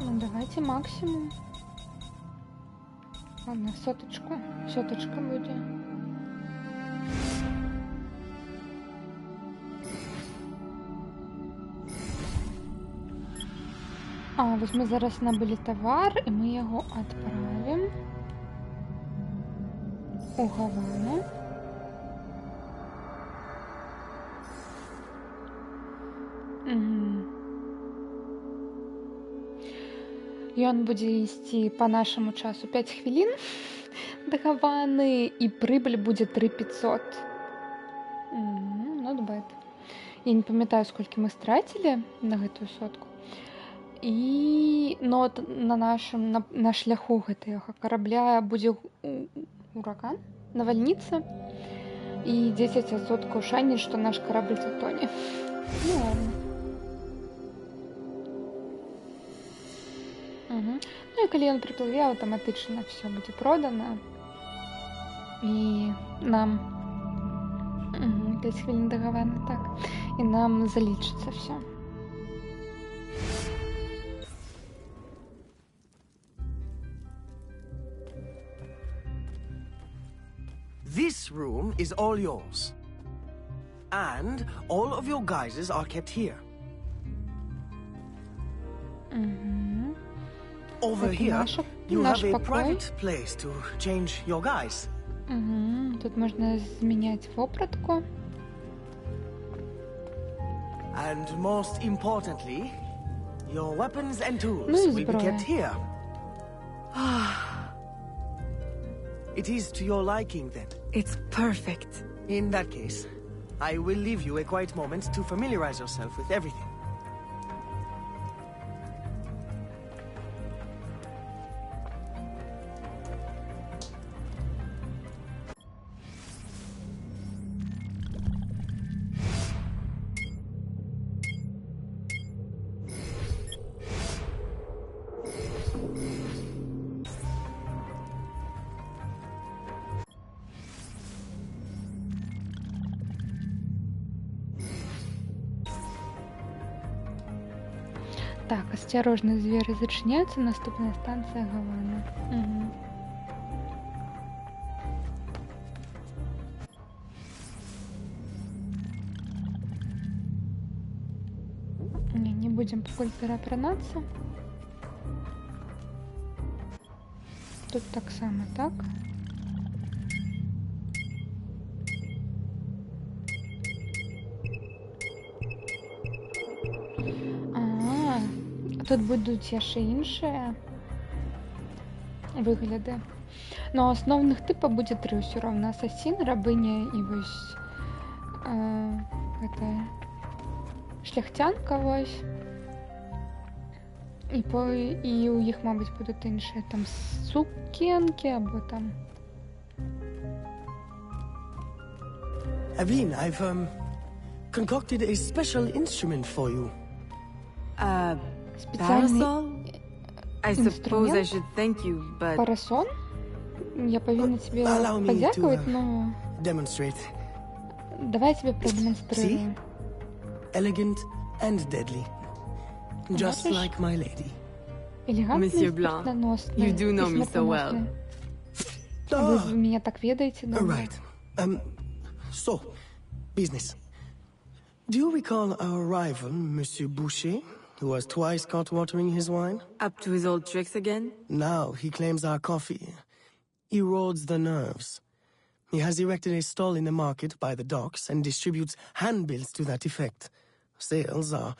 Ну, давайте максимум. Ладно, соточку. Соточка буде. А, ось ми зараз набили товар, і ми його відправимо у Гавану. Угу. І він буде йти по нашому часу 5 хвилин до Гавани, і прибыль буде 3500. Not bad. Я не пам'ятаю, скільки ми стратили на гэтую сотку. І но на шляху гэтага корабля будзе ураган, навальніца. и 10% шанец, что наш корабль затонет. Ну ладно. Угу. Ну і коли ён прыплыве, аўтаматычна все будзе продано. І нам 5 хвілін да Гаваны, так. І нам залічыцца все. This room is all yours. And all of your guises are kept here. Over here, you have a private place to change your guise. Тут можна зміняти вопратку. And most importantly, your weapons and tools Ну і will be kept зброя. here. It is to your liking, then. It's perfect. In that case, I will leave you a quiet moment to familiarize yourself with everything. Так, осторожно, звери зачиняются. Наступная станция Гавана. Угу. Не будем покуль перапранаться. Тут так само, так? Тут будуть яшчэ іншыя выгляды. Но асноўных тыпа будзе 3 ўсё роўна. Асасін, рабыня і вось гэтая шляхцянка вось. І у іх, мабыць, будуць іншыя там сукенкі або там. Aveline, I've concocted a special instrument for you. Parasol? I suppose I should thank you, but... Парасон? Я повинна тебе подякувати, но... Demonstrate. Давай я тебе продемонстрирую. Elegant and deadly. Just like my lady. Monsieur Blanc, you do know me so well. Вы меня так ведаете, да? Right. So, business. Do you recall our rival, Monsieur Boucher, who was twice caught watering his wine? Up to his old tricks again? Now he claims our coffee erodes the nerves. He has erected a stall in the market by the docks and distributes handbills to that effect. Sales are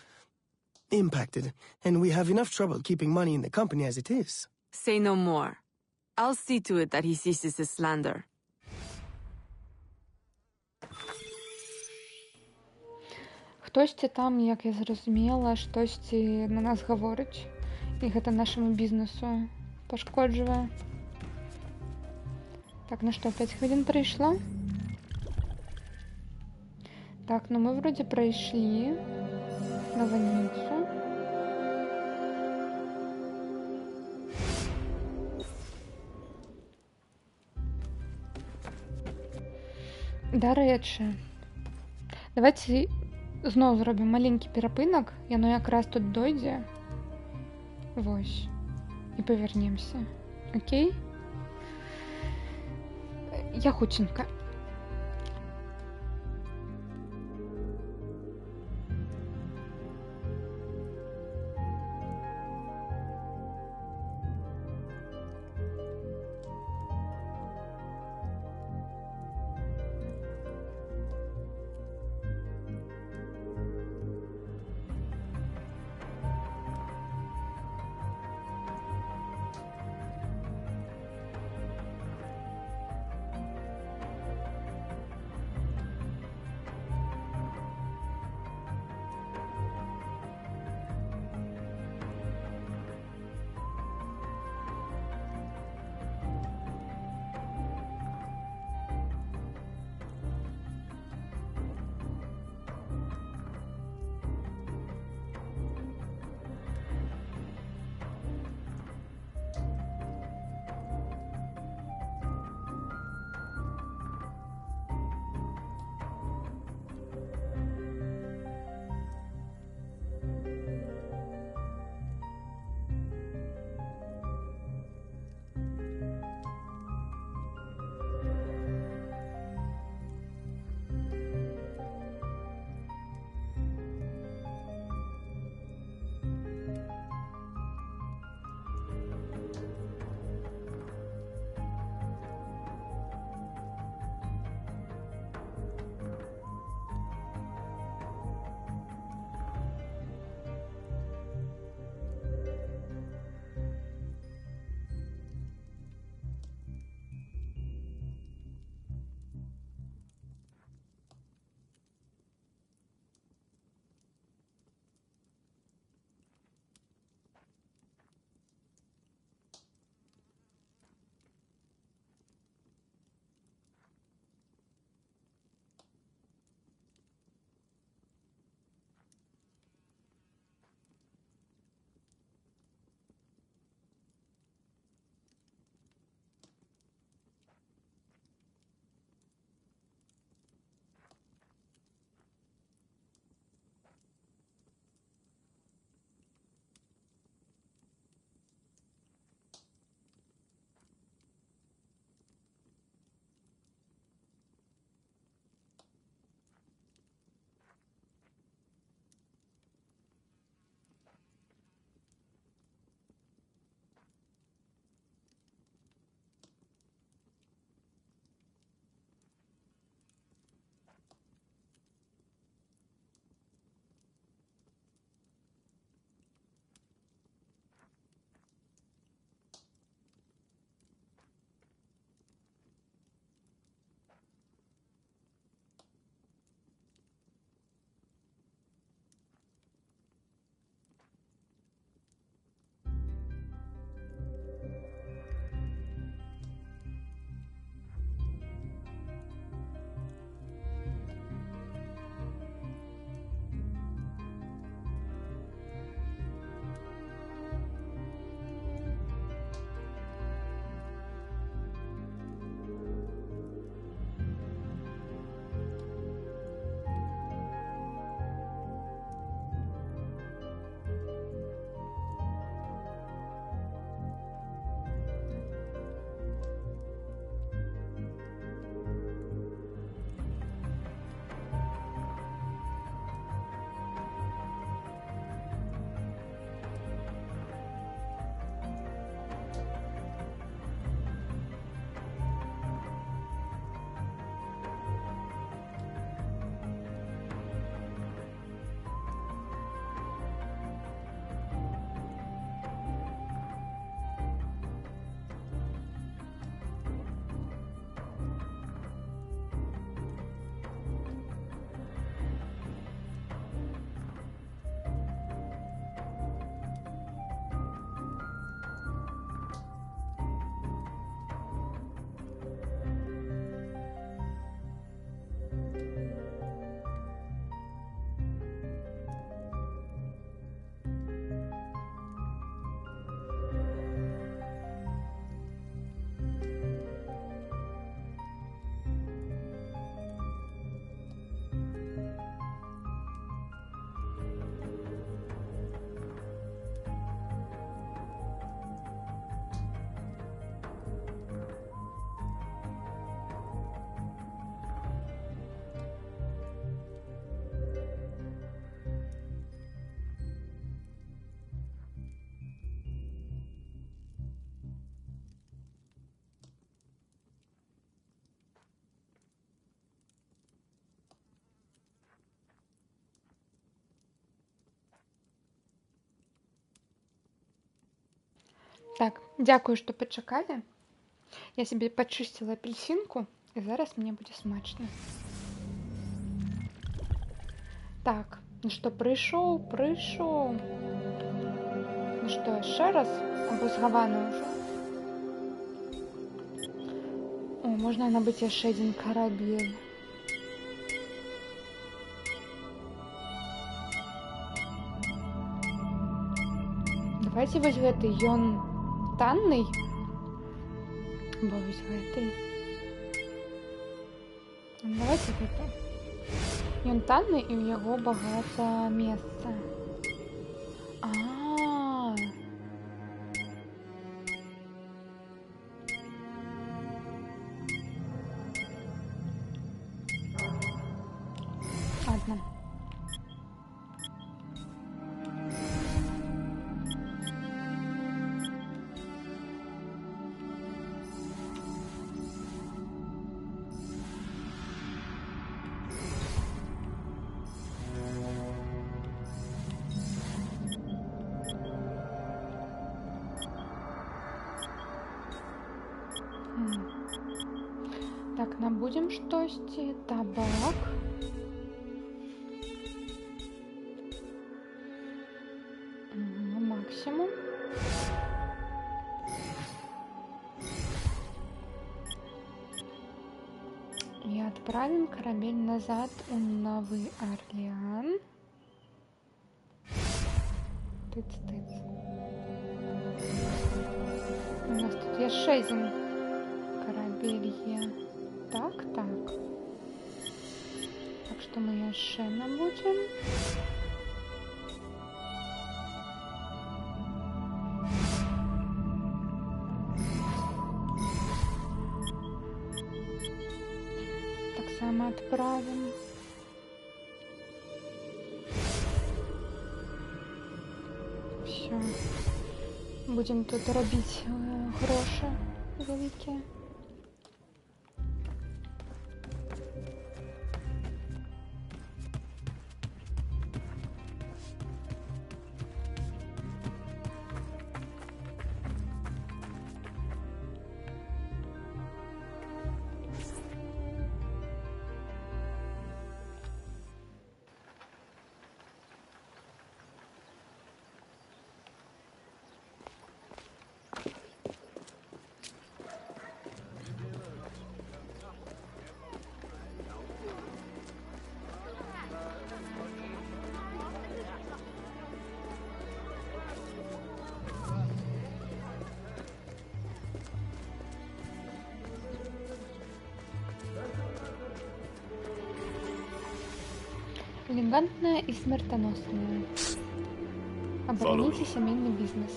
impacted, and we have enough trouble keeping money in the company as it is. Say no more. I'll see to it that he ceases his slander. Хтосьці там, як я зразумела, штосьці на нас гаворыць, і гэта нашаму бізнесу пашкоджвае. Так, ну что, 5 хвилин пройшло? Так, ну мы вроде пройшли на Ваницу. Дарэчы, давайте зноў зробім маленькі перапынак, яно якраз тут дойдзе. Вось. І павернемся. Окей? Я хутченька. Так, дякую, што пачакалі. Я сабе пачысціла апельсінку, і зараз мне будзе смачна. Так, ну што, прыйшоў. Ну што, яшчэ раз? Або згавана ўжо? О, можна набыць яшчэ адзін карабель. Давайте вось гэты, ён танны? Бо вось гэты. Давайте гэта. Ён танны, і ў яго багата месца. Ладно. Так, набудем штосьці. Табак. Максимум. И отправим корабель назад в Новый Орлеан. Тыц-тыц. У нас тут есть 6 корабель. Так. Так что мы яшчэ набудем. Так само отправим. Все. Будем тут робить гроши великие. Элегантная и смертоносная. Обороните семейный бизнес.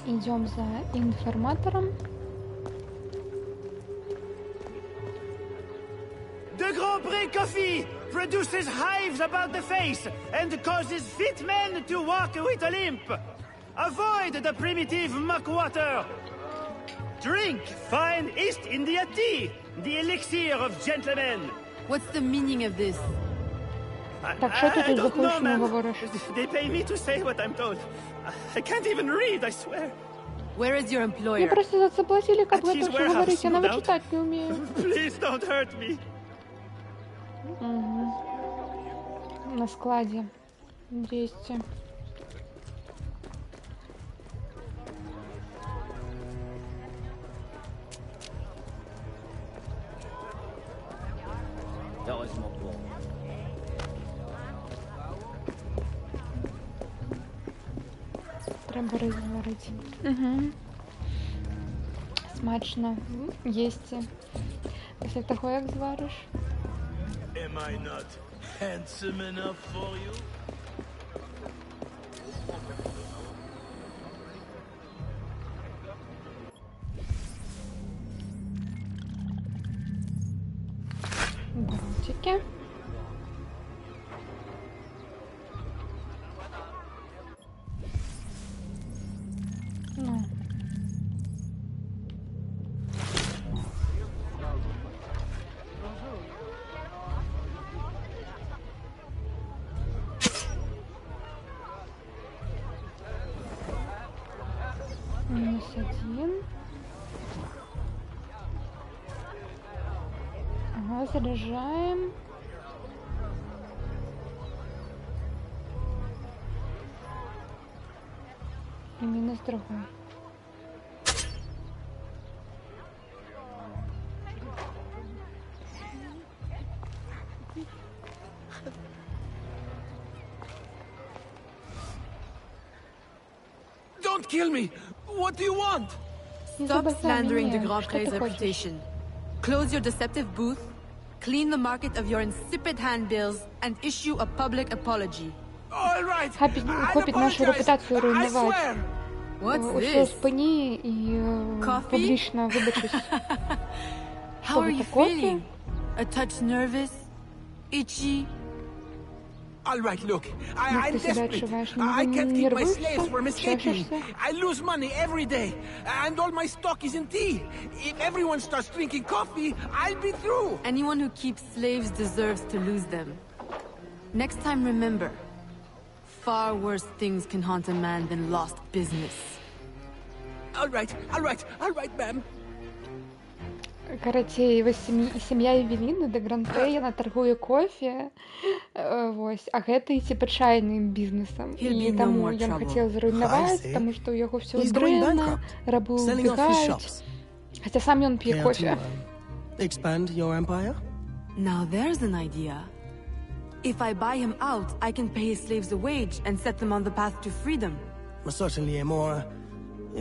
Идем за информатором. The Grand Prix Coffee produces hives about the face and causes fit men to walk with a limp. Avoid the primitive muck water. Drink fine East India tea, the elixir of gentlemen. What's the meaning of this? Так, що ти тут захочено говориш? They pay me to say what I'm told. I can't even read, I swear. Where is your employer? Мне просто за це платили, как вы это все говорите, я навіть читать не умею. Please don't hurt me. Угу. На складе 200. Треба розварити. Угу. Смачно. Есть. Після того, як звариш. Am I not handsome enough for you? Балтики. Ну. -1. Ага, заряжаем. И минус другой. Don't kill me! What do you want? Stop slandering the Grand Pre's reputation. Close your deceptive booth, clean the market of your insipid handbills, and issue a public apology. All right. Хопить нашу репутацію руйнувати. Усе спині і публічно вибачусь. How are you feeling? A touch nervous? Itchy? All right, look. I'm desperate. I can't keep my slaves from escaping. I lose money every day, and all my stock is in tea. If everyone starts drinking coffee, I'll be through. Anyone who keeps slaves deserves to lose them. Next time, remember, far worse things can haunt a man than lost business. All right, ma'am. Короче, его сім'я Евеліни де Гран-Прэ, яна торгує кофе, ось, а гэта типа чайным бізнесам. І таму ён хацеў зруйнаваць, таму што ў яго ўсё дрэнна, рабы ўбегаюць. Хаця сам ён п'е кофе. Expand your empire? Now there's an idea. If I buy him out, I can pay his slaves a wage and set them on the path to freedom. Certainly a more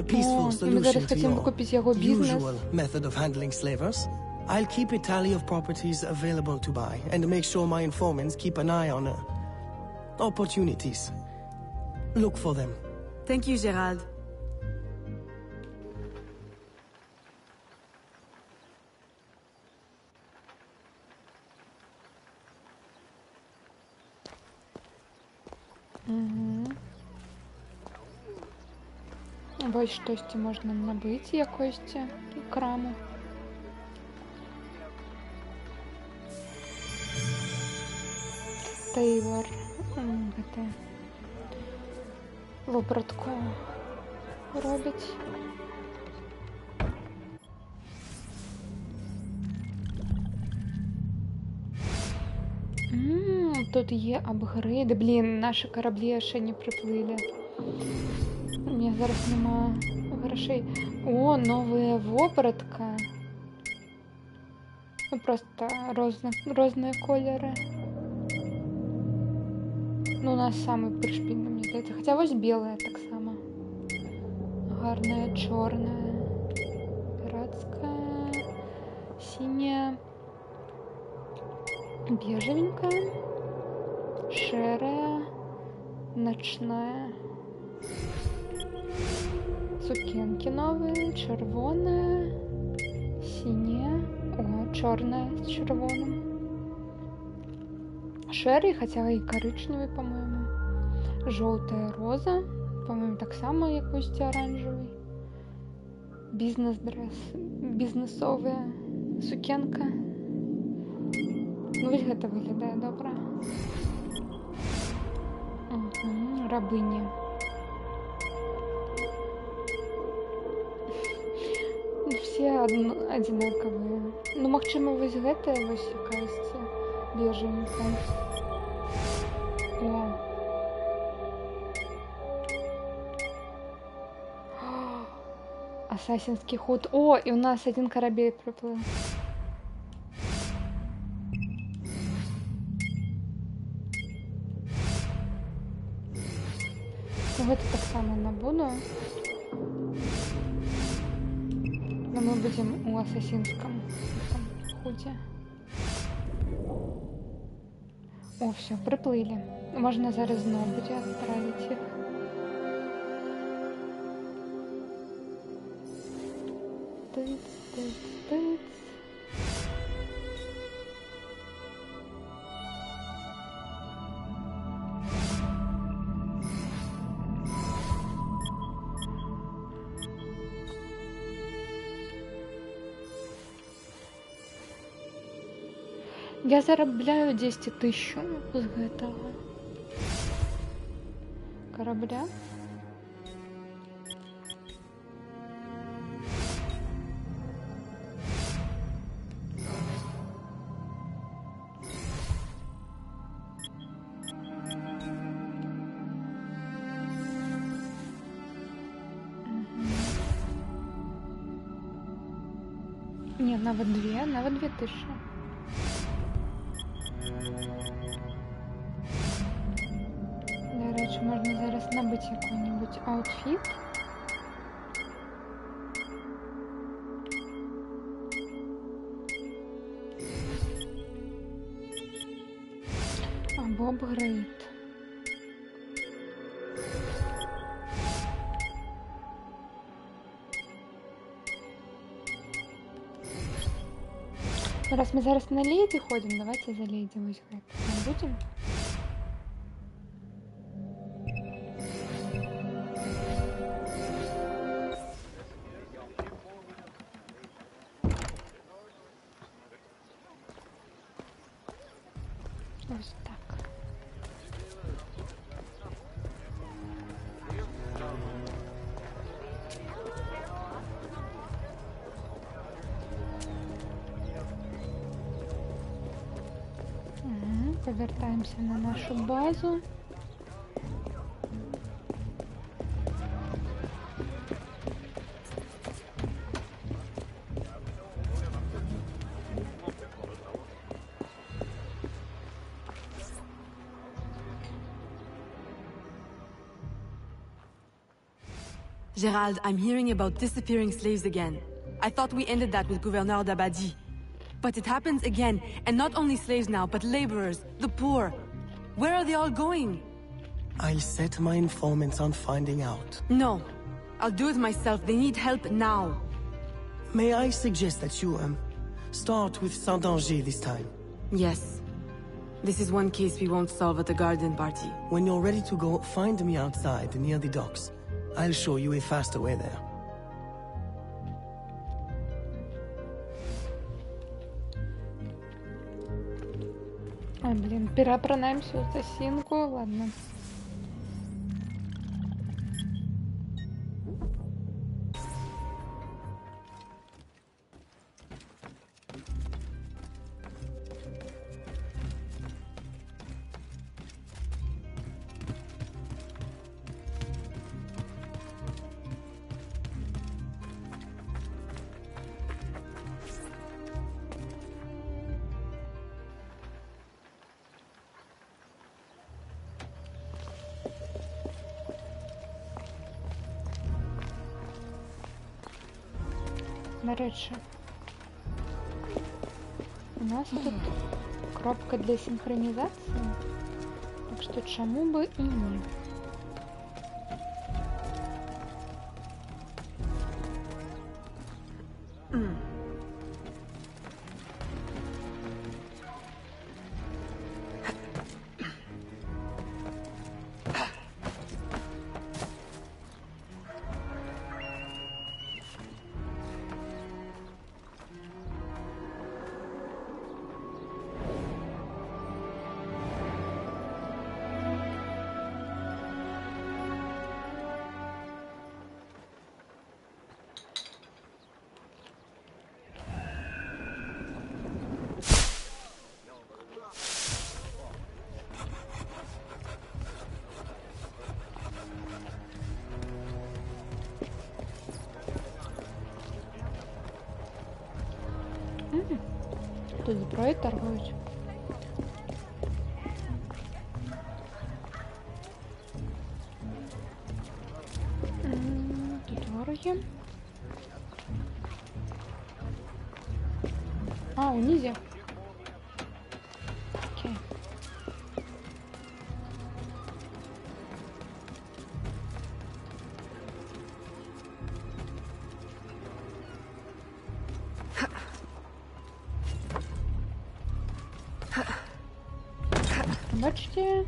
peaceful solution to your usual method of handling slavers. I'll keep a tally of properties available to buy and make sure my informants keep an eye on opportunities. Look for them. Thank you, Gerald. Ось штосьці можна набыць якосьці краму. Тейлор. Гэта вопратку робіць. Тут є апгрейди. Блін, наші кораблі ще не приплили. У меня зараз нема грошей. О, новая вопратка. Ну, просто розные колеры. Ну, у нас самый пришпильный, мне здається. Хотя ось белая так само. Гарная, чорная. Пиратская. Синяя. Бежевенькая. Шерая. Ночная. Сукенки новые, червоная, синяя, черная с червоным. Шерри, хотя и коричневый, по-моему. Желтая роза, по-моему, так само якось оранжевый. Бізнес-дрес, бізнесовая сукенка. Ну, ось гэта виглядає добре. Рабыня. Все одинаковые. Ну, магчыма, вось гэтая вось якаясьці бежевенькая. О. Ассасинский ход. О, и у нас один корабель приплыл. Ну, гэта так само набуду. Но мы будем у ассасинском ходе. О, все, приплыли. Можно зараз знову буде отправить их. Тыц. Я зарабляю 10 000 з гэтага корабля. Ні, навіть 2000. До речі, можна зараз набити який-небудь аутфіт. Або апгрейд. Раз мы зараз на леди ходим, давайте за леди вось гэта будем. Ось так. Повертаємося на нашу базу. Gerald, I'm hearing about disappearing slaves again. I thought we ended that with Gouverneur d'Abadie. But it happens again, and not only slaves now, but laborers, the poor. Where are they all going? I'll set my informants on finding out. No. I'll do it myself. They need help now. May I suggest that you, start with Saint-Danger this time? Yes. This is one case we won't solve at the garden party. When you're ready to go, find me outside, near the docks. I'll show you a faster way there. А, блин, перепронаем всю ассасинку, ладно. До речі, у нас тут кнопка для синхронізації, так що чому би і ні. Тут зброю торгують. Тут вороги. А, унизі. Окей. Бачите?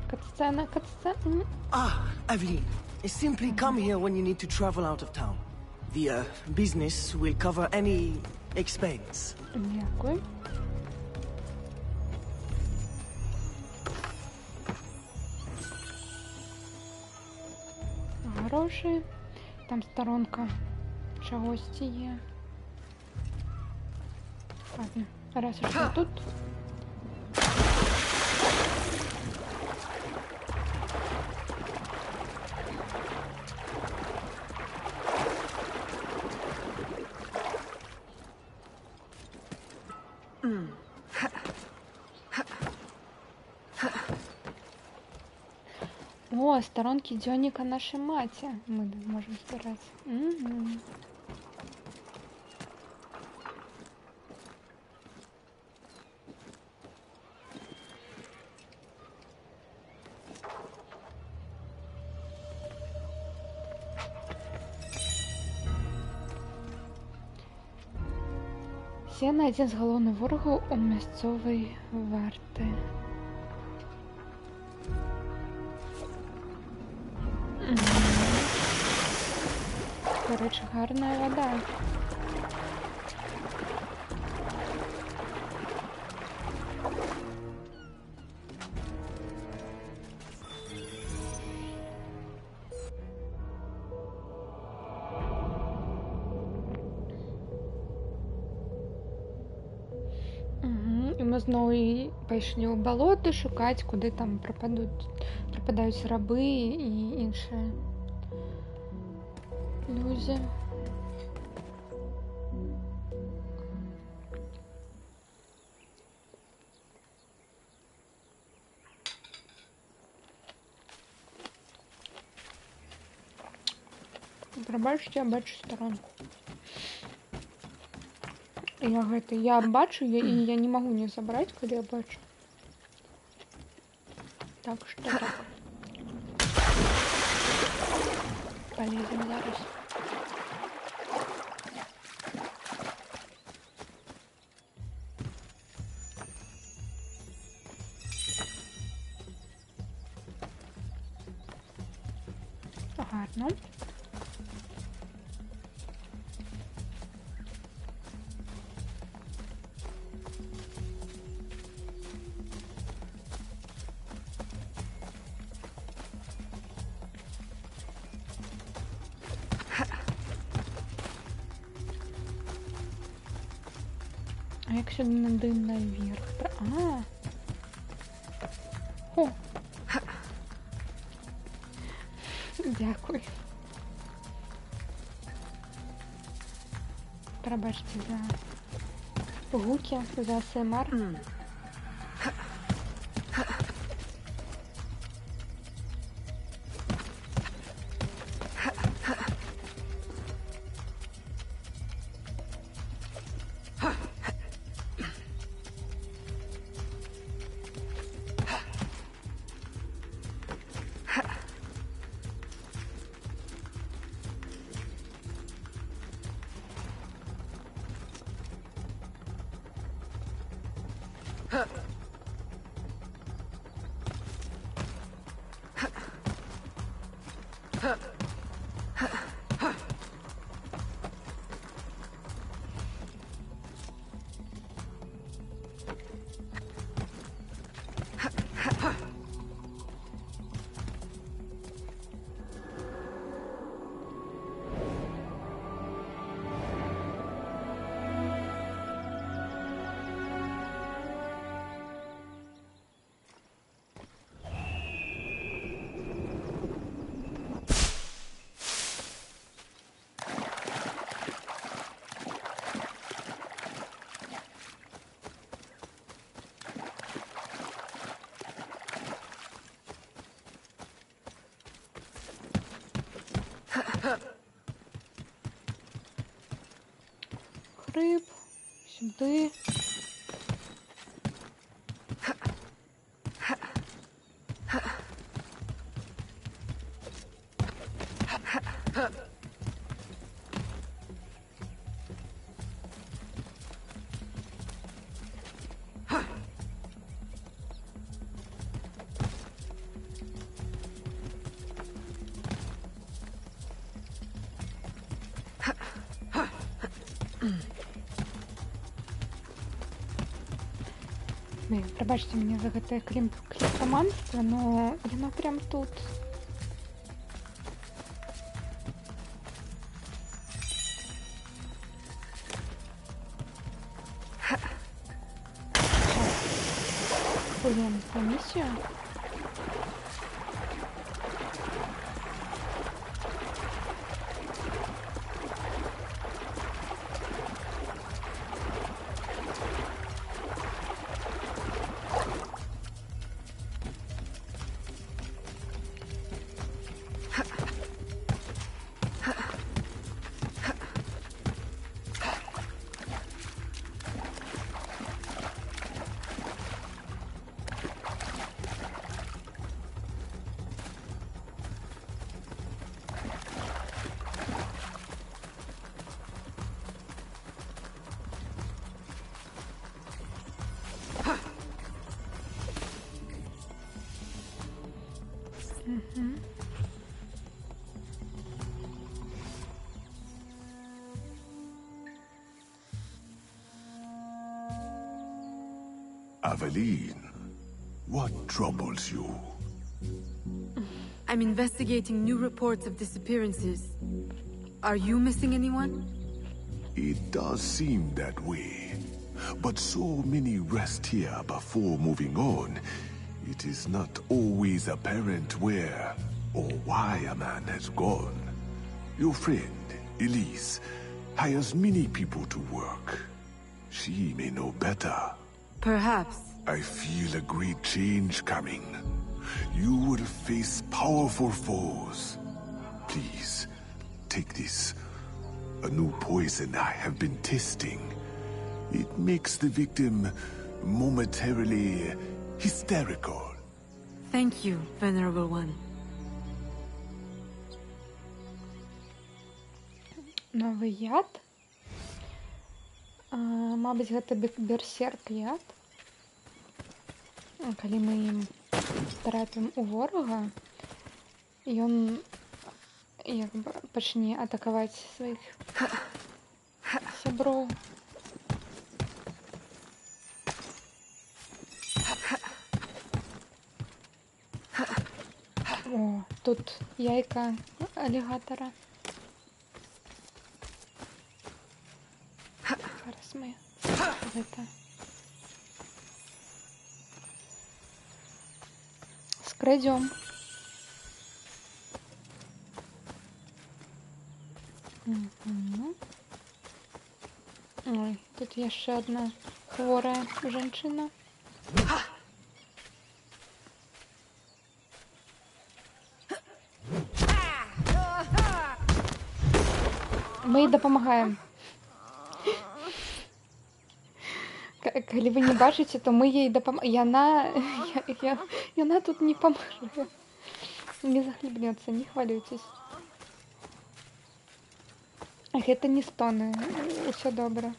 Катсцена. Ah, Aveline. Simply come here when you need to travel out of town. The, business will cover any expense. Дякую. Гроші. Там сторонка чогось є. Ладно, раз уж я тут. О, сторонки Дёника нашей мати. Мы можем собирать. Сена адзін з галоўных ворагаў у мясцовай варты. Короче, гарная вода. І ми знову пайшлі ў балоты шукаць, куди там пропадаюць рабы і іншыя людзі. Прабачце, я бачу сторонку. Я бачу, і я не могу не забрать, калі я бачу. Так что так. Полезем зараз. Гарно. А як сюди надо наверх? О! Дякую. Пробачте за гуки, за АСМР. Риб, сюди. Пробачьте мне за гэтае клептаманство, но яно прям тут. Блин, по миссию. Мгм. Aveline, what troubles you? I'm investigating new reports of disappearances. Are you missing anyone? It does seem that way. But so many rest here before moving on. It is not always apparent where or why a man has gone. Your friend, Elise, hires many people to work. She may know better. Perhaps. I feel a great change coming. You will face powerful foes. Please, take this. A new poison I have been testing. It makes the victim momentarily hysterical. Thank you, Venerable One. Новый яд. Мабыць, гэта берсерк яд. Калі мы ім трапім у ворага, ён як бы пачне атакаваць сваіх сяброў. О, тут яйка алігатара. Зараз мы гэта скрадзём. Ой, тут яшчэ одна хворая жанчына. Мы ей дапамагаем. Калі вы не бачыце, то мы ей дапамагаем. Яна тут не памажа. Не захлебнецца, не хвалюйтесь. Гэта не стоны. Усё добра.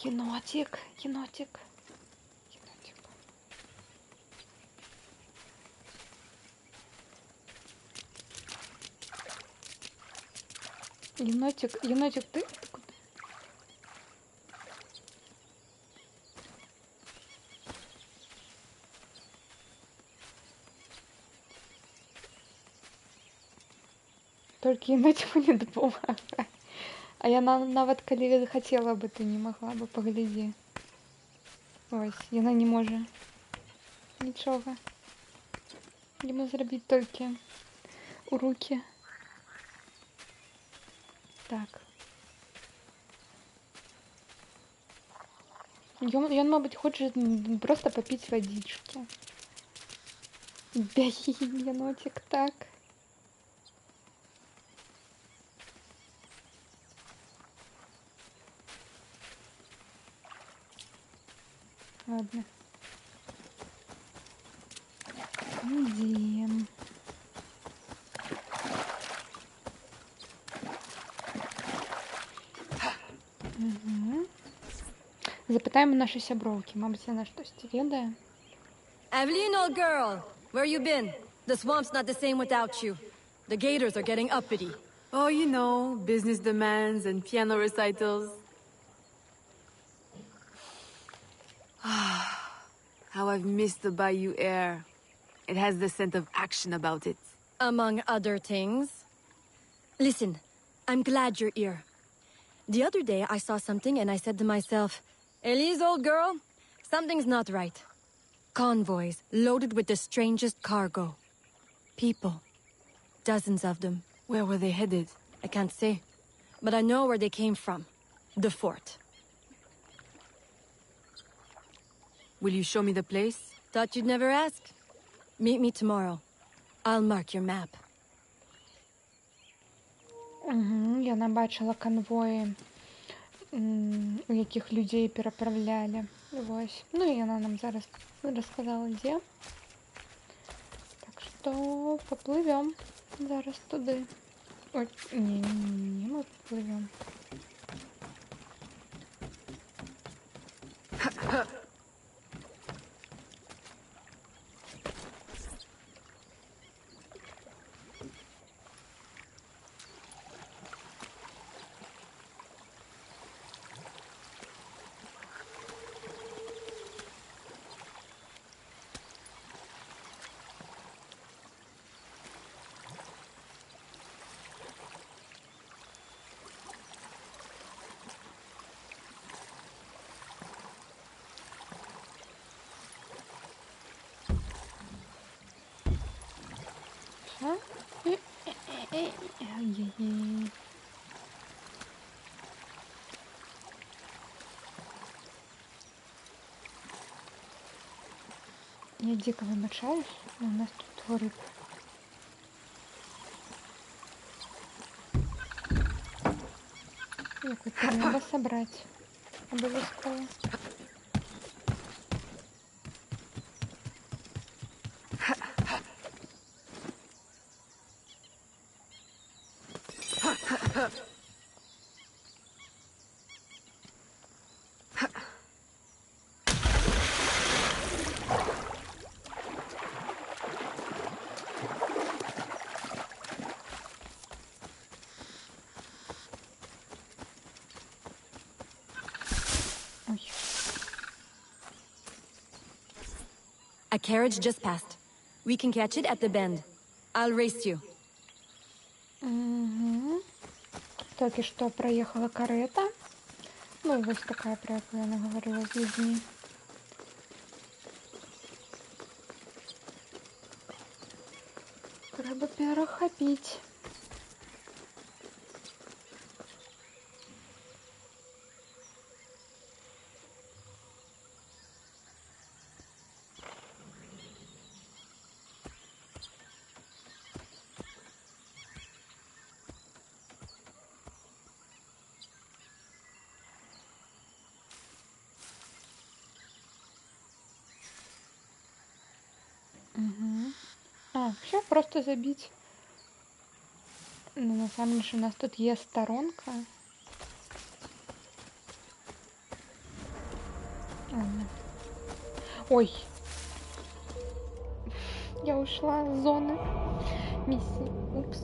Енотик, енотик. Енотик, енотик, ты куда? Только енотику не допомагай. А яна нават калі хацела бы, ты не могла бы, паглядзі. Ось, яна не можа нічога. Яму зрабіць толькі у рукі. Так. Ён, мабыць, хоча просто попіць вадзічкі. Бягі, енотик, так. Ладно. Идем. Угу. Запытаем у нашей сяброўкі. Мабыць, яна штосьці ведае. Aveline, old girl, where you been? The swamp's not the same without you. The gators are getting uppity. Oh, you know, business demands and piano recitals. How I've missed the bayou air. It has the scent of action about it. Among other things. Listen, I'm glad you're here. The other day I saw something and I said to myself, Elise, old girl, something's not right. Convoys loaded with the strangest cargo. People. Dozens of them. Where were they headed? I can't say. But I know where they came from. The fort. Will you show me the place? Thought you'd never ask. Meet me tomorrow. I'll mark your map. Угу, яна бачила конвої у якіх людзей пераправлялі. Вось. Ну і яна нам зараз расказала, дзе. Так што паплывём зараз туды. Ой, не, мы плывём. Ай-яй-яй. Я дико выбачаюсь, но у нас тут рыб. Якось треба собрать. Обов'язково. A carriage just passed. We can catch it at the bend. I'll race you. Угу. Только что проехала карета. Ну, вот такая, про яку я наговорила з людьми. Треба перехопить. Угу. Все просто забить. Но на самом деле у нас тут есть сторонка. Ладно. Ой. Я ушла с зоны миссии. Упс.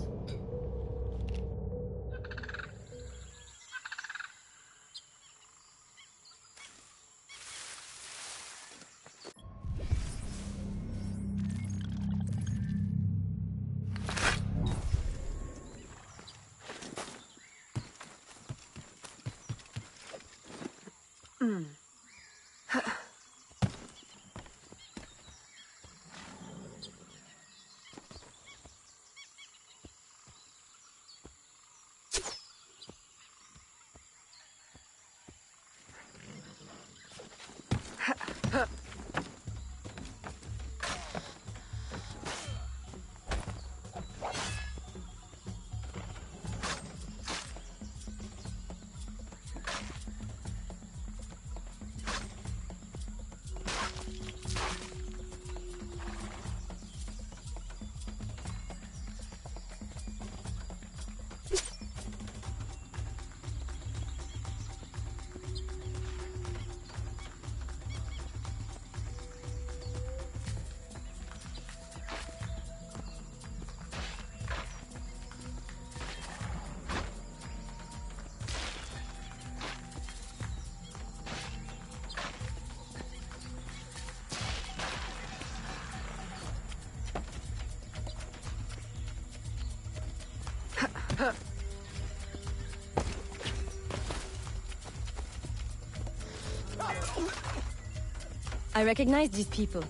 I recognize these people.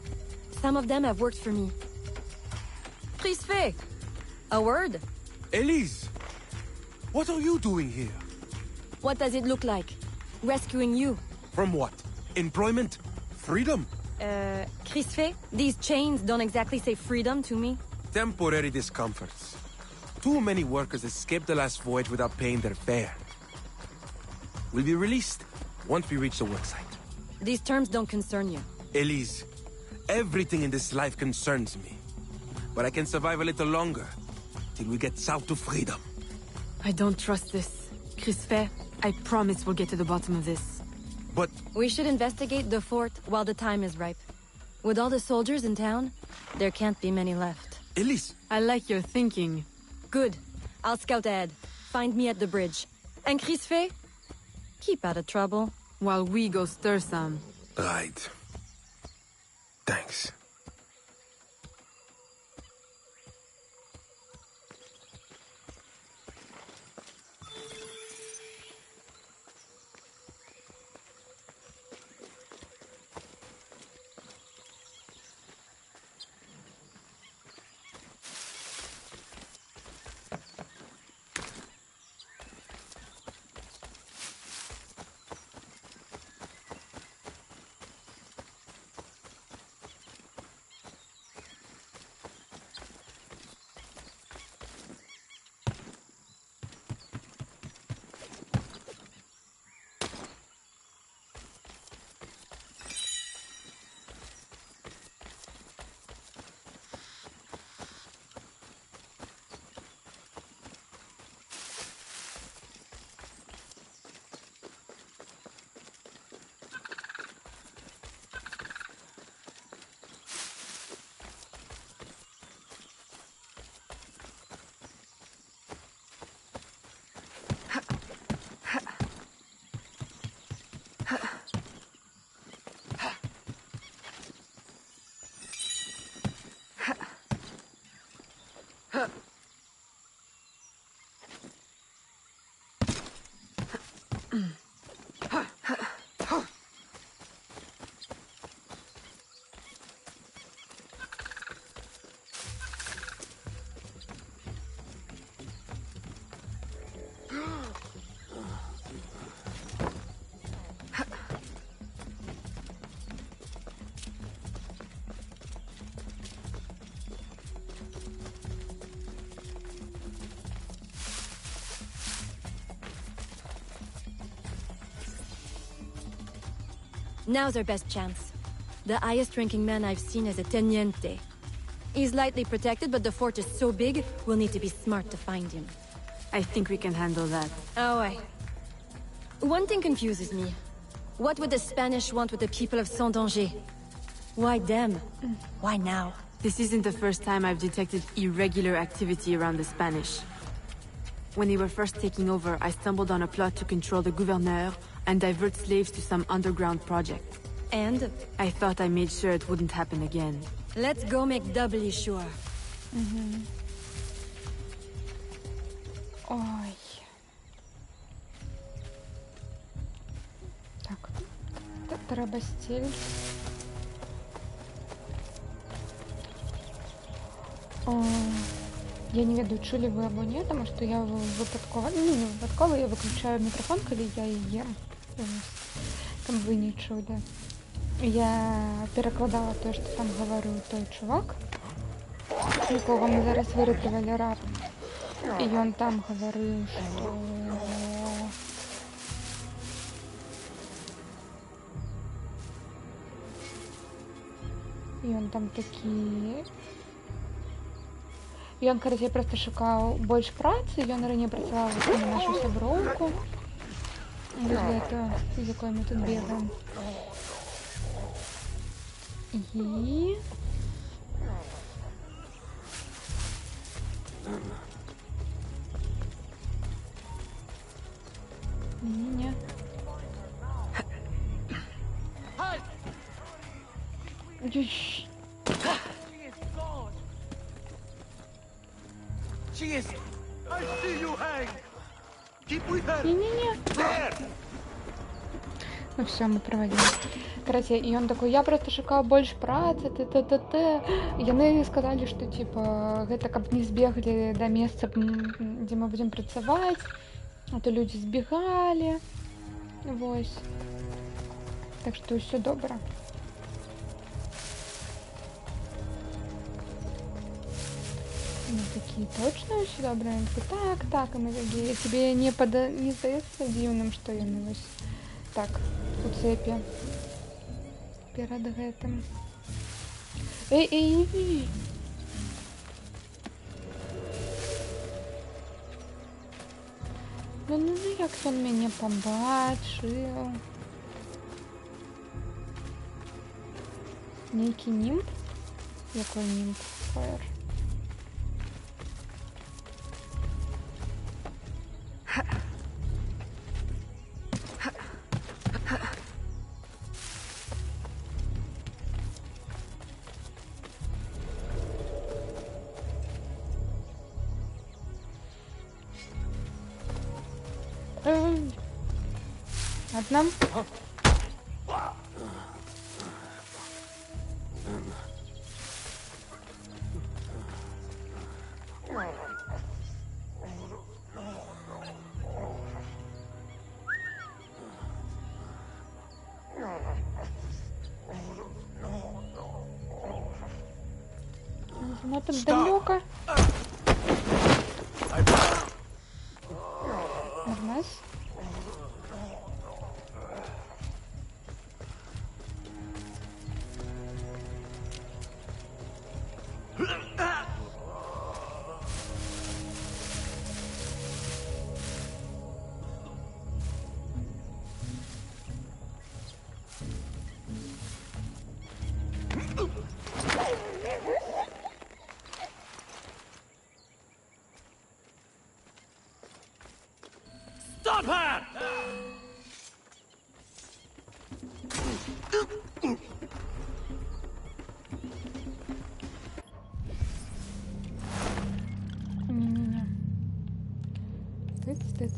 Some of them have worked for me. Prisfé! A word? Elise! What are you doing here? What does it look like? Rescuing you. From what? Employment? Freedom? Crisfé, these chains don't exactly say freedom to me. Temporary discomforts. Too many workers escaped the last voyage without paying their fare. will be released once we reach the worksite. These terms don't concern you. Elise, everything in this life concerns me. But I can survive a little longer, till we get south to freedom. I don't trust this. Crispin, I promise we'll get to the bottom of this. But... We should investigate the fort while the time is ripe. With all the soldiers in town, there can't be many left. Elise! I like your thinking. Good. I'll scout ahead. Find me at the bridge. And Crispin, keep out of trouble. While we go stir some. Right. Thanks. Now's our best chance. The highest-ranking man I've seen is a teniente. He's lightly protected, but the fort is so big, we'll need to be smart to find him. I think we can handle that. Oh, aye. One thing confuses me. What would the Spanish want with the people of Saint-Danger? Why them? Why now? This isn't the first time I've detected irregular activity around the Spanish. When they were first taking over, I stumbled on a plot to control the gouverneur and divert slaves to some underground project. And? I thought I made sure it wouldn't happen again. Let's go make doubly sure. Ой. Так. Треба стіль. Я не ведаю, чули вы або нет, потому что я выпадково, не выпадково, я выключаю микрофон, когда я ем. Каб вы не чулі. Я перакладала то, што там гаварыў той чувак, якога мы зараз вырыпівалі рап. І ён там гаварыў, што... І ён там такі... Ён, карацей, проста шукаў больш працы, ён раней працаваў на нашу сяброўку. Возле этого, з якой мы тут бегаем. І... Не-не-не. She is. I see you hang. Keep with her. Не-не-не. Ну все, мы проводим. Карацей, і ён такой, я просто шукаў больш працы, т-т-т-т. Яны сказалі, што типа гэта каб не збеглі да месца, дзе мы будзем працаваць, а то людзі збегалі. Вось. Так што ўсё добра. Мы такие, точно все добрые? Так, и мы такие, тебе не здається дивным, что я на вас так у цепи перед гэтым. Эй! Ну як он мяне побачыў? Нейкі німб? Якой німб? Фаер. Одна. Ну так далеко. Раз. Stop her! Не-не-не. Тыц.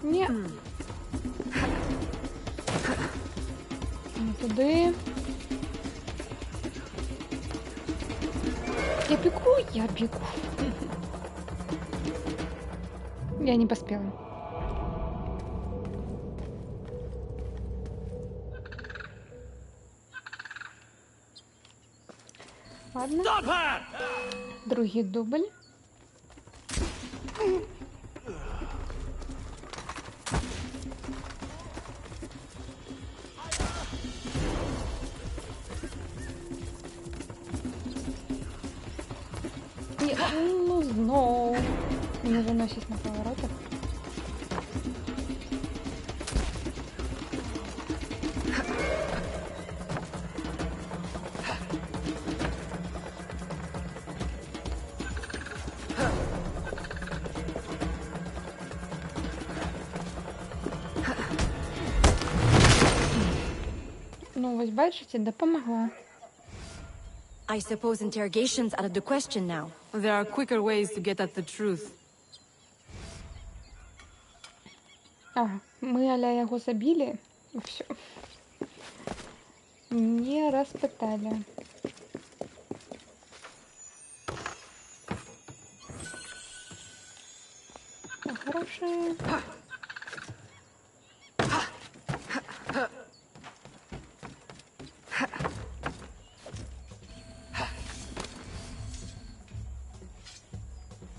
Не. Не туди. Я бегу. Я не поспела. Ладно. Другий дубль. Ну, знову. Меня заносит на поворотах. Ну, вось бачите, допомогла. I suppose interrogation's out of the question now. There are quicker ways to get at the truth. Ага, мы а-ля яго забілі, і все. Не распытали. Хорошие.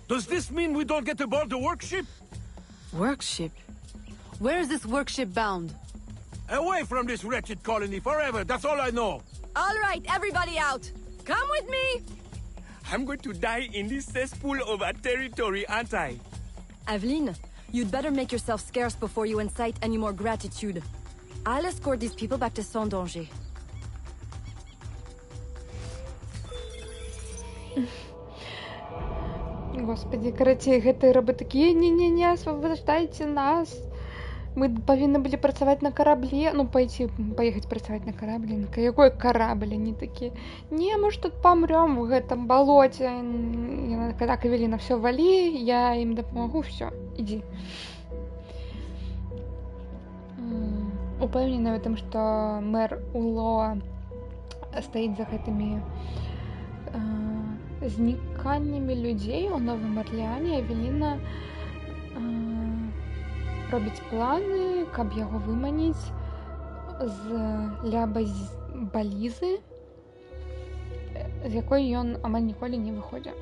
Does this mean we don't get aboard the workship? Workship? Where is this workship bound? Away from this wretched colony forever, that's all I know. All right, everybody out. Come with me. I'm going to die in this cesspool of a territory, aren't I? Aveline, you'd better make yourself scarce before you incite any more gratitude. I'll escort these people back to Sans Danger. Господи, карацей, гэтыя рабы такія, не, освобождайте нас. Мы павінны былі працаваць на карабле, ну, поехать працаваць на карабле. Какой корабль, они такие. Не, мы ж тут помрем в гэтым болоте. Когда Эвелина, все, вали, я им допомогу, все, иди. Упевнена в том, что мэр Уло стоит за гэтымі зніканнямі людзей у Новым Арлеане Авеліна робіць планы, каб яго выманіць з балізы, з якой ён амаль ніколі не выходзіць.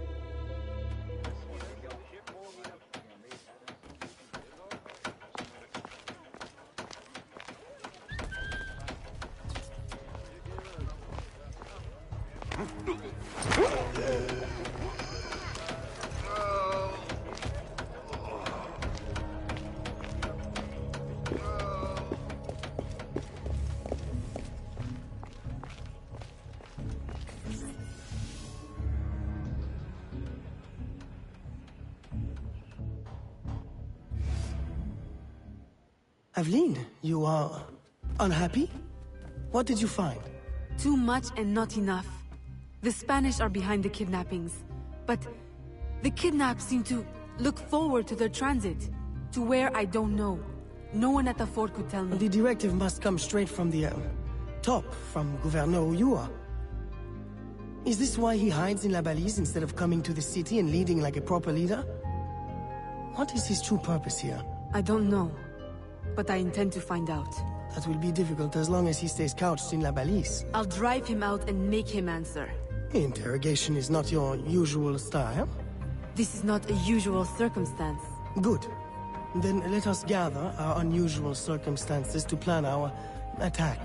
Aveline, you are unhappy? What did you find? Too much and not enough. The Spanish are behind the kidnappings, but the kidnapped seem to look forward to their transit, to where I don't know. No one at the fort could tell me. The directive must come straight from the top, from Gouverneur Ulloa. Is this why he hides in La Balise instead of coming to the city and leading like a proper leader? What is his true purpose here? I don't know, but I intend to find out. That will be difficult as long as he stays couched in La Balise. I'll drive him out and make him answer. Interrogation is not your usual style. This is not a usual circumstance. Good. Then let us gather our unusual circumstances to plan our attack.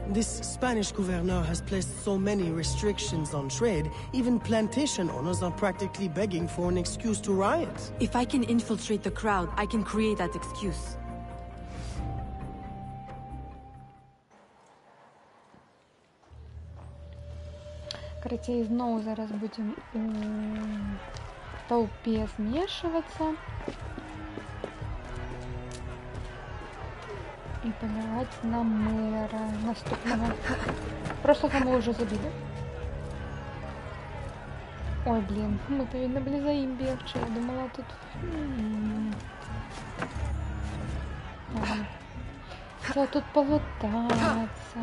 This Spanish gouverneur has placed so many restrictions on trade, even plantation owners are practically begging for an excuse to riot. If I can infiltrate the crowd, I can create that excuse. Карацей, зноў зараз будзем у толпе змешвацца і паляваць на мэра наступнага. Прошлага мы ўжо забілі. Ой, блин, мы павінны былі за ім бегчы. Я думала, тут... Хацела тут палутацца.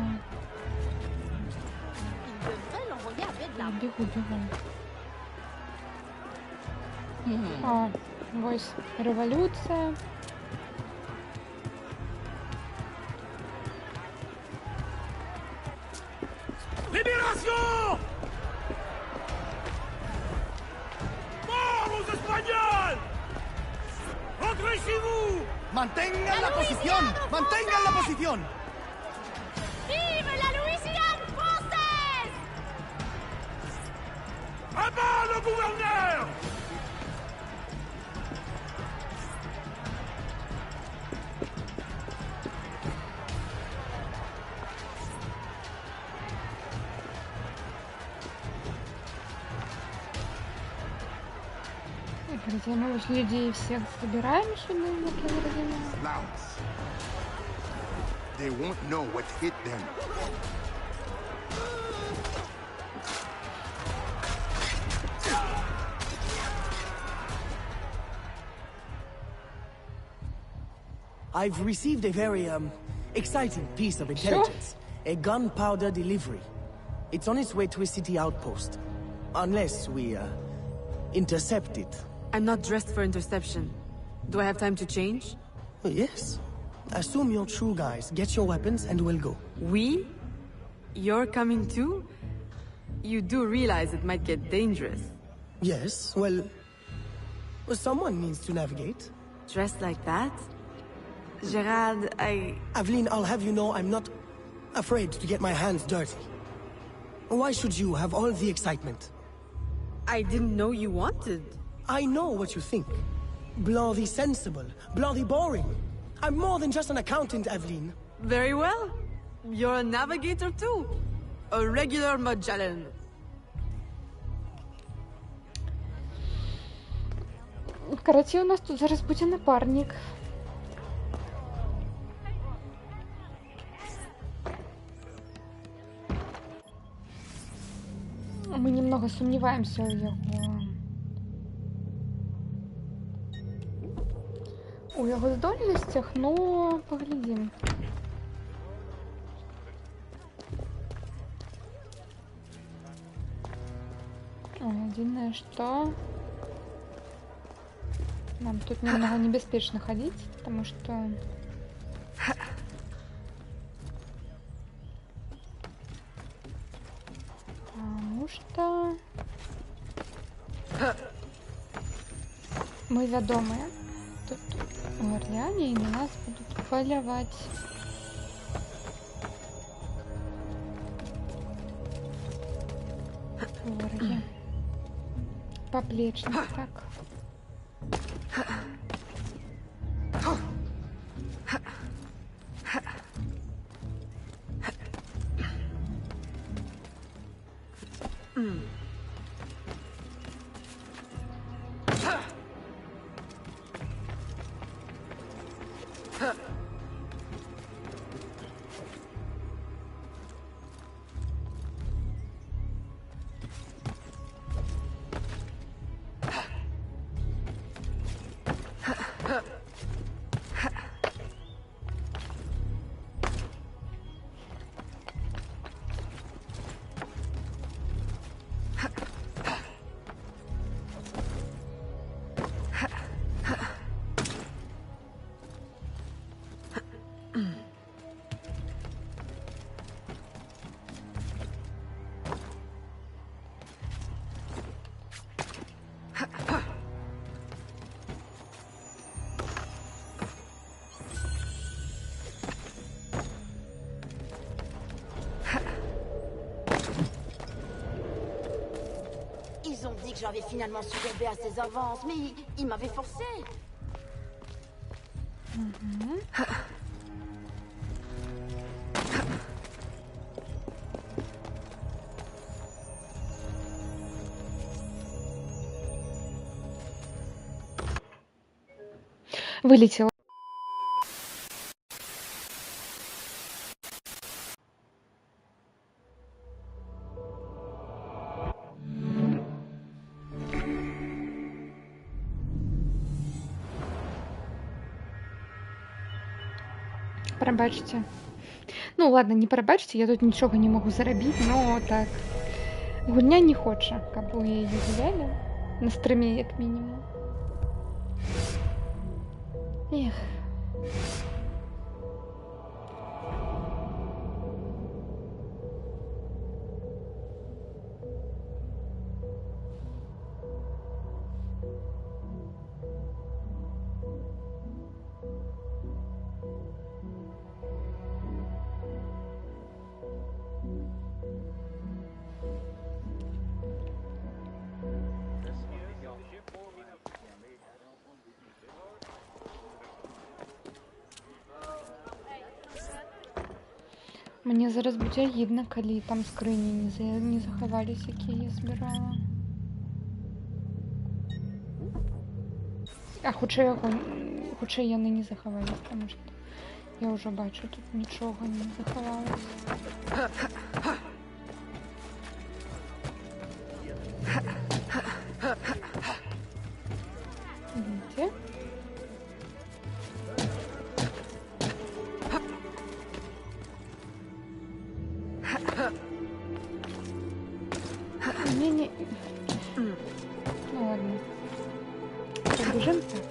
Бегу. А, вось революция. Libération! Mort aux Espagnols! Rentrez chez vous! ¡Mantengan la posición! ¡Mantengan la posición! Vive la Louisiane française! À bas le gouverneur! Где мы уж людей всех собираем, чтобы мы They won't know what hit them. I've received a very, exciting piece of intelligence. A gunpowder delivery. It's on its way to a city outpost. Unless we, intercept it. I'm not dressed for interception. Do I have time to change? Yes. Assume you're true, guys. Get your weapons and we'll go. We? You're coming too? You do realize it might get dangerous. Yes, well, someone needs to navigate. Dressed like that? Gerald, Aveline, I'll have you know I'm not afraid to get my hands dirty. Why should you have all the excitement? I didn't know you wanted. I know what you think. Blanc the sensible, Blanc the boring. I'm more than just an accountant, Aveline. Very well. You're a navigator too. A regular Magellan. Короче, у нас тут зараз буде напарник. Мы немного сомневаемся у его здольностях, но поглядим. Единственное, что нам тут немного небеспечно ходить, потому что мы вядомые тут у Орлеане, и на нас будут полявать. Вороги. Поплечник, так. Ils ont dit que j'avais finalement succombé à ses avances, mais ils m'avaient forcé. Вылетела. Прабачце. Ну ладно, не прабачце, я тут нічога не магу зарабіць, но так. Гульня не хоча, каб у яе гулялі на стрыме як мінімум. Эх. Мне зараз будзе агідна, калі там скрыні не захаваліся, якія я збірала. А хутчэй яны не захаваліся, таму што я ўжо бачу, тут нічога не захавалася. Ідзіце. Не. Ну ладно. Пробежим так.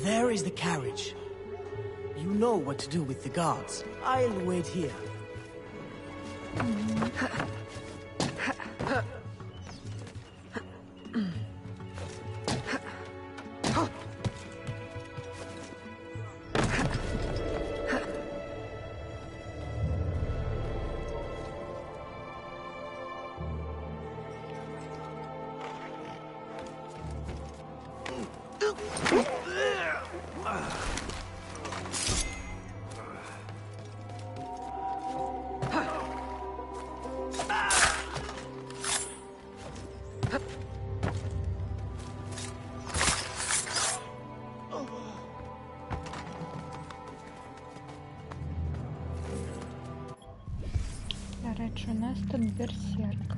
There is the carriage. You know what to do with the guards. I'll wait here. До речі, у нас тут берсерк.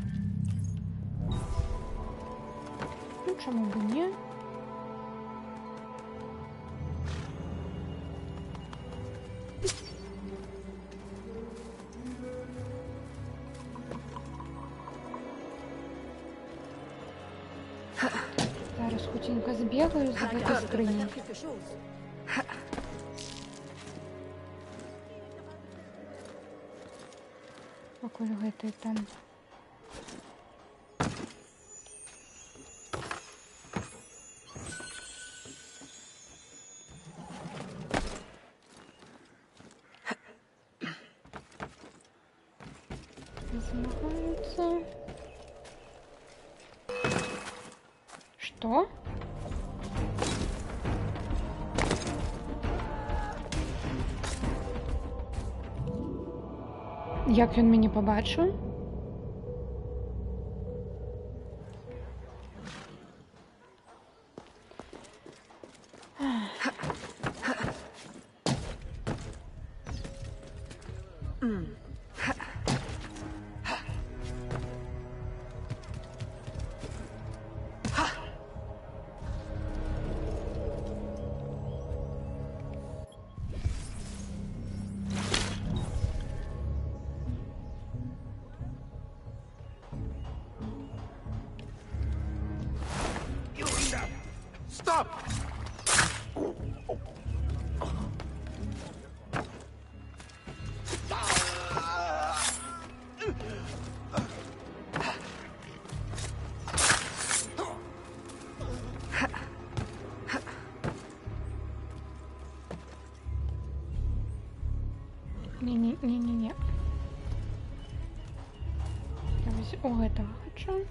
Ну, чому б ні? Зараз хутенько збігаю за этой скрині. Пакуль гэтай там. Замахаются. Что? Як він мені побачив? Stop! Не-не-не-не-не. Я у этого хочу.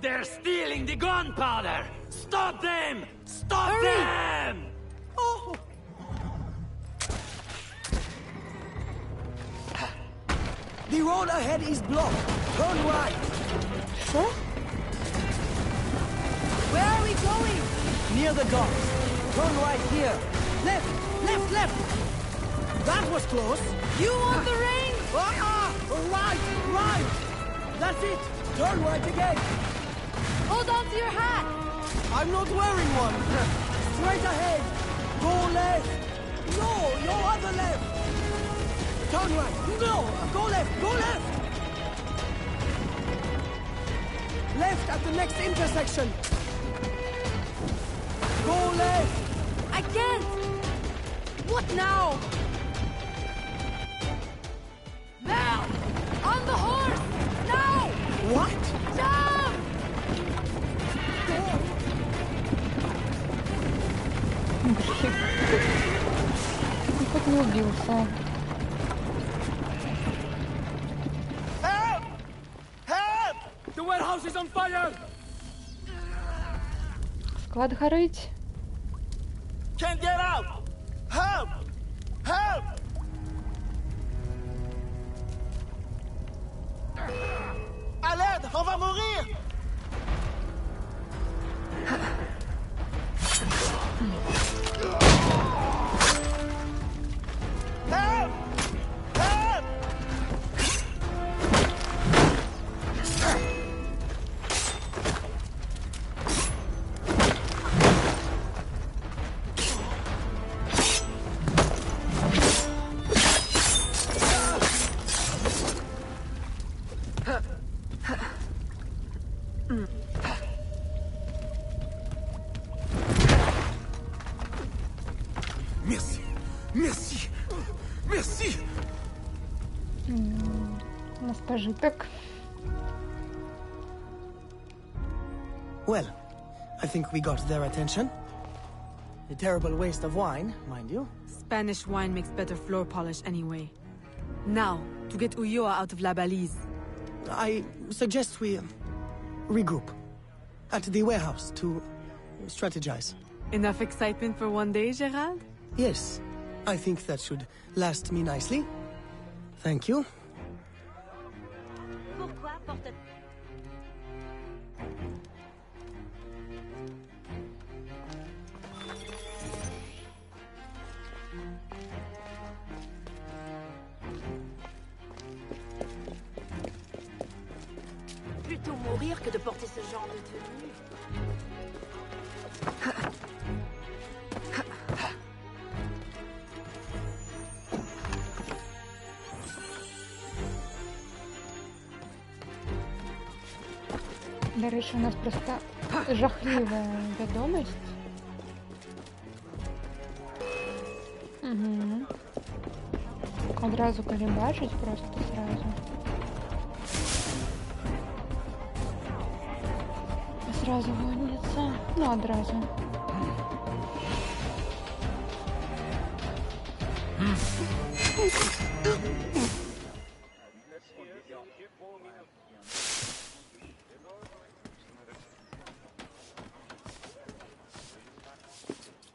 They're stealing the gunpowder! Stop them! Stop them! Oh! The road ahead is blocked. Turn right. What? Where are we going? Near the docks. Turn right here. Left, left, left. That was close. You want the rain? Right, right. That's it. Turn right again. Hold on to your hat. I'm not wearing one. Straight ahead. Go left. No, your other left. Turn right. No, go left. Go left. Left at the next intersection. Go left. I can't. What now? Now! On the horse! Now! What? Jump! Хоть не убился. Help! Help! The warehouse is on fire! Склад горить. Can't get out! Help! Help! À l'aide! On va mourir! Help! Help! Merci. Merci. Merci. У нас пожиток. Well, I think we got their attention. A terrible waste of wine, mind you. Spanish wine makes better floor polish anyway. Now, to get Ulloa out of La Balise. I suggest we regroup at the warehouse to strategize. Enough excitement for one day, Gerald? Yes, I think that should last me nicely. Thank you. pire que de porter ce genre de tenue. До речі, у нас просто жахлива відомість. Угу. Одразу коли бачить, просто сразу. Сразу гонится. Ну, одразу.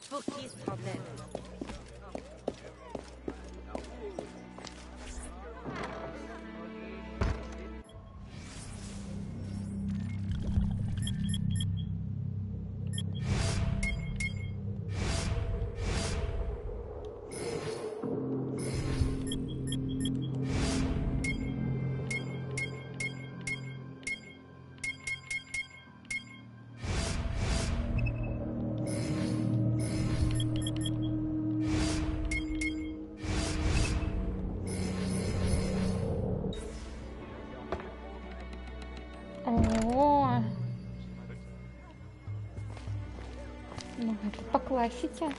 Pour qui ce problème? О, ну это по классике.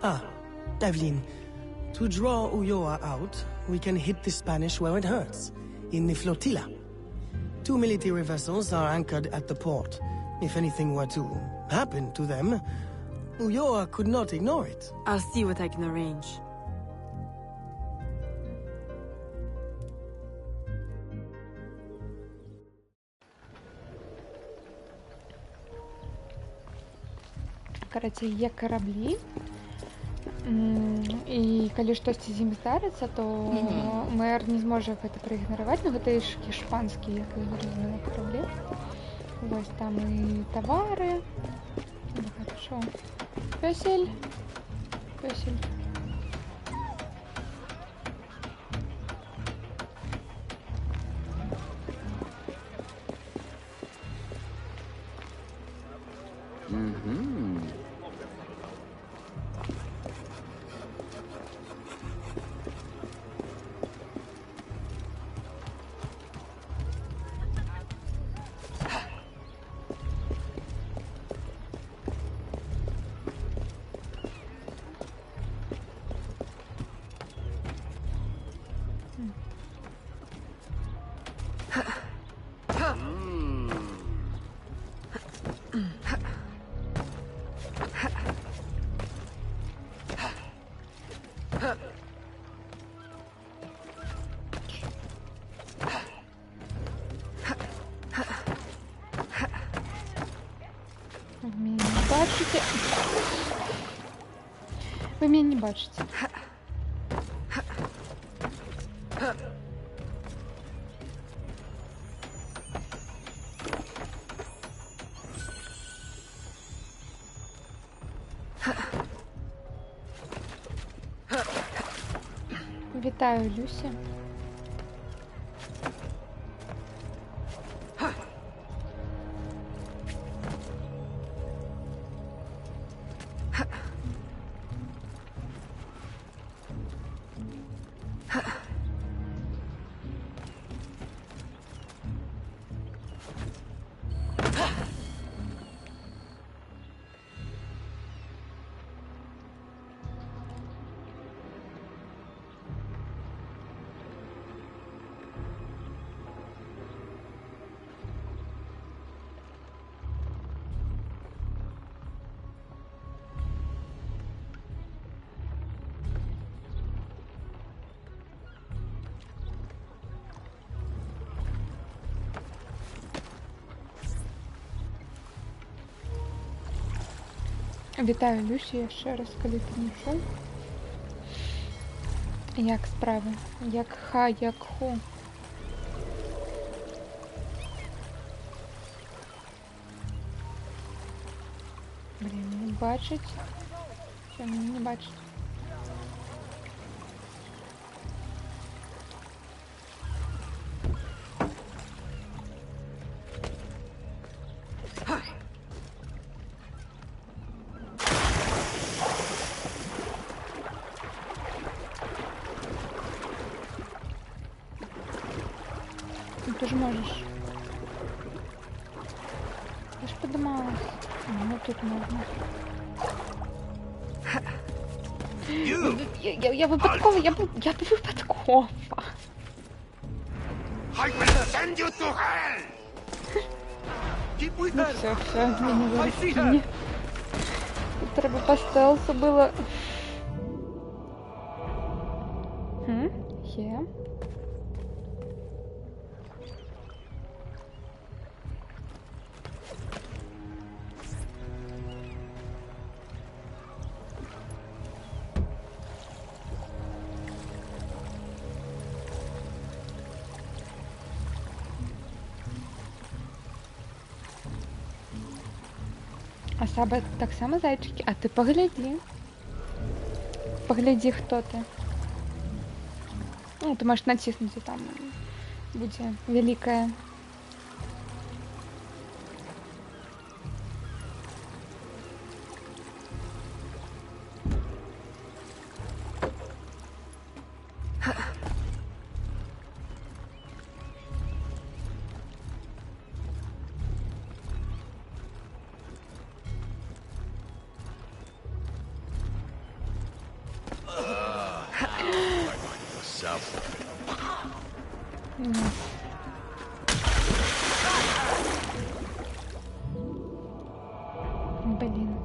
Ah, Evelyn. To draw Ulloa out, we can hit the Spanish where it hurts, in the flotilla. 2 military vessels are anchored at the port. If anything were to happen to them, Ulloa could not ignore it. I'll see what I can arrange. Короче, є кораблі. І коли щось з ним здариться, то мэр не зможе гэта проігнорувати, ну гэта ж іспанські, як я зрозуміла, кораблі. Ось там і товари. Ну, хорошо. Пёсель. Пёсель. Бачите? Ви мене не бачите. Вітаю, Люсі. Вітаю, Люсія, ще раз, коли ти не чув. Як справи? Як ха, як ху. Блін, не бачить. Що мені не бачить? Ты же можешь. Я ж подумалась. Ну тут можно. Я випадково, я випадково. Ну все, мені вирішили. Тут треба по стелсу було. Є. А Саба так само зайчики? А ти погляди. Погляди, хто ти. Ну, ти можеш натиснути там. Буде великая. Блин.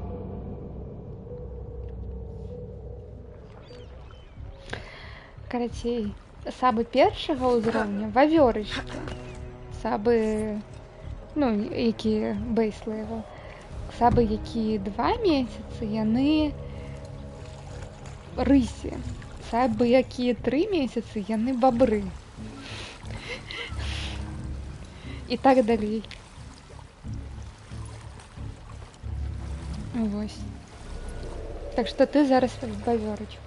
Короче, саби першого узровня вавёрочки. Саби, ну, які бейс-левел. Саби, які 2 місяці, яны рисі. Саби, які 3 місяці, яны бобри. І так далі. Ось. Так що ти зараз бавёрочка.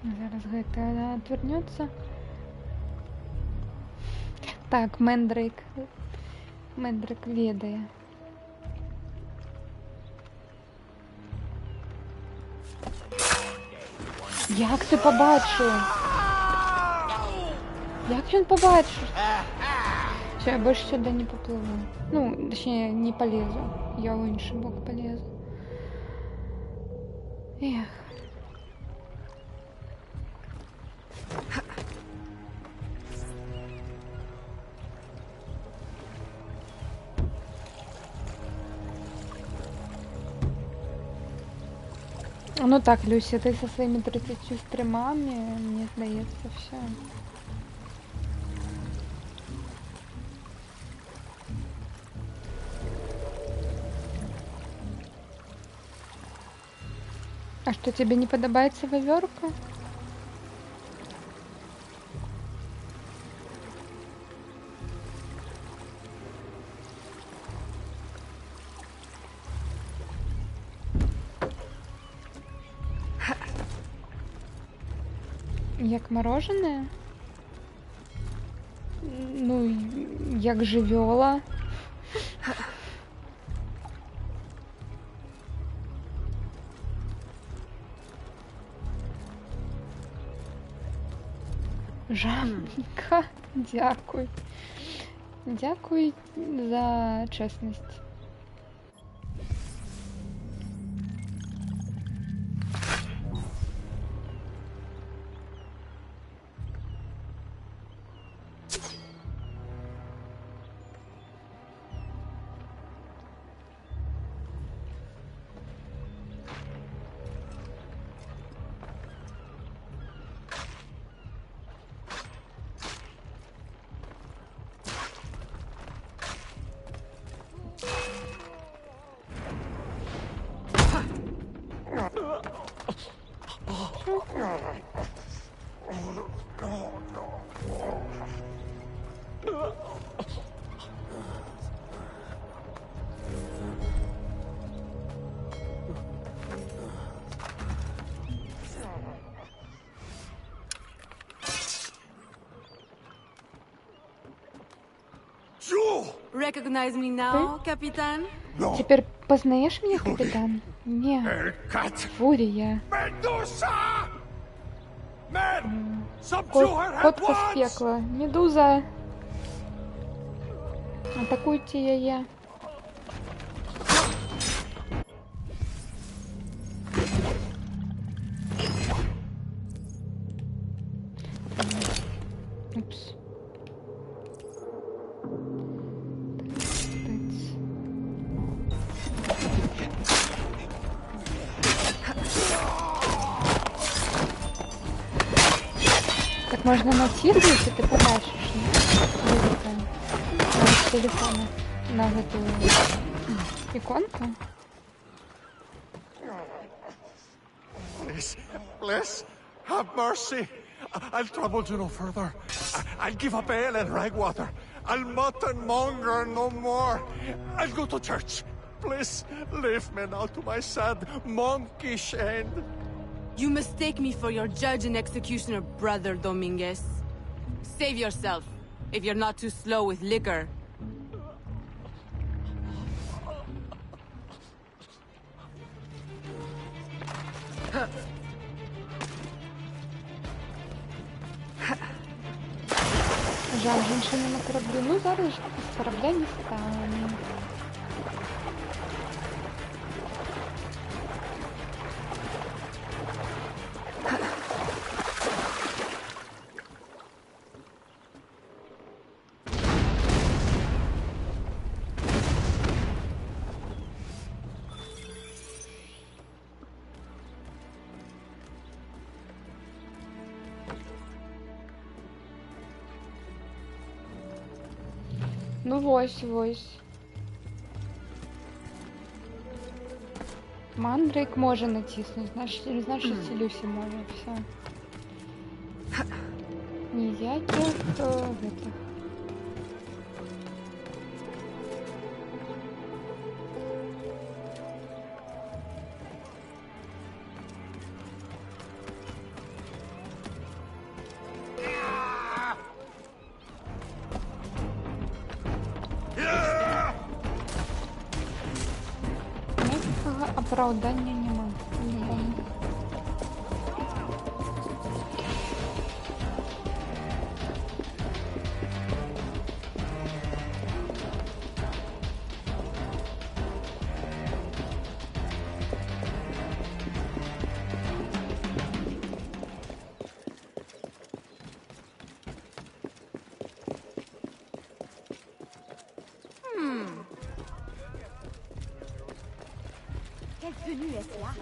Зараз гэта отвернется. Так, Мендрейк. Мендрейк ведає. Як ти побачив? Як він побачив? Все, я больше сюда не попливу. Ну, точнее, не полезу. Я в інший бок полезу. Эх. Ну так, Люся, ты со своими 30 стримами, мне сдается, все. А что, тебе не подобается ваверка? Як мороженое? Ну, як живёла. Жабненька, дякую. Дякую за чесність. Recognize me now, Capitan? Теперь познаешь меня, капитан? Не. Фурия. Котка с пекла. Медуза. Атакуйте я. Упс. Так можно натиснуть, и ты потащишь с телефона на эту иконку. Please, have mercy. I'll trouble you no further. I'll give up ale and ragwater. I'll mutton monger no more. I'll go to church. Please, leave me now to my sad, monkish end. You mistake me for your judge and executioner, Brother Dominguez. Save yourself, if you're not too slow with liquor. Жаль, женщина на кораблі. Ну, зараз з корабля не стане. Ну, вось. Мандрейк може натиснуть, значит Люси може, все. Ніяких этих. Оправдання нема. Quelle tenue est-ce là?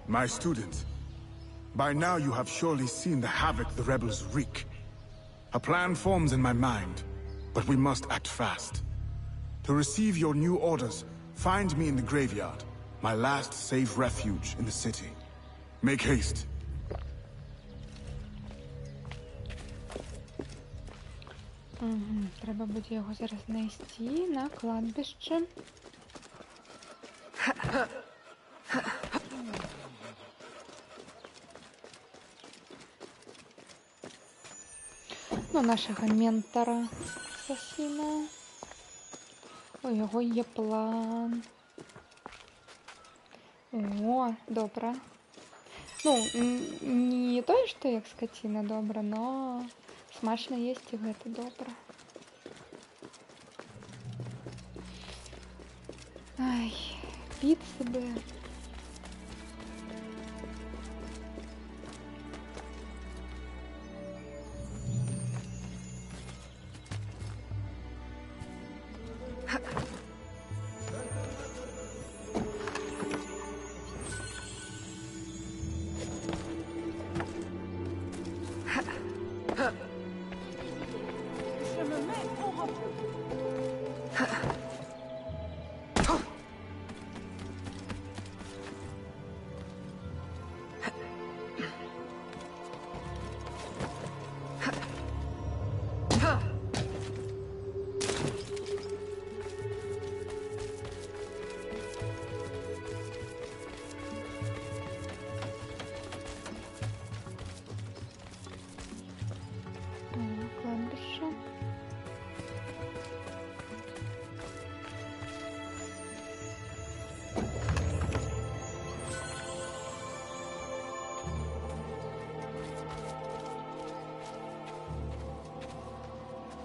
My student, by now you have surely seen the havoc the rebels wreak. A plan forms in my mind, but we must act fast. To receive your new orders, find me in the graveyard, my last safe refuge in the city. Make haste. Треба буде його зараз знайти на кладбище. Ну, нашого ментора асасина. У його є план. О, добре. Ну, не то, що як скотина добре, но смачно їсти, гэта добре. Ай, пиццы бы.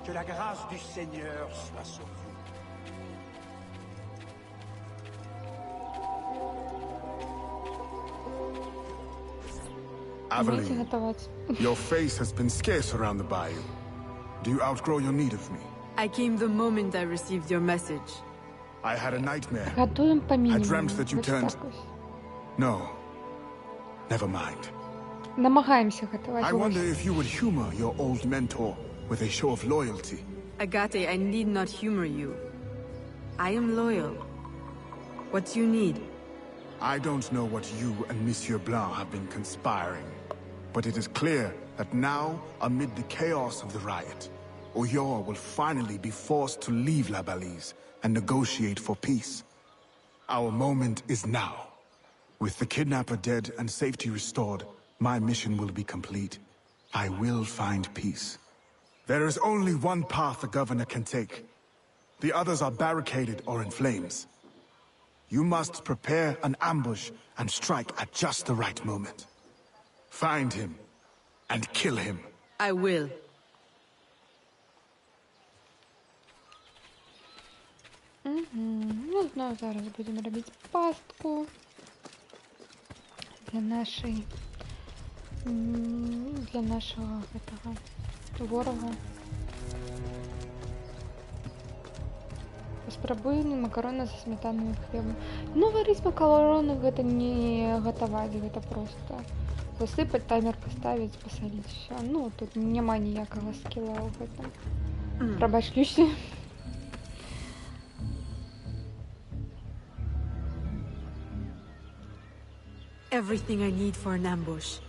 Que la grâce du Seigneur soit sur vous. Aveline, your face has been scarce around the bayou. Do you outgrow your need of me? I came the moment I received your message. I had a nightmare. Готовим по минимуму. I dreamt that you turned... No. Never mind. Намагаемся готовить. I wonder if you would humor your old mentor with a show of loyalty. Agate, I need not humor you. I am loyal. What do you need? I don't know what you and Monsieur Blanc have been conspiring, but it is clear that now, amid the chaos of the riot, Oyor will finally be forced to leave La Balise and negotiate for peace. Our moment is now. With the kidnapper dead and safety restored, my mission will be complete. I will find peace. There is only one path the governor can take. The others are barricaded or in flames. You must prepare an ambush and strike at just the right moment. Find him and kill him. I will. Ну, знову зараз будемо робити пастку для нашого ворога. Спробуй макароны со сметаной и хлебом. Ну, варить макароны это не готовать, это просто засыпать, таймер поставить, посолить, все. Ну, тут нема ніякого скилла в этом. Пробачлюсь. Everything I need for an ambush.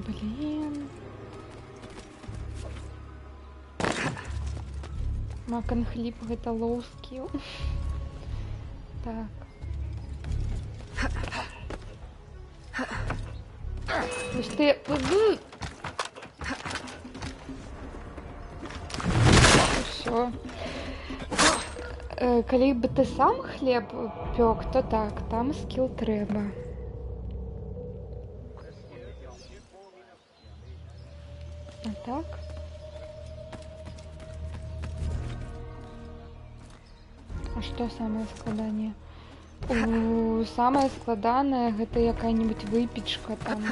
Блин. Макан хліб гэта low skill. Так. Ты... Все. Калі бы ты сам хлеб пёк, то так, там скилл трэба. А так? А што самае складанее? Самае складанае гэта якая-нибудь выпечка там.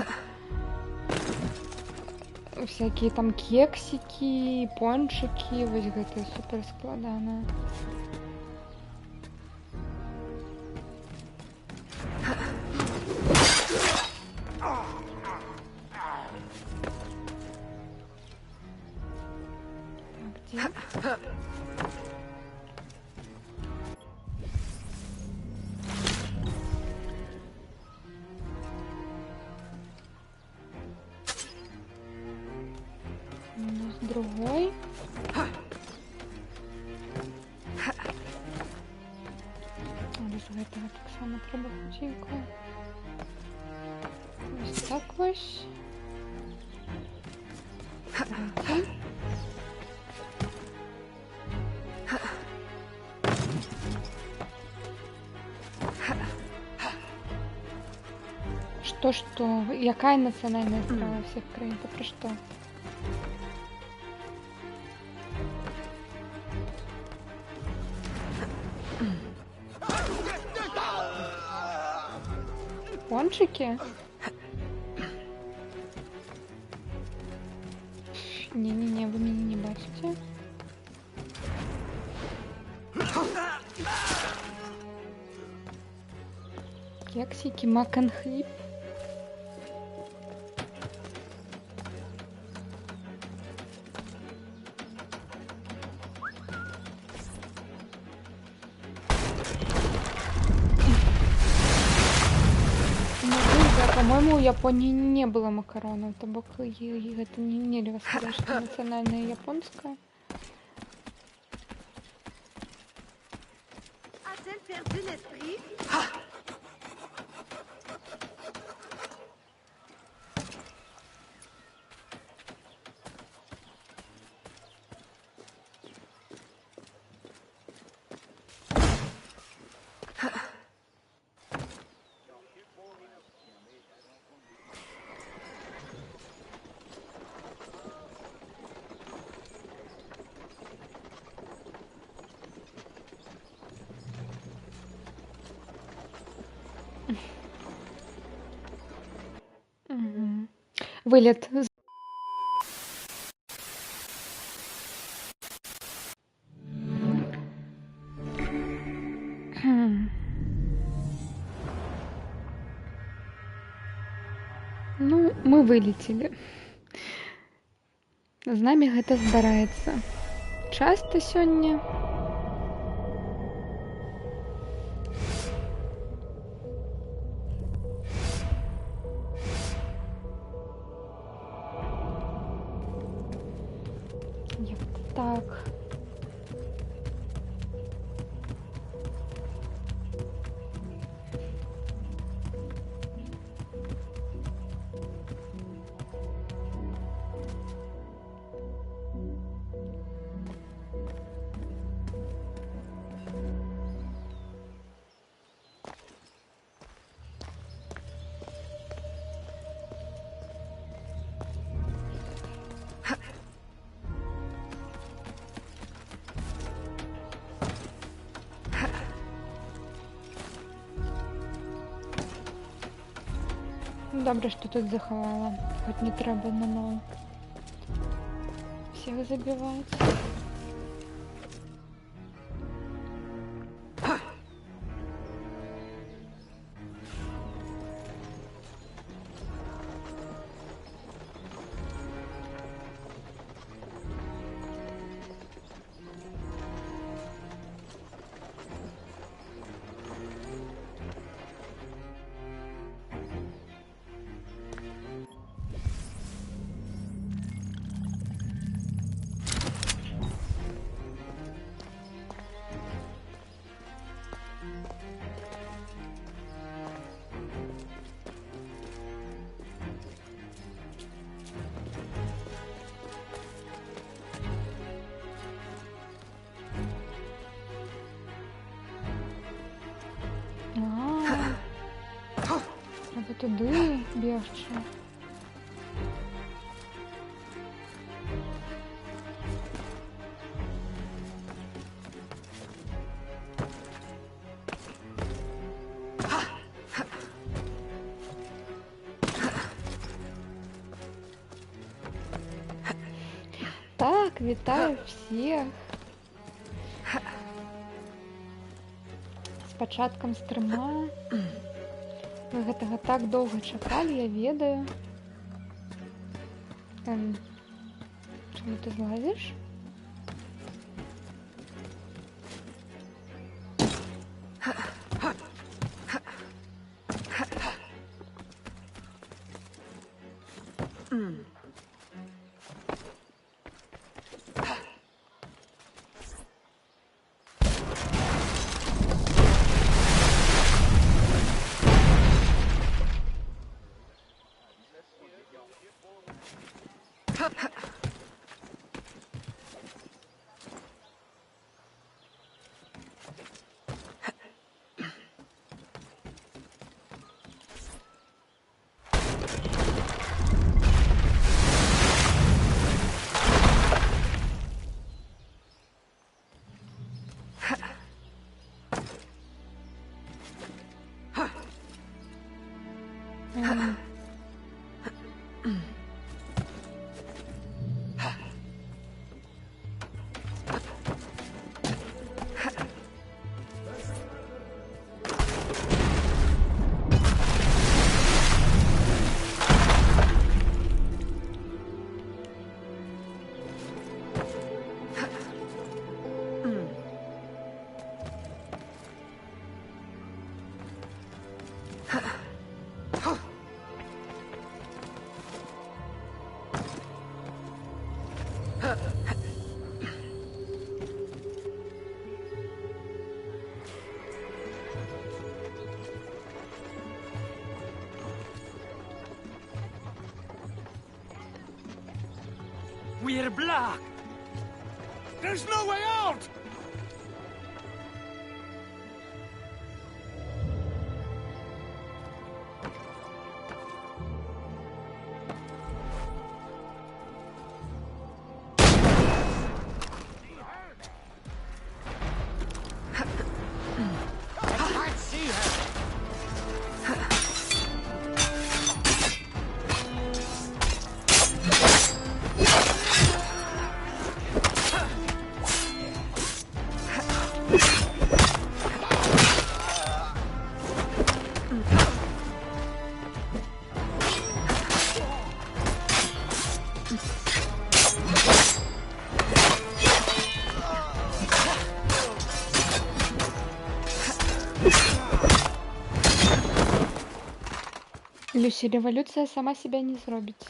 Всякие там кексики, пончики, вось гэта супер складанае. Другой. Без гэтага таксама трэба хутенько. Ось так вось. Что? Якая национальная страва всех краін? Ты про что? пончики? Не-не-не, вы меня не бачите. Кексики, мак and хліб. По-моему, у Японии не было макаронов, табак это не нельзя сказать, что национальное японское. Вылет. Ну, мы вылетели. З нами гэта здараецца. Часта сёння. Так. Добре, що тут заховала. Хоч не треба наново всіх забивати. Треба туди бігче. Так, вітаю всіх. З пачаткам стріма. Ви гэтага так доўга чакалі, я ведаю. Чаму ты злазіш? We're blocked! There's no way out! Люсі, революція сама себя не зробить.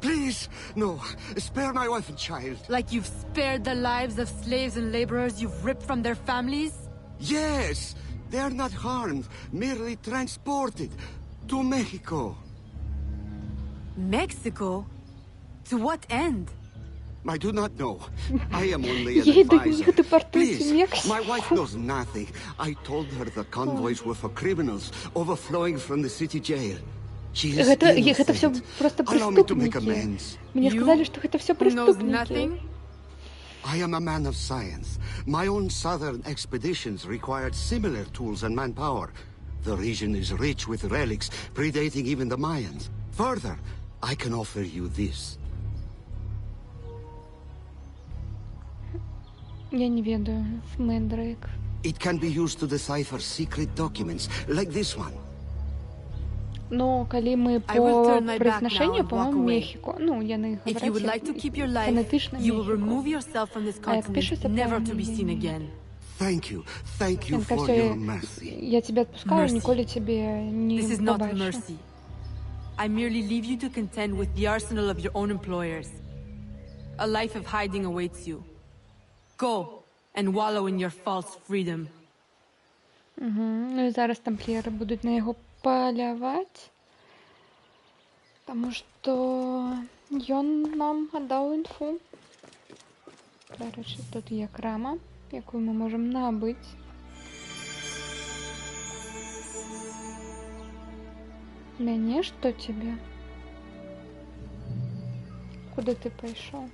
Please, no. Spare my wife and child. Like you've spared the lives of slaves and laborers you've ripped from their families? Yes! They are not harmed, merely transported to Mexico. Mexico? To what end? I do not know. I am only an Ей до advisor. них депортують в Please, Мексику. my wife knows nothing. I told her the convoys were for criminals overflowing from the city jail. She is Это все innocent. просто Allow me to make преступники. amends. Мне сказали, что это все преступники. I am a man of science. My own southern expeditions required similar tools and manpower. The region is rich with relics predating even the Mayans. Further, I can offer you this. Я не ведаю, Мэндрейк. It can be used to decipher secret documents, like this one. Но калі мы по произношению, по-моему, Мехико, ну, яны говорят фонетычна Мехико. А як пишется правильно? Thank you for your mercy. Я тебя отпускаю, ніколи тебе не This is not побачу. mercy. I merely leave you to contend with the arsenal of your own employers. A life of hiding awaits you. Go and wallow in your false freedom. Ну і зараз тамплієри будуть на його паляваць, таму што ён нам аддаў інфу. Дарэчы, тут є крама, якую мы можам набыць. Мяне што тебе? Куды ты пайшоў?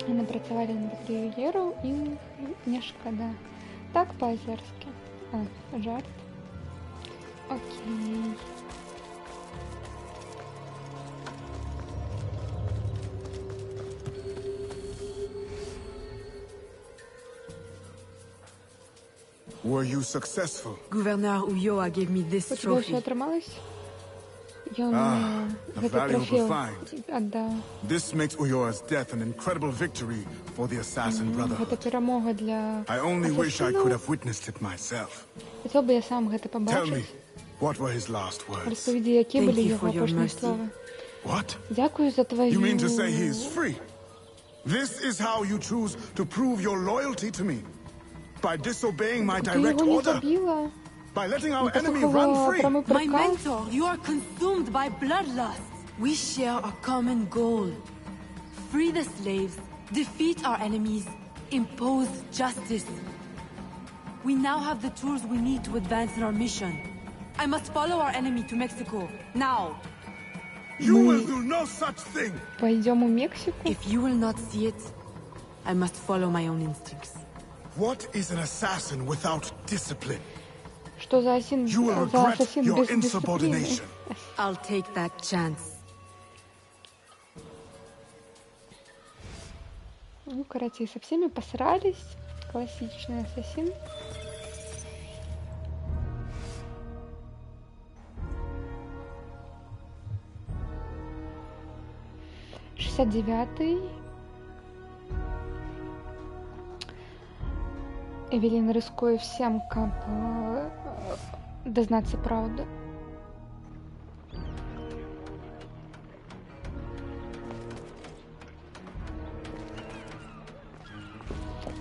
Яны працавалі на батарею і не шкада. Так па-азерскі. Жарт. Окей. Were you successful? Gouverneur Ulloa gave me this У тебя trophy. все атрымалось? Ён A гэты valuable трофей find. аддаў. This makes Ulloa's death an incredible victory for the Assassin Brotherhood. Гэта перамога для I only wish I асасінаў. could have witnessed it myself. Хацеў бы я сам гэта Tell me, пабачыць. what were his last words? Распавядзі, які Thank былі you яго for your апошнія mercy. словы. What? Дзякую за тваю You mean to say he is free? This is how you choose to prove your loyalty to me? By disobeying my Ты direct его не order? забила. By letting our Это enemy такого run free? прямой My приказ. mentor, you are consumed by bloodlust. We share a common goal. Free the slaves, defeat our enemies, impose justice. We now have the tools we need to advance in our mission. I must follow our enemy to Mexico, now. You will do no such thing. Пойдем в Мексику. If you will not see it, I must follow my own instincts. What is an assassin without discipline? Что за ассасин без дисциплины? I'll take that chance. Ну, короче, со всеми посрались. Классичный ассасин. «69-й». Эвелин рискує всем, как дознаться правду.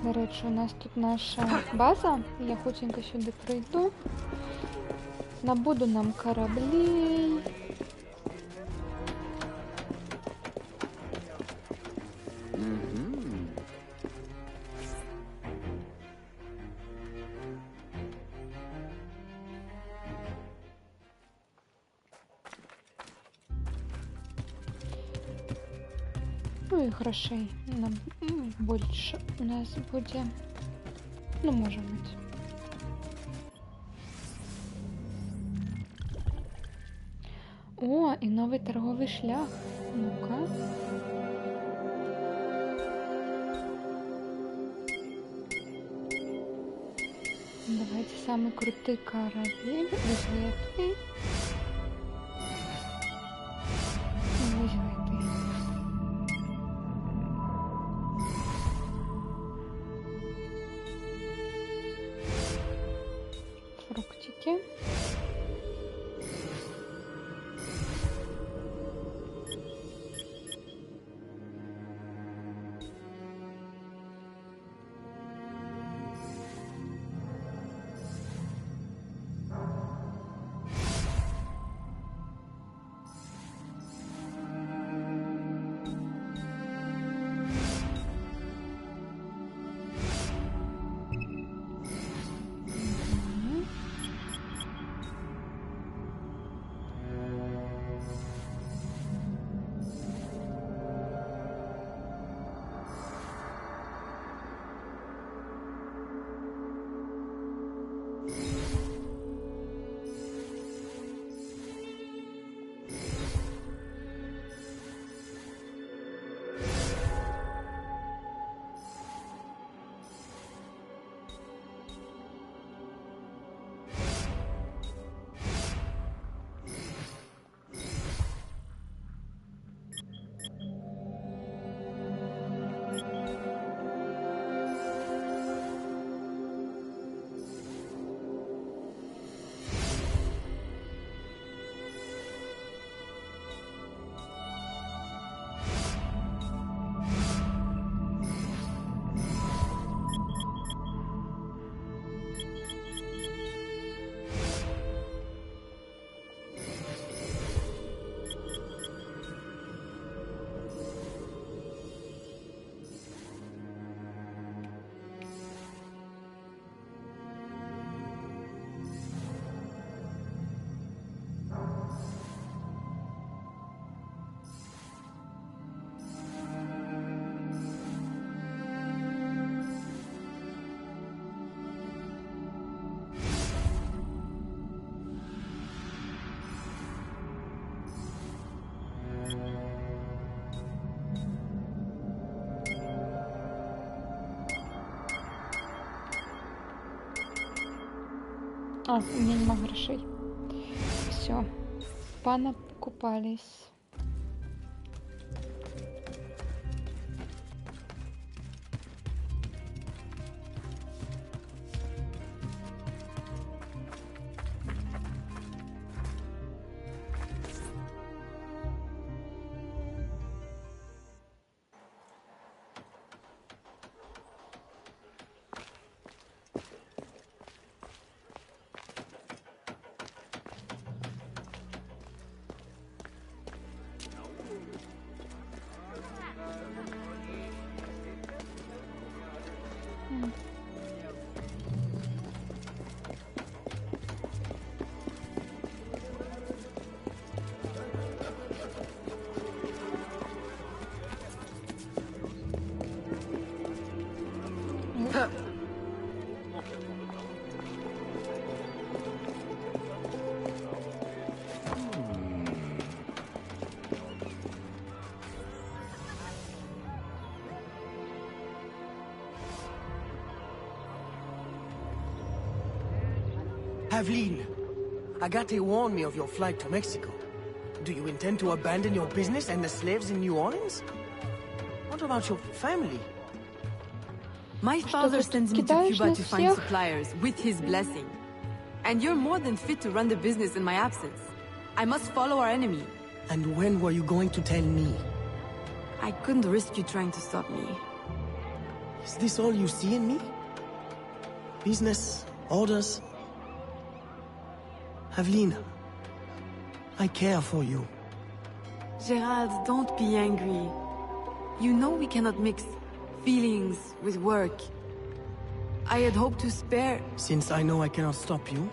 До речі, у нас тут наша база. Я хутенько сюди прийду. Набуду нам кораблей. Ну і грошей нам більше у нас буде. Ну, може бути. О, і новий торговий шлях. Ну-ка. Давайте самый крутый корабль. Разведки. Фруктики. А, у меня нема грошей. Все. Понакупались. Aveline, Agate warned me of your flight to Mexico. Do you intend to abandon your business and the slaves in New Orleans? What about your family? My father sends me to Cuba to find suppliers, with his blessing. And you're more than fit to run the business in my absence. I must follow our enemy. And when were you going to tell me? I couldn't risk you trying to stop me. Is this all you see in me? Business, orders? Aveline, I care for you. Gerald, don't be angry. You know we cannot mix feelings with work. I had hoped to spare... Since I know I cannot stop you,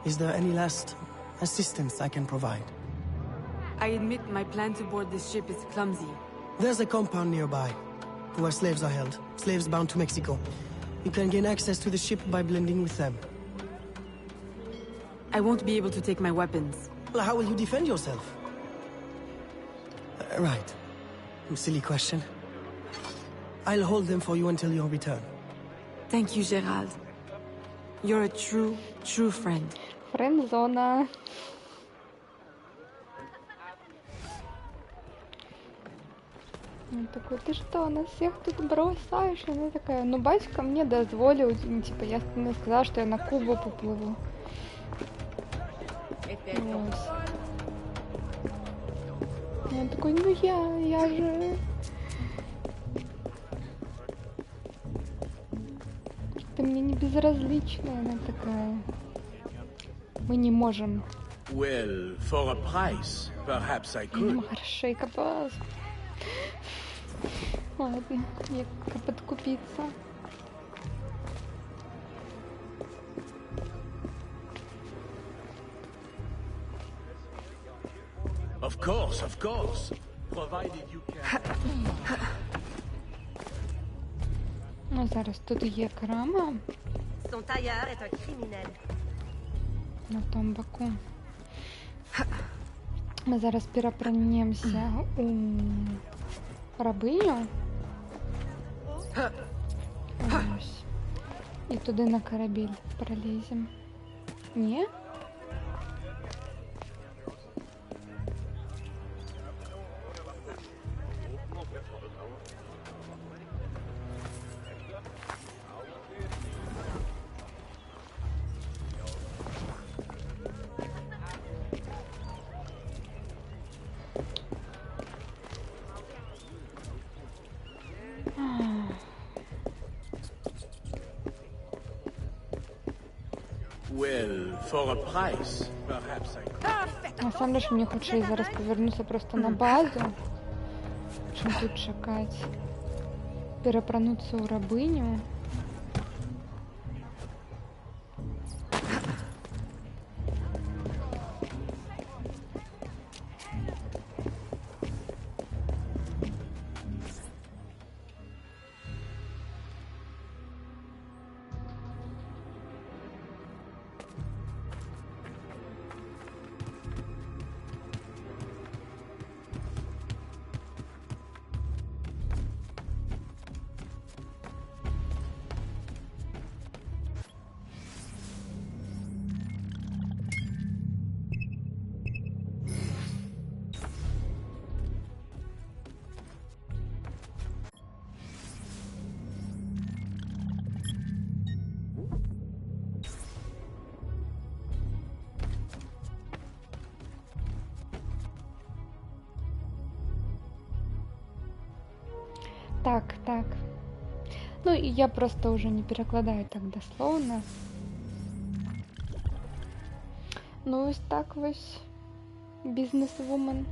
is there any last assistance I can provide? I admit my plan to board this ship is clumsy. There's a compound nearby, where slaves are held. Slaves bound to Mexico. You can gain access to the ship by blending with them. I won't be able to take my weapons. Well, how will you defend yourself? Right. Silly question. I'll hold them for you until your return. Thank you, Gerald. You're a true friend. Френд-зона. Он такой, ты что, нас всех тут бросаешь? Она такая, ну батька мне дозволил, типа я сказала, что я на Кубу поплыву. Вот. Он такой, ну я же... Ты мне не безразлична, она такая. Мы не можем. Well, for a price, perhaps I could. Хорошейка баз. Ладно, мне как подкупиться. Of course. Provided you can. Ну, зараз тут є крама. Son tailleur est un criminel. На тому боку. Ми зараз перепранемося у рабиню. Ось. І туди на корабель проліземо. Ні? Well, for a price, perhaps I could. Насамрэч мне хутчэй зараз павернуцца проста на базу, чым тут чакаць. Перапрануцца ў рабыню. Так. Ну, и я просто уже не перекладаю так дословно. Ну, ось так ось. Бізнес-вумен.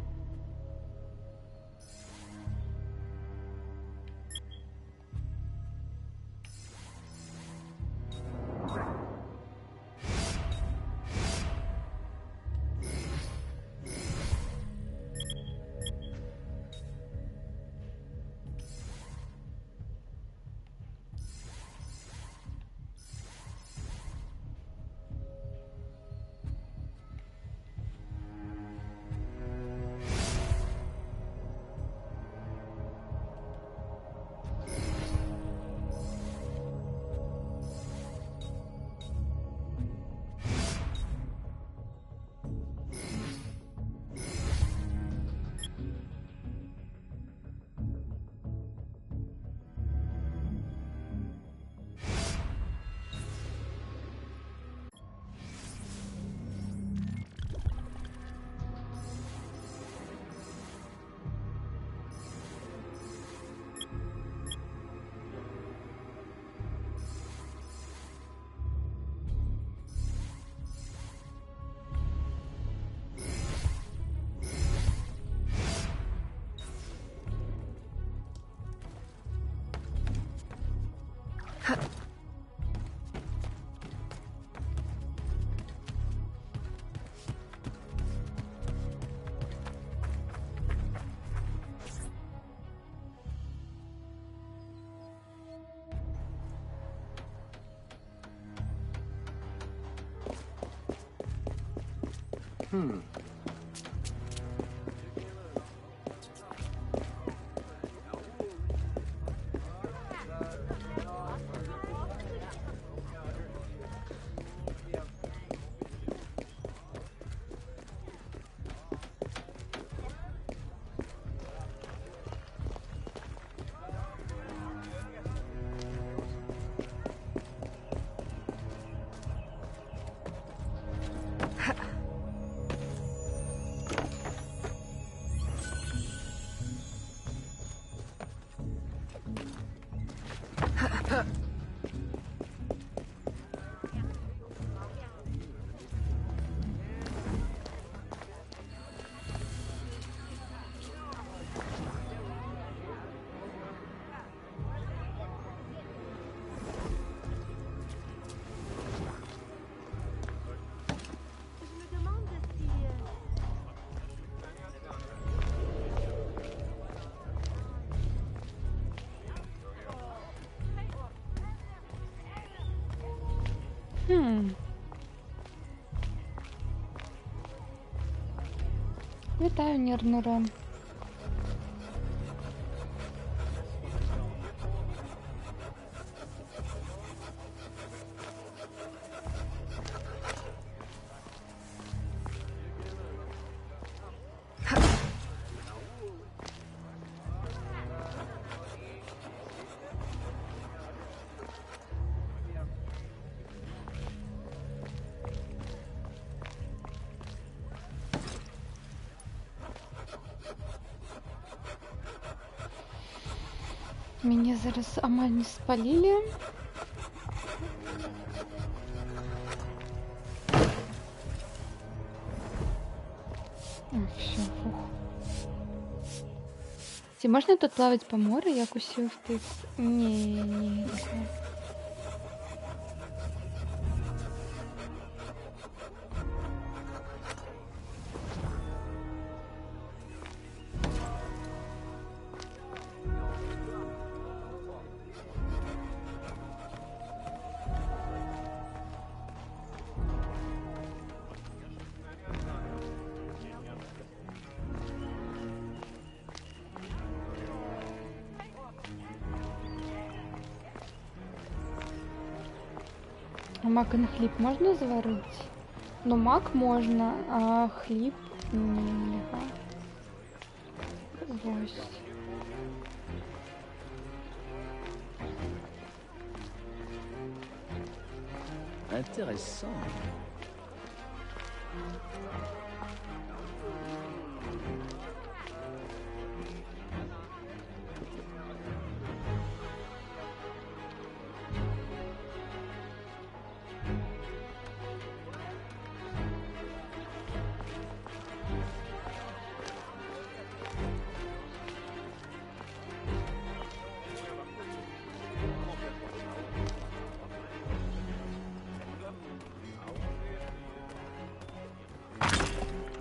Вітаю, Нірнуре. Меня зараз амаль не спалили. Все, фух. Ці можна тут плавати по морю, як усі птиць? Ні. А мак на хліб можна зварити? Ну, мак можна, а хліб ні. Ось. Intéressant.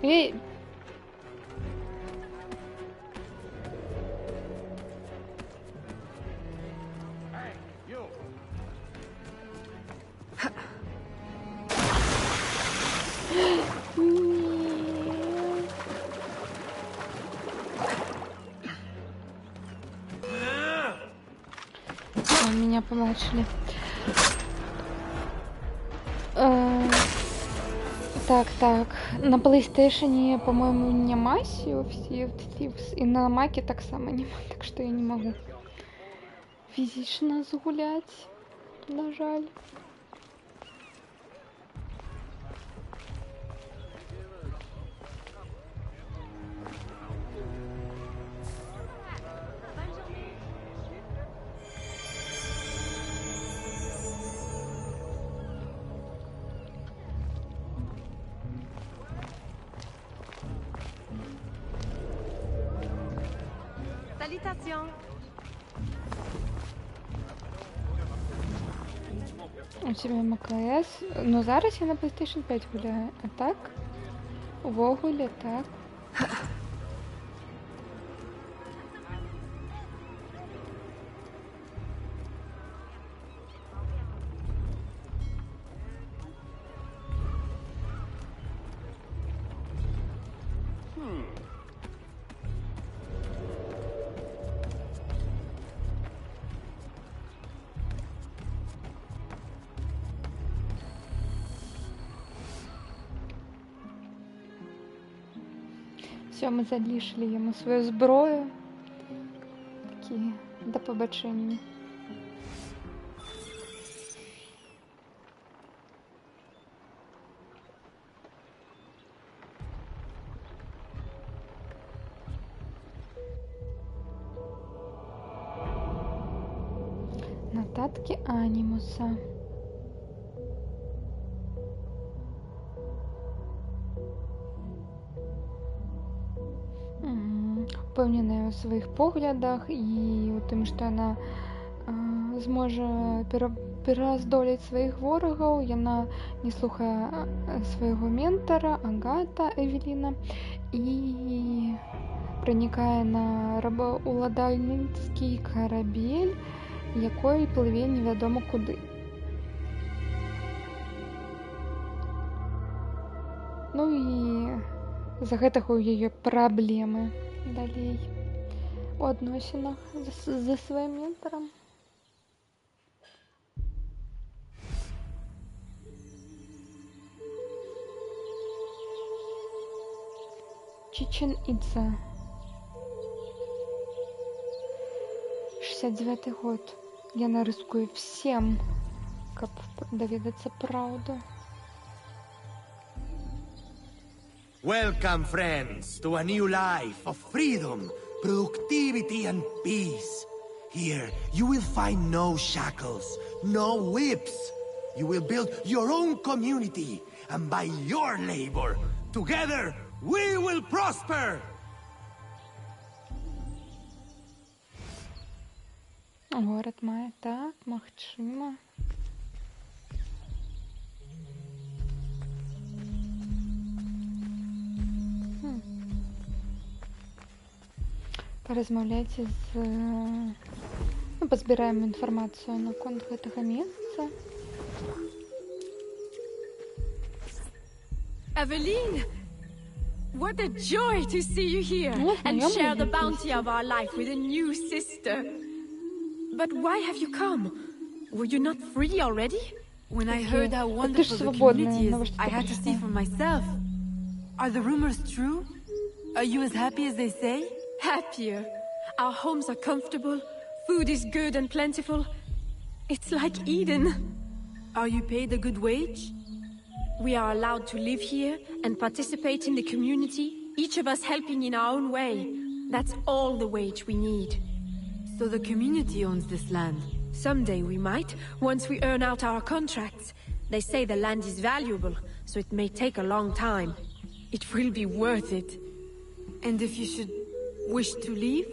Эй! Меня помочили. Так. На PlayStation, по-моему, нема Sea of Thieves, и на Маке так само нема, так что я не могу физично загулять, на жаль. Salutations. У тебе МКС. Ну зараз я на PlayStation 5 гуляю. А так? Увогуле так. Все, ми залишили йому свою зброю. Такі, до побачення. Нотатки Анімуса. Впевнена у своїх поглядах і у тим, що вона зможе перездоліти своїх ворогів. Вона не слухає свого ментора Агата Евеліна і проникає на рабоуладальницький корабель, який пливе невідомо куди. Ну і за гэтага ў яе праблемы далей у адносінах за сваім ментарам. Чечен Идза. 69-й год. Яна рискуе всем, каб даведацца праўду. Welcome, friends, to a new life of freedom, productivity, and peace. Here, you will find no shackles, no whips. You will build your own community, and by your labor, together, we will prosper! Город має, так, магчыма. Поразмаўляйце з... Ну, пазбіраем інфармацыю наконт гэтага месца. Eveline! What a joy to see you here and share the bounty of our life with a new sister. But why have you come? Were you not free already? When I heard how wonderful the community is, I had to see for myself. Are the rumors true? Are you as happy as they say? Happier. Our homes are comfortable, food is good and plentiful. It's like Eden. Are you paid a good wage? We are allowed to live here and participate in the community, each of us helping in our own way. That's all the wage we need. So the community owns this land? Someday we might, once we earn out our contracts. They say the land is valuable, so it may take a long time. It will be worth it. And if you should wish to leave?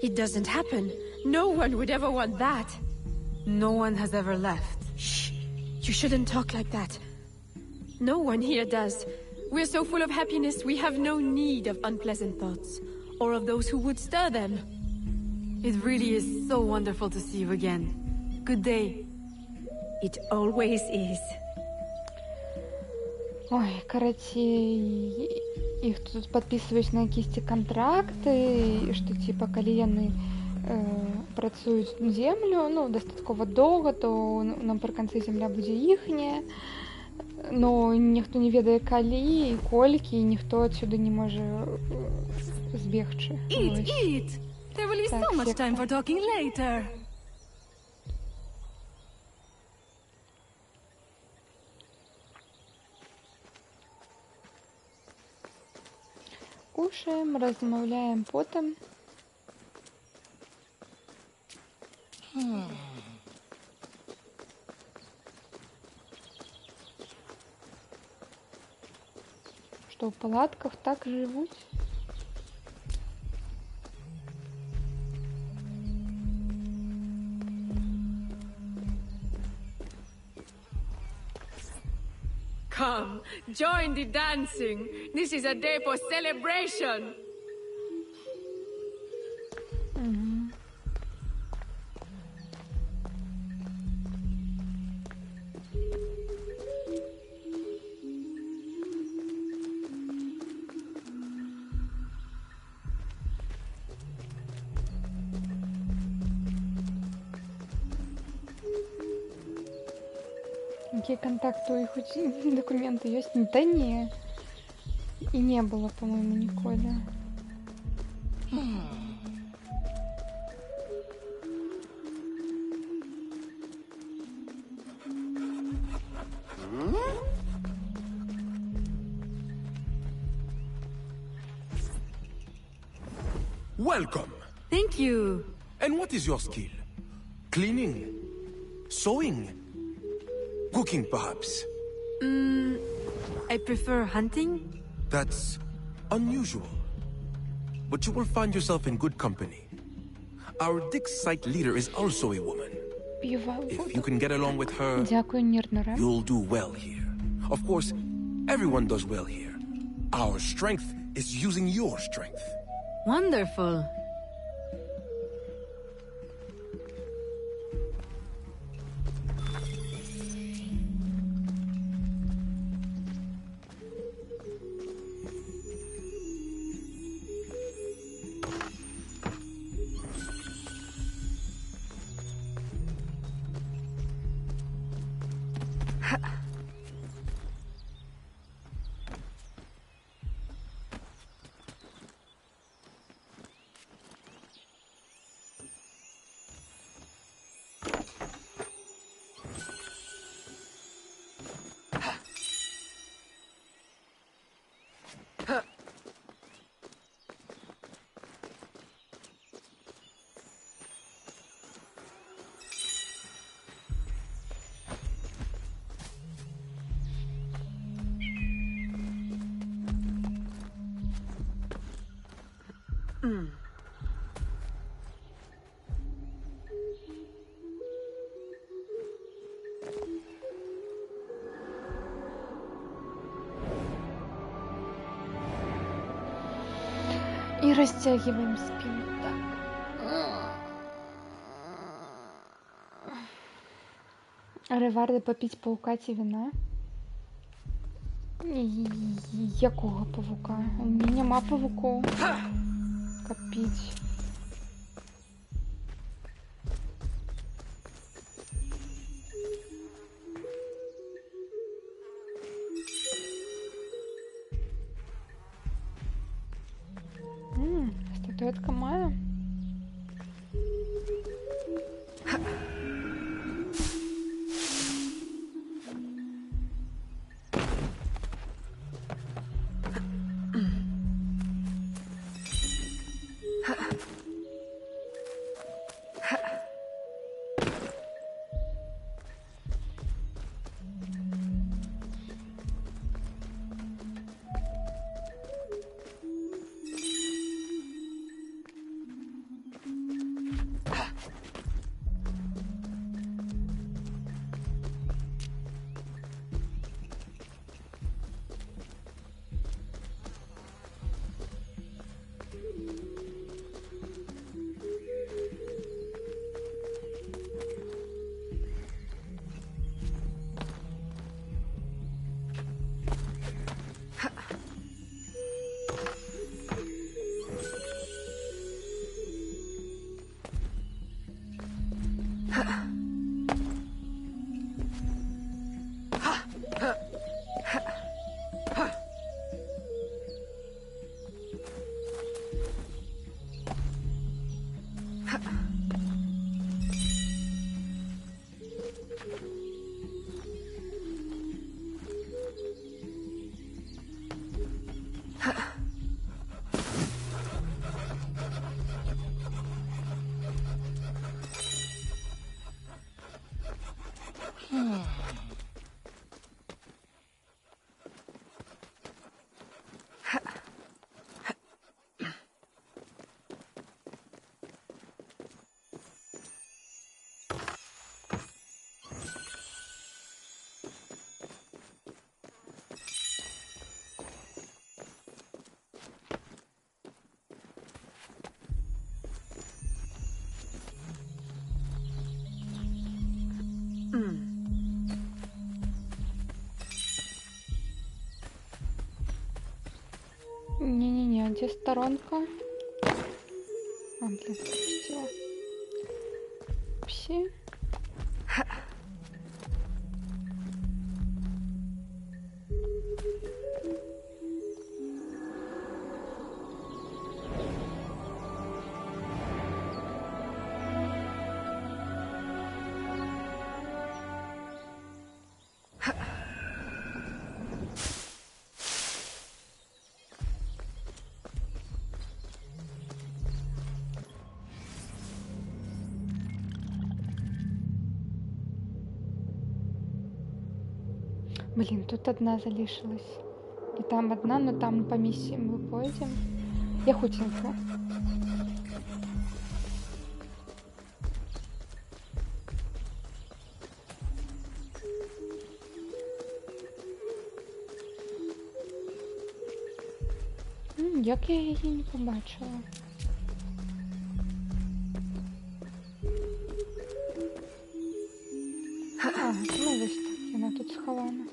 It doesn't happen. No one would ever want that. No one has ever left. Shh! You shouldn't talk like that. No one here does. We're so full of happiness, we have no need of unpleasant thoughts, or of those who would stir them. It really is so wonderful to see you again. Good day. It always is. Ой, карацей, іх тут падпісваюць на якісь кантракты, што типа калі яны працуюць на землю, ну, дастаткова доўга, то напрыканцы зямля будзе іхняя. Но ніхто не ведае калі і колькі, і ніхто адсюды не можа збегчы. Eat! There will be so much time for talking later. Кушаем, размаўляем потым. Что в палатках так живут? Come, join the dancing. This is a day for celebration. Какие контакты у их документы есть? Да не. И не было, по-моему, никуда. Welcome. Thank you. And what is your skill? Cleaning? Sewing? Cooking, perhaps? I prefer hunting. That's unusual. But you will find yourself in good company. Our Dig site leader is also a woman. If you can get along with her, you'll do well here. Of course, everyone does well here. Our strength is using your strength. Wonderful. И растягиваем спину. Так. Реварди попить паука ці вина. Якого павука? У мене нема павуков. Капіть. Статуэтка Майя. где сторонка? А, блин, пропустила. Пси. Блин, тут одна залишилась. И там одна, но там по миссии мы пойдем. Я худенькая. Як я її не побачила? А, ну ось так, вона тут схована.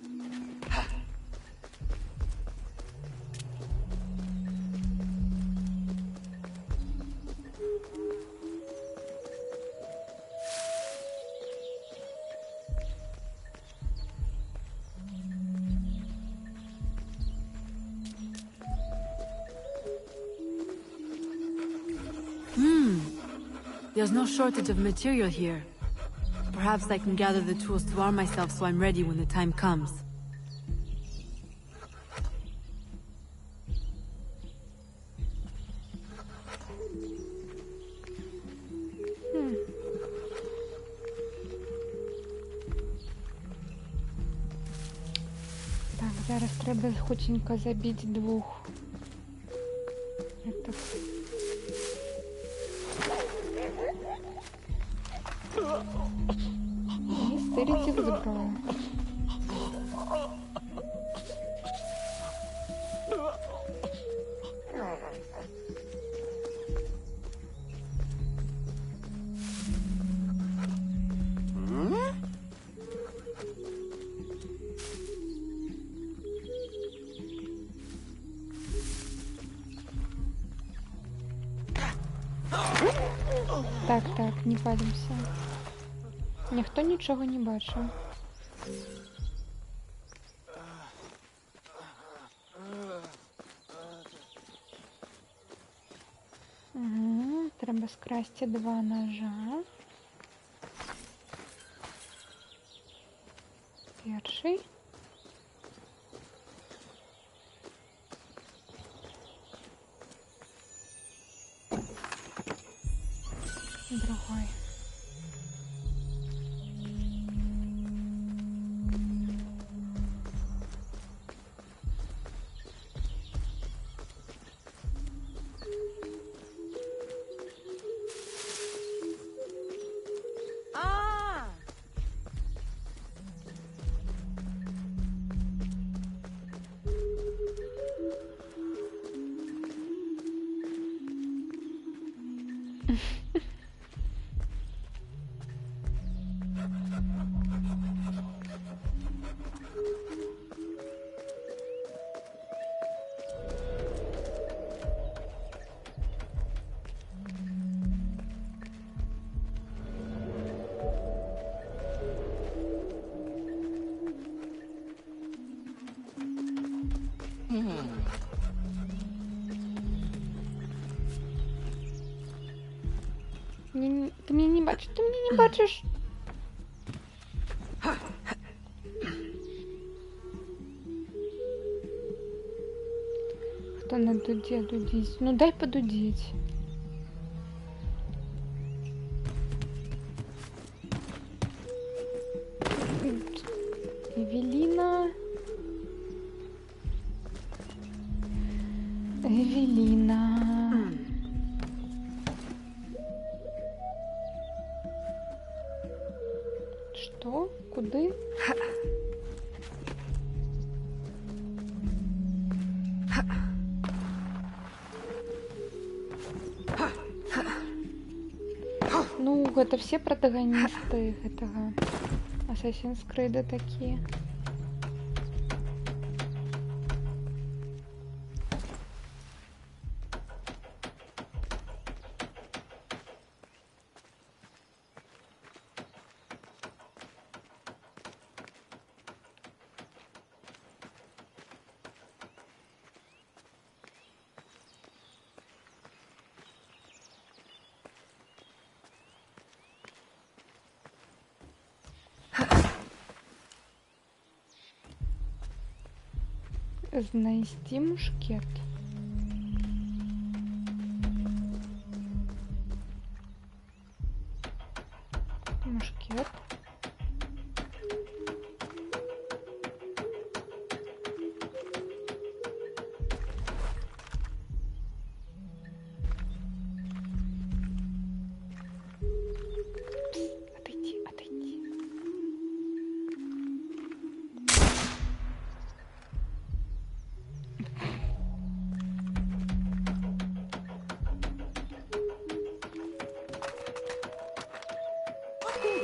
There's no shortage of material here. Perhaps I can gather the tools to arm myself so I'm ready when the time comes. Так, зараз треба хутенько забити двох. Это... І стирить їх зброю. Так, так, не палимся. Ніхто нічого не бачив. Угу, треба скрасти 2 ножа. Перший. Другой. Ты меня не бачишь, ты меня не бачишь. Кто на дуде дудить? Ну дай подудить. Эвелина. Эвелина. Что? Куды? Ну, это все протагонисты этого Assassin's Creed такие. Знайти мушкет. Мушкет. Отойди.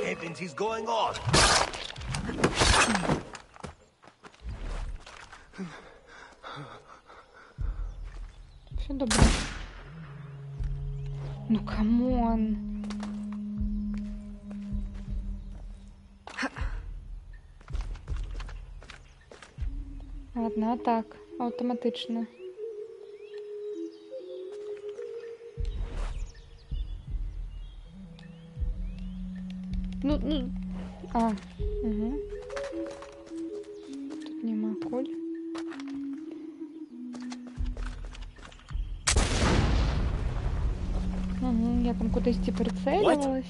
Heavens is going on? Все добре. Ну камон. Ладно, а так, автоматично. Ну. Угу. Тут нема куль. Угу, я там кудись прицелилась.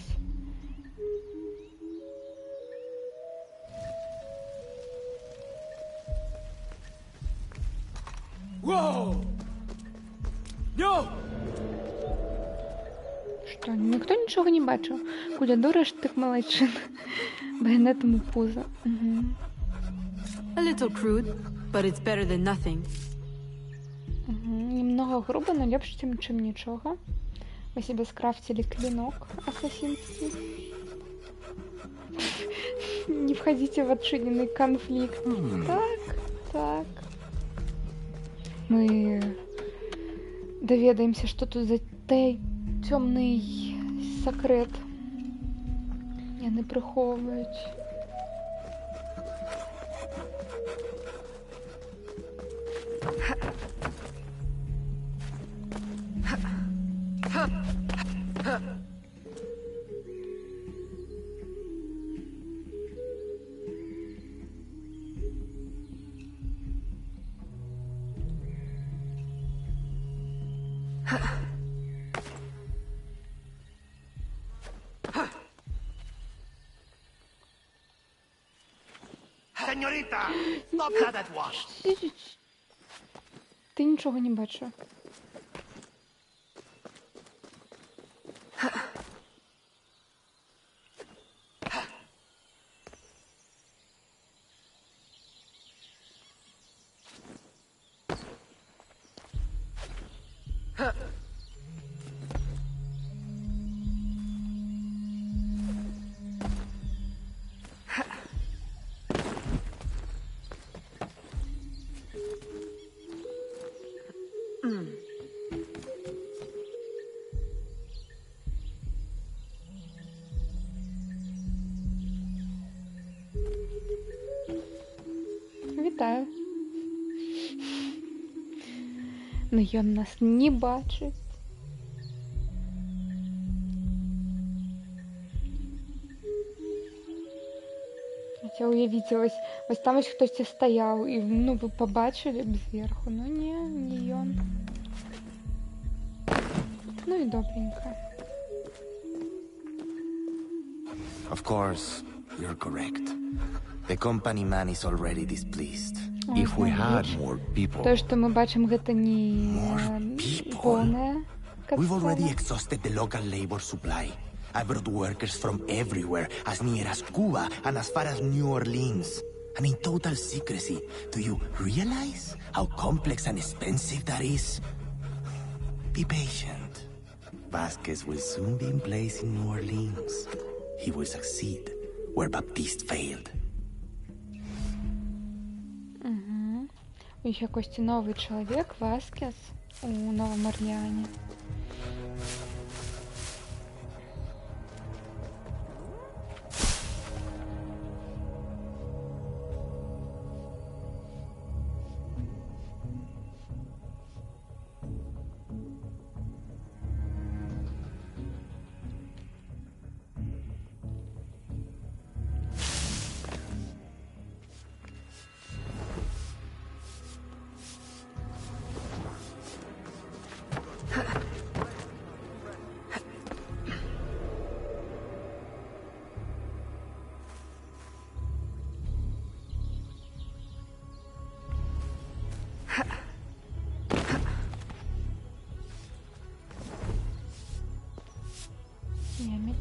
Whoa! No! Що, ніхто нічого не бачив? Куля, дуриш ти малайчин. Багнетом у пузо. Угу. A little crude, but it's better than nothing. Угу. Немного грубо, но лепше, чем ничего. Мы себе скрафтили клинок ассасинский. Не входите в отшиненный конфликт. Так. Мы доведаемся, что тут за темный секрет. Яны приховують. Señorita, stop that at once. Ти нічого не бачив. Вітаю. Но ён нас не бачить. Хотя уявіть, ось там ось хтось стояв, і ви побачили б зверху, но не ён. Ну і добренько. Of course, you're correct. The company man is already displeased. If we had more people... То, что мы бачим, гэта не полная катсцена. We've already exhausted the local labor supply. I brought workers from everywhere, as near as Cuba and as far as New Orleans. And in total secrecy. Do you realize how complex and expensive that is? Be patient. Vasquez will soon be in place in New Orleans. He will succeed where Baptiste failed. Еще какой-то новый человек, Васкес, у Новом Орлеане.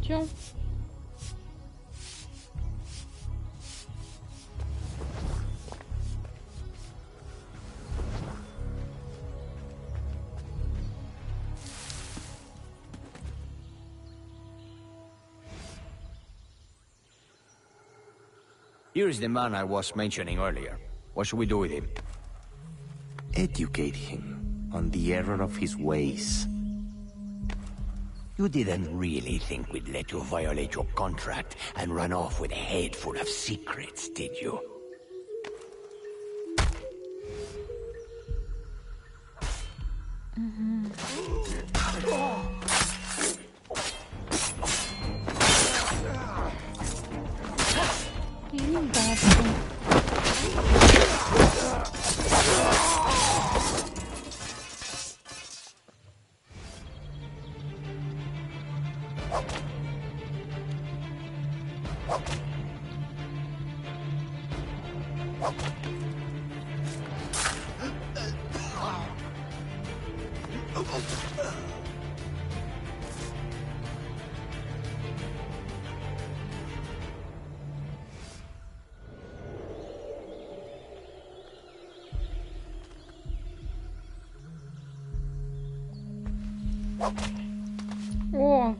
полностью. Here is the man I was mentioning earlier. What should we do with him? Educate him on the error of his ways. You didn't really think we'd let you violate your contract and run off with a head full of secrets, did you? О!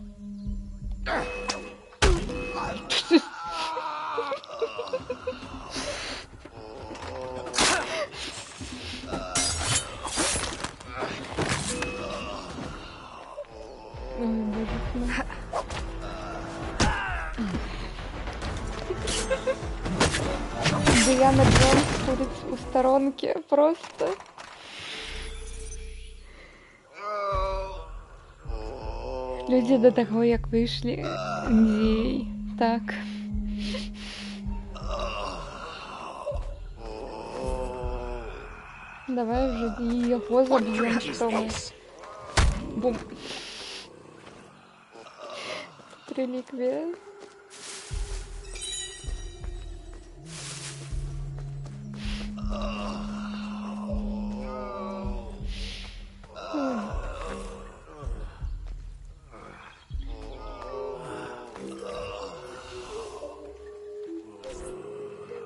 Диана Джонс курит у сторонки просто. Люди до того, як вийшли. Ей, так. Давай вже його заб'ємо, що ми. Бум. Реликвия.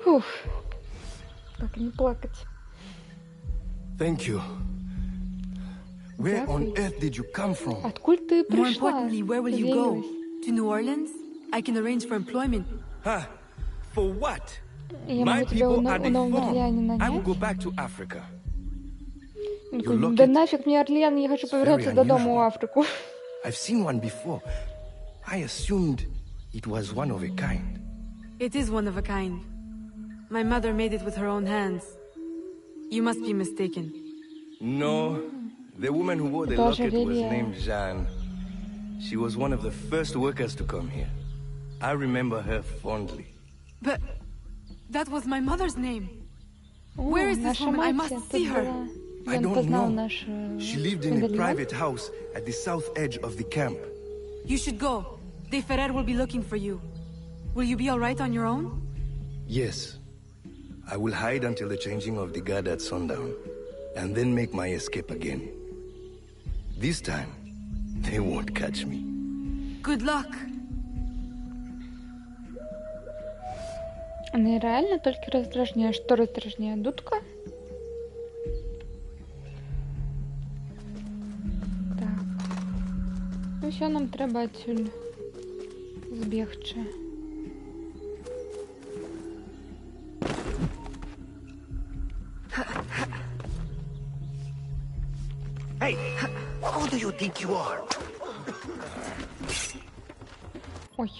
Фух. Так, не плакать. Thank you. Where on earth did you come from? Откуда ты пришла? More importantly, where will you go? To New Orleans? I can arrange for employment. Huh? For what? Я My могу тебя у people are Нового Орлеана deformed. I will нанять? go back to Africa. Да нафиг мне Орлеан, я хочу повернуться додому в Африку. I've seen one before. I assumed it was one of a kind. It is one of a kind. My mother made it with her own hands. You must be mistaken. No, the woman who wore the locket was named Jeanne. She was one of the first workers to come here. I remember her fondly. But that was my mother's name. Where is this woman? I must see her. I don't know. She lived in a private house at the south edge of the camp. You should go. De Ferrer will be looking for you. Will you be all right on your own? Yes. I will hide until the changing of the guard at sundown, and then make my escape again. This time, they won't catch me. Good luck. Она реально только раздражняет. Что раздражняет? Дудка? Так. Ну що нам треба отсюда збігче? Hey, who do you think you are? Ой.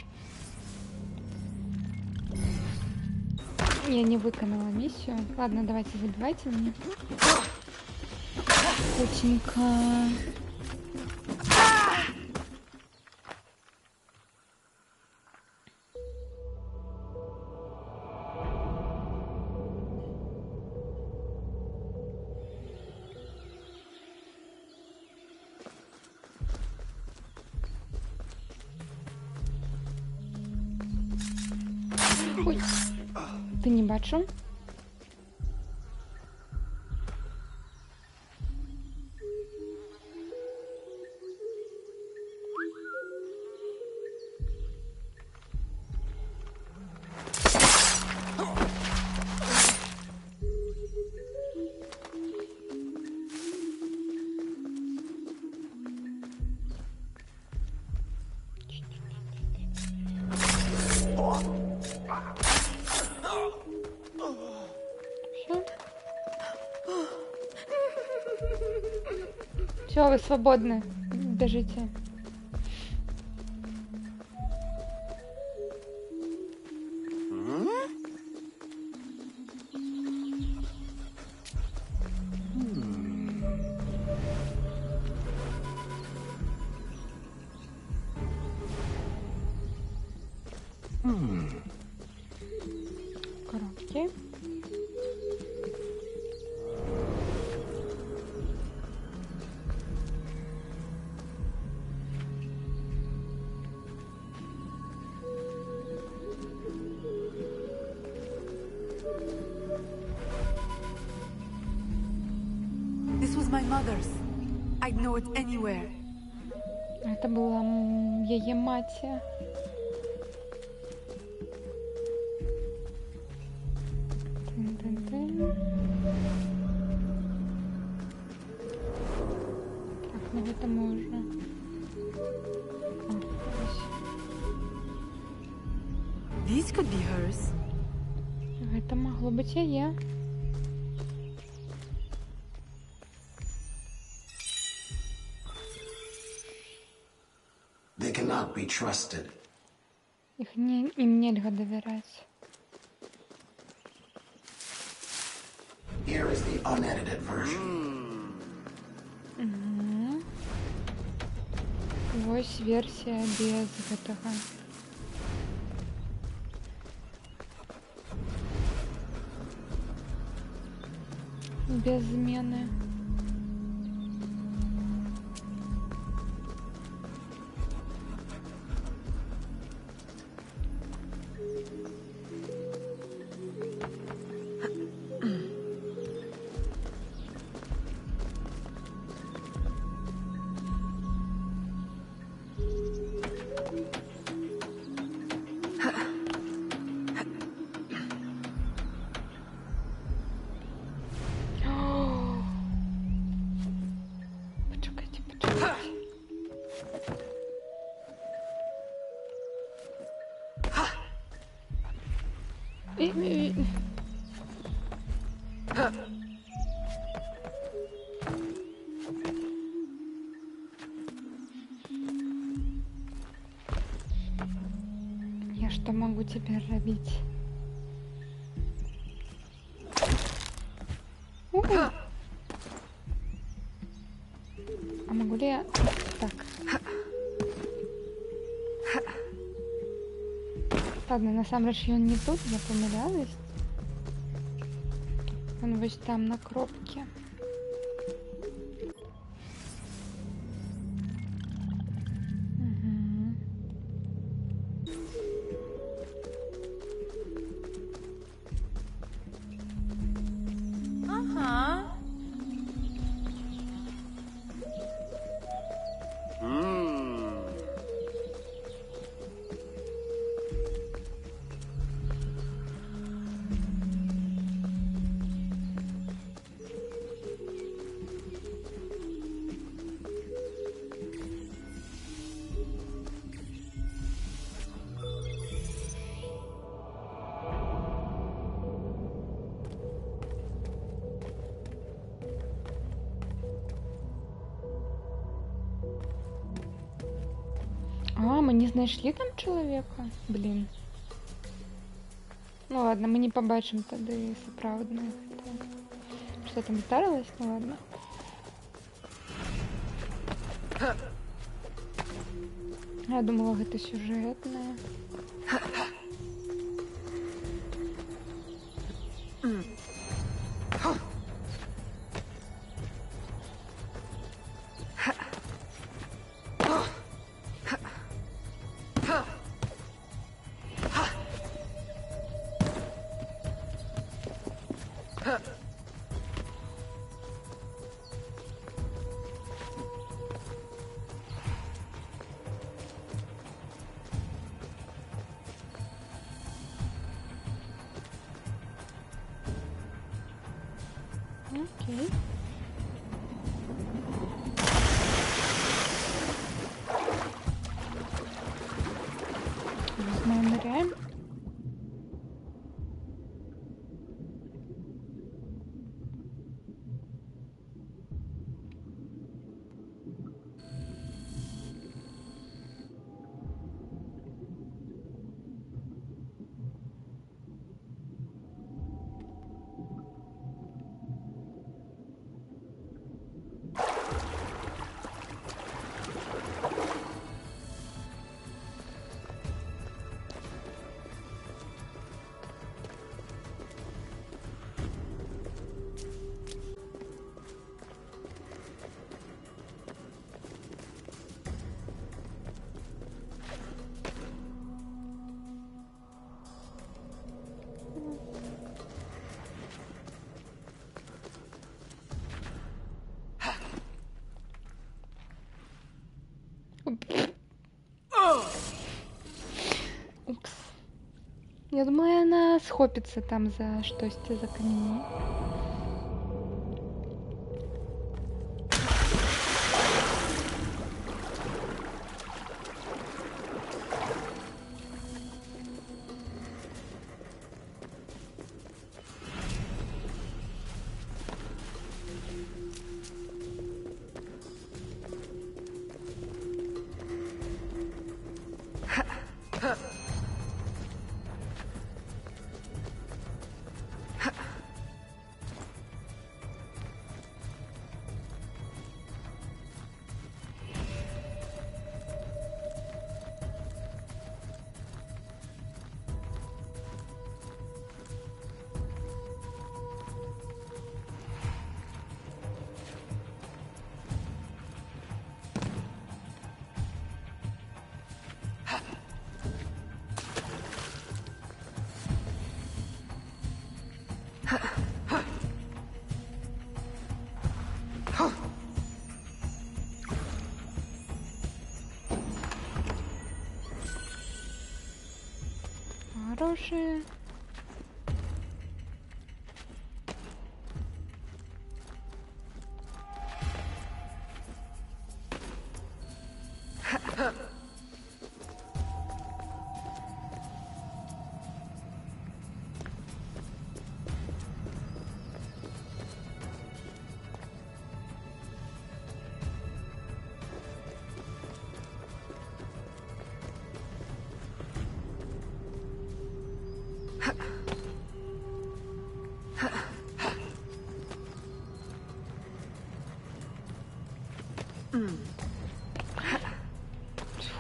Я не выконала миссию. Ладно, давайте, забивайте меня. Котенька. Ой. Ты не бачу? Все, вы свободны. Бежите. Коробки. This was my mother's. I'd know it anywhere. Это была ее мать. Так, ну это можно. These could be hers. Это могло быть ее. They cannot be trusted. Им нельзя доверять. Here is the unedited version. Ось версия без этого. Без змены. Я что могу теперь робить? А могу ли я... Так. Ладно, на самом деле он не тут, я помилялась. Он вот там на кропке. А, мы не знайшли там чоловіка? Блін. Ну ладно, ми не побачимо тоді справедно. Що там старалось? Ну ладно. Я думала, гэта сюжетное. Окей. Ныряем. Я думаю, яна схопіцца там за штосьці, за камені. Хорошие.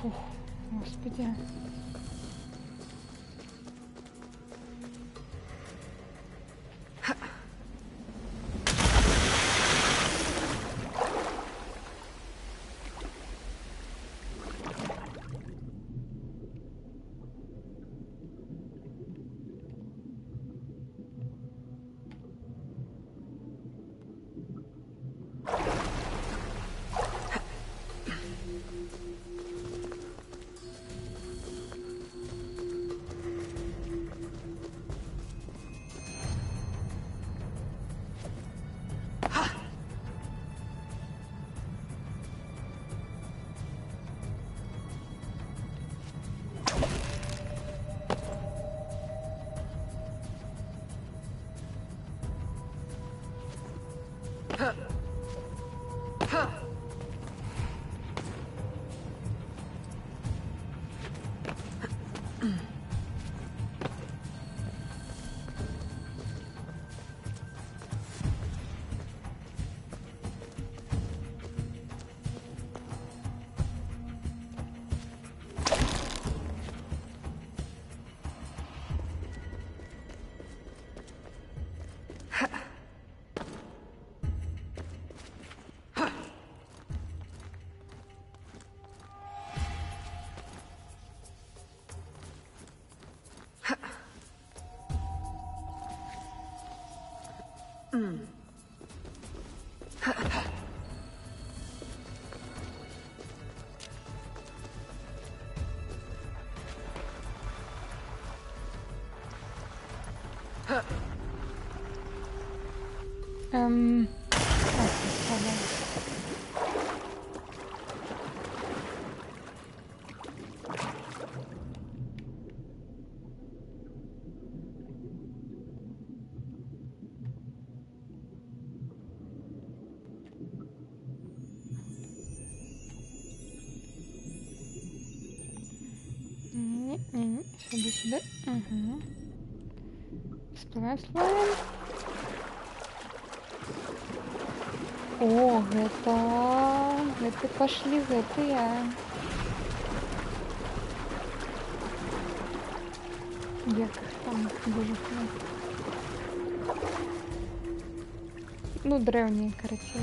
Фух, господи. Сюда. Угу. Всплываем, всплываем. О, это пошли гэтыя. Як их там, боже мой. Ну, древние, короче.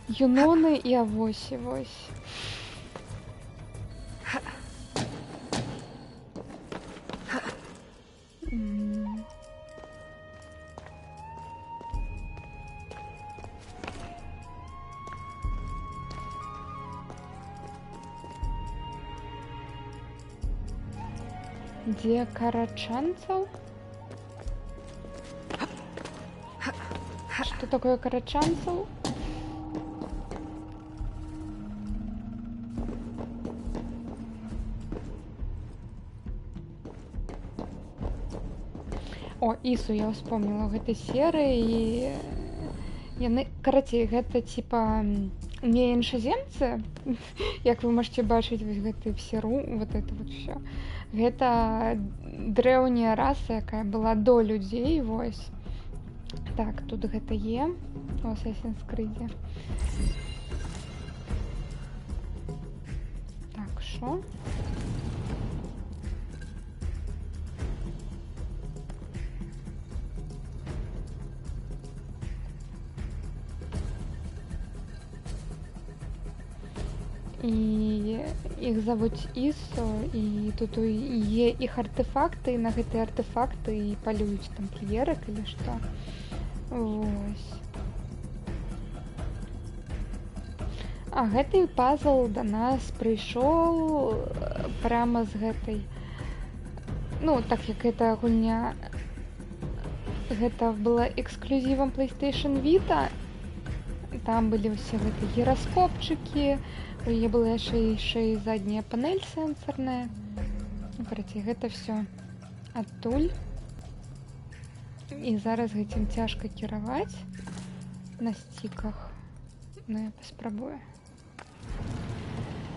Юноны и авось. Дзе карачанцаў? Что такое карачанцаў? О, Ісу, я вспомнила гэтай серыі. Яны, карацей, гэта типа не іншаземцы, як вы можете бачыць вось гэты всеру, вот это вот все. Гэта дрэўняя раса, якая была до людзей, вось. Так, тут гэта є у Assassin's Creed. Так, шо? І іх завуць Ісу, і тут є іх артефакты, і на гэтыя артефакты і палююць тампліерак или што. Вось. А гэты пазл да нас прыйшоў прямо з гэтай, ну, так як эта гульня, гэта была эксклюзівам PlayStation Vita, там былі ўсе гэтыя гіраскопчыкі, у яе была яшчэ і задняя панель сэнсорная. Карацей, гэта все адтуль. І зараз гэтым цяжка кіраваць на стиках. Ну, я паспрабую.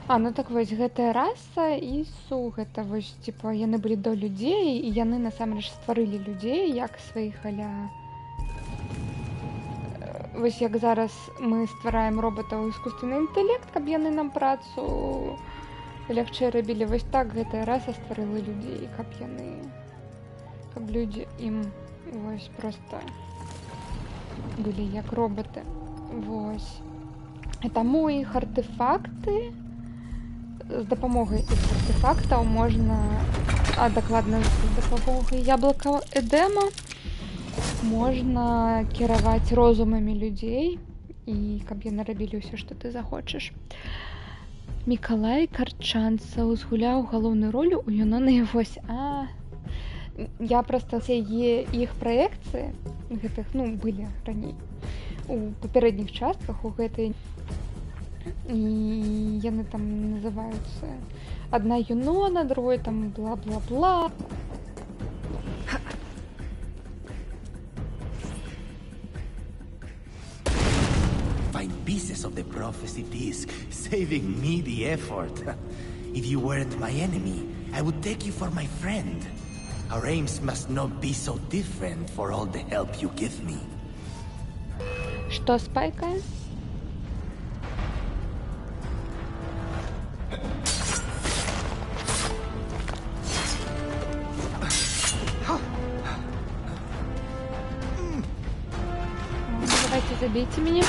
А, ну так вось, гэтая раса Ісу, гэта вось, типа, яны былі до людзей, і яны насамрэч стварылі людзей, як сваіх аля... Вось як зараз мы ствараем роботаў искусственны інтэлект, каб яны нам працу лягчэй рабілі. Вось так гэтая раса стварыла людзей, каб яны... каб людзі ім вось проста былі як роботы. Вось. І таму іх артефакты, з дапамогай іх артефактаў можна, а дакладна з дапамогай яблыка Эдема, можна кіраваць розумамі людзей, і каб яны рабілі ўсё, што ты захочаш. Мікалай Карчанцаў згуляў галоўную ролю у Юноны. Вось, я проста іх праекцыі гэтых, ну, былі раней у папярэдніх частках у гэтай, і яны там называюцца адна Юнона, другой там бла-бла-бла. Find pieces of the prophecy disc, saving me the effort. If you weren't my enemy, I would take you for my friend. Our aims must not be so different for all the help you give me. Што спайка? Давайте забейте меня.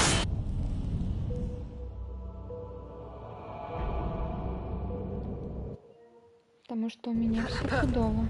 Потому что у меня все чудово.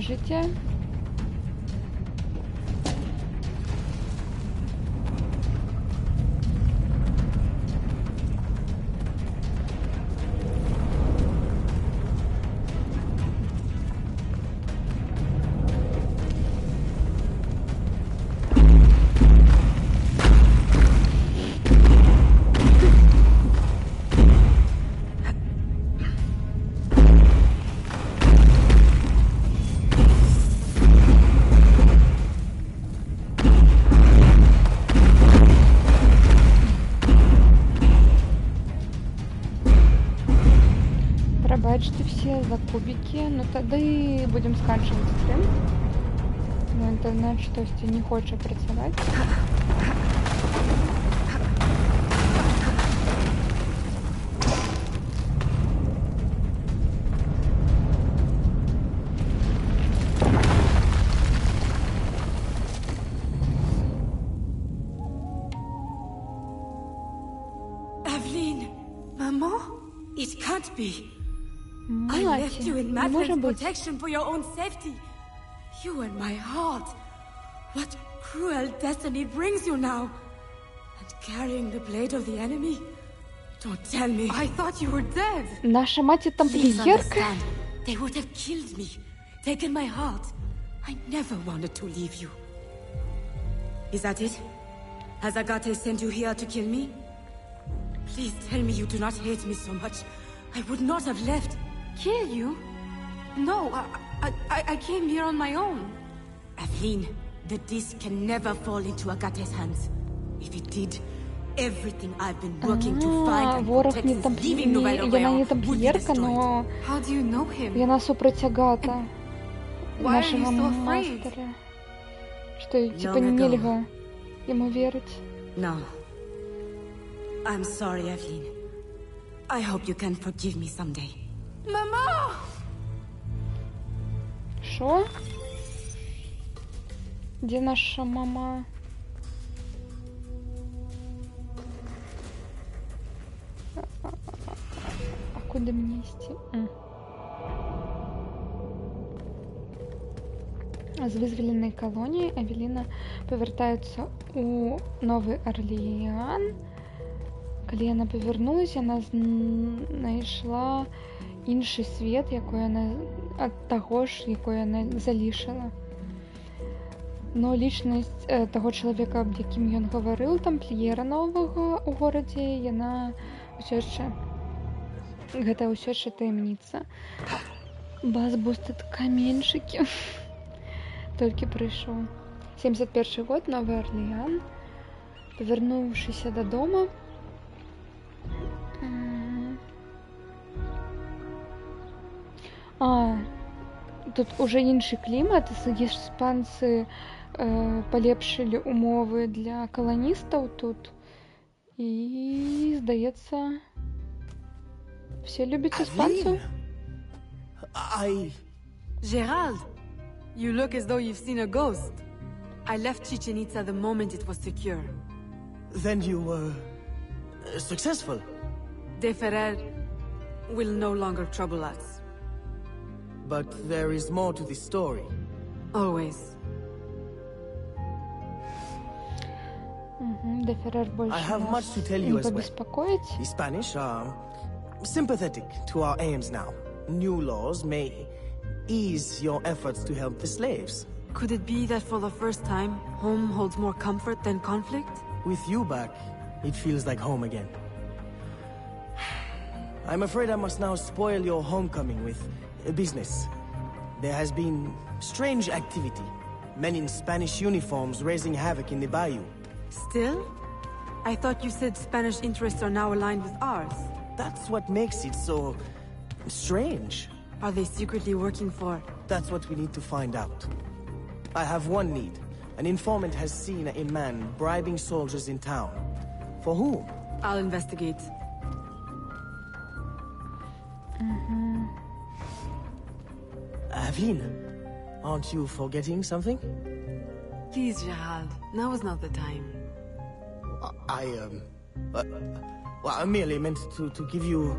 Життя. за кубики. Ну тады будем сканчивать стрим. Но интернет штосьці не хоче працаваць. Evelyn, Maman? It can't be. I left you in Madeline's protection for your own safety. You and my heart. What cruel destiny brings you now? And carrying the blade of the enemy? Don't tell me. I thought you were dead. Наша мать тамплиерка. They would have killed me, taken my heart. I never wanted to leave you. Is that it? Has Agate sent you here to kill me? Please tell me you do not hate me so much. I would not have left. Kill you? No, I came here on my own. Evelyn, the disc can never fall into Agate's hands. If it did, everything I've been working to find and protect is leaving Nouvelle-Orléans would be destroyed. How do you know him? Яна супраць Агата. Why are you so afraid? Что, типа, нельга ему верить? No. I'm sorry, Evelyn. I hope you can forgive me someday. Mama! Шо? Где наша мама? А куда мне идти? З вызваленай калоніі Эвеліна павяртаецца ў Новы Арлеан. Калі яна павярнулася, яна знайшла іншы свет, якой яна ад таго ж, якой яна залішала. Но лічнасць таго чалавека, аб якім ён гаварыў, тампліера новага ў горадзе, яна ўсё яшчэ... Гэта ўсё яшчэ таямніца. Бас-бустед каменьчыкі. Толькі прыйшоў. 71 год, Новы Арлеан. Павярнуўшыся дадому, тут уже іншы клімат, іспанцы палепшылі умовы для каланістаў тут. І, здаецца, все любяць іспанцаў. Gerald, you look as though you've seen a ghost. I left Chichen Itza the moment it was secure. Then you were... successful? De Ferrer will no longer trouble us. But there is more to this story. Always. De Ferrer больше I have much to tell you as well. побеспокоить. The Spanish are sympathetic to our aims now. New laws may ease your efforts to help the slaves. Could it be that for the first time, home holds more comfort than conflict? With you back, it feels like home again. I'm afraid I must now spoil your homecoming with business. There has been strange activity. Men in Spanish uniforms raising havoc in the bayou. Still? I thought you said Spanish interests are now aligned with ours. That's what makes it so... strange. Are they secretly working for... That's what we need to find out. I have one need. An informant has seen a man bribing soldiers in town. For whom? I'll investigate. Evelyn, aren't you forgetting something? Please, Gerald. Now is not the time. Well, I merely meant to give you...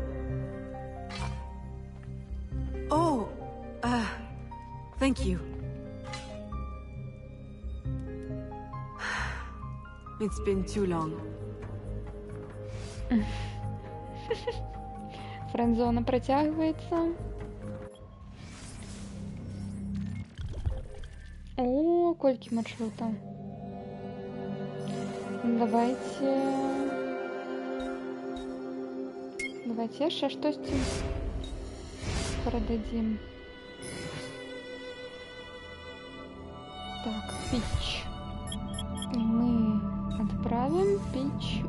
Oh, thank you. It's been too long. Френдзона протягивается. О, колькі маршрута. Давайте яшчэ штосьці продадим. Так, пич. Мы отправим пич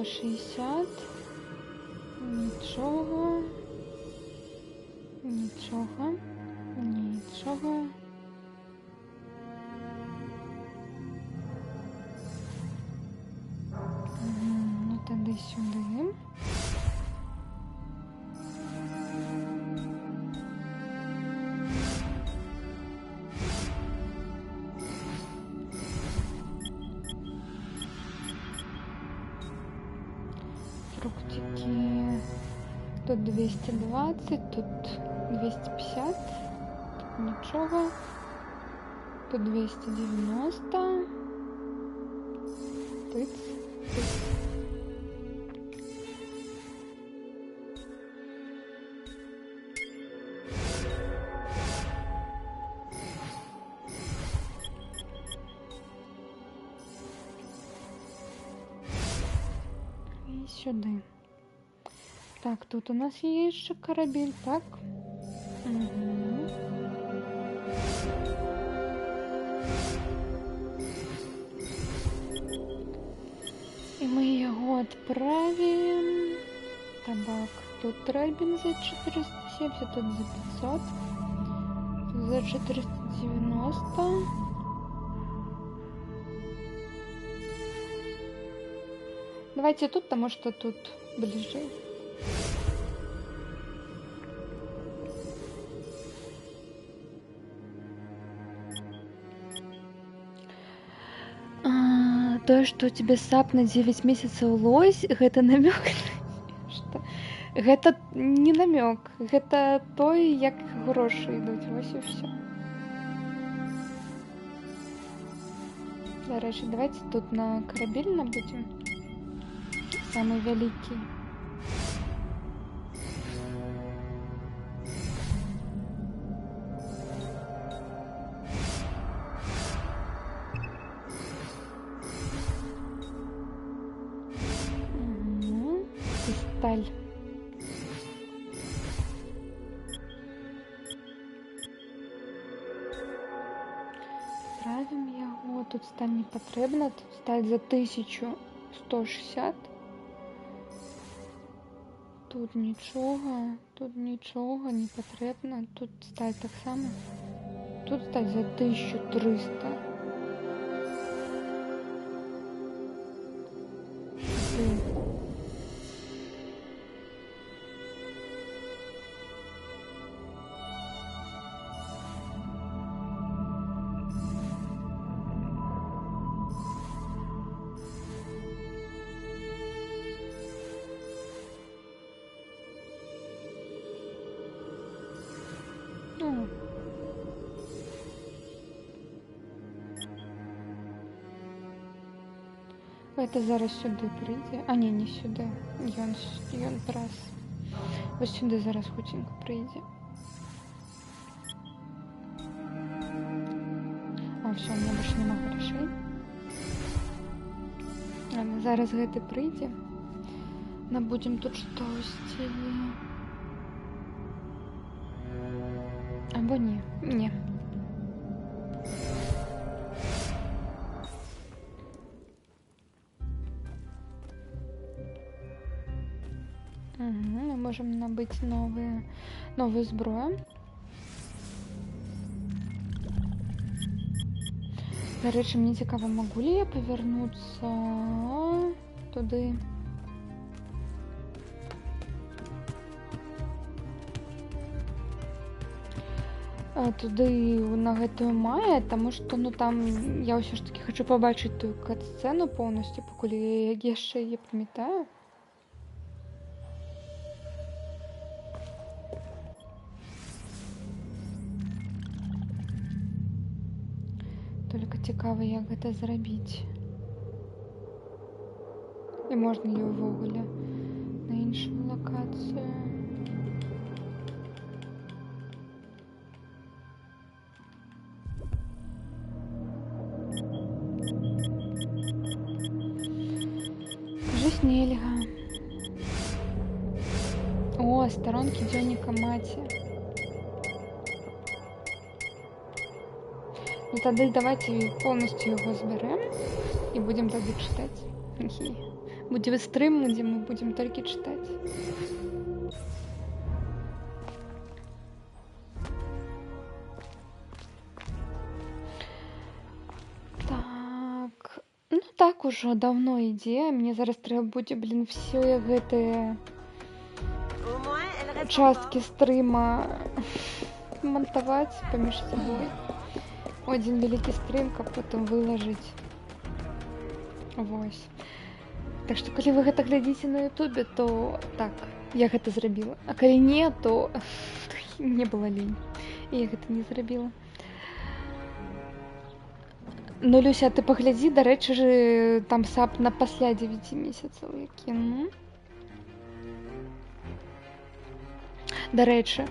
160. Нічого. Нічого. Нічого. Ну, тоді сюди. Фруктики. Тут 220, тут 250, тут нічого. Тут 290. Тиц, тиц. І сюди. Так, тут у нас є ще корабель, так? Угу. І ми його відправимо. Табак. Тут рабін за 470, тут за 500. Тут за 490. Давайте тут, потому что тут ближе. То, что у тебя сап на 9 месяцев лось, гэта намек? Что? Гэта не намек, гэта той, як грошы ідуць, вось і все. Дарэчы, давайте тут на корабель набудем. Самый великий. Сталь. Правим його. Тут сталь не потрібна. Тут сталь за 1160. Тут нічого не потрібно. Тут сталь так само. Тут сталь за 1300. Это зараз сюди прийде. А ні, не сюди. Ён раз. Ось сюди зараз хутенько прийде. А, все, у мене більше нема грошей. Ладно, зараз гэты прийде. Набудем тут штось. Або ні. Ні. Мы можем набыть новую зброю. До речі, мені цікаво, могу ли я повернуться туди? Туди на гэтую мае, тому що ну там я все ж таки хочу побачити ту кат-сцену повністю, покуль я ще її пам'ятаю. Только цікаво, як гэта зрабіць. І можна ли увогуле на іншу локацію. Кажись, нельга. О, сторонки Дёника Мати. Ну тогда давайте полностью его заберем и будем тогда читать. Будзе стрым, дзе мы будзем толькі чытаць. Так. Ну так ужо даўно ідзе. Мне зараз трэба будзе, все гэтыя часткі стрыма монтаваць паміж сабой. Один вялікі стрым, каб потым вылажыць. Вось. Так што калі вы гэта глядзіце на ютубе, то так, я гэта зрабіла. А калі не, то мне была лень. І я гэта не зрабіла. Ну, Люся, ты паглядзі, дарэчы ж, там сап на пасля 9 месяцаў які, ну. Дарэчы,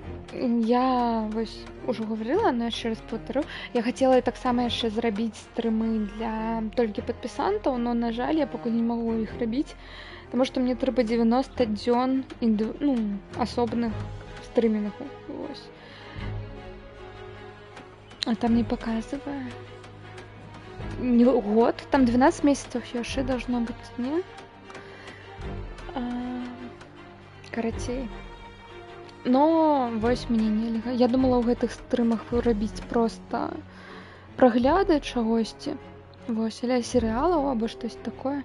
я вось ужо гаварыла, но яшчэ раз паўтару, я хацела таксама яшчэ зрабіць стрымы для толькі падпісантаў, но, на жаль, я пакуль не магу іх рабіць, таму што мне трэба 90 дзён асобных стрымінгаў. Вось. А там не паказвае. Не год, там 12 месяцев яшчэ должно быць, не? Карацей. Но вось мне нельга. Я думала ў гэтых стрымах рабіць проста прагляды чагосьці. Вось, аля серыялаў або штось такое.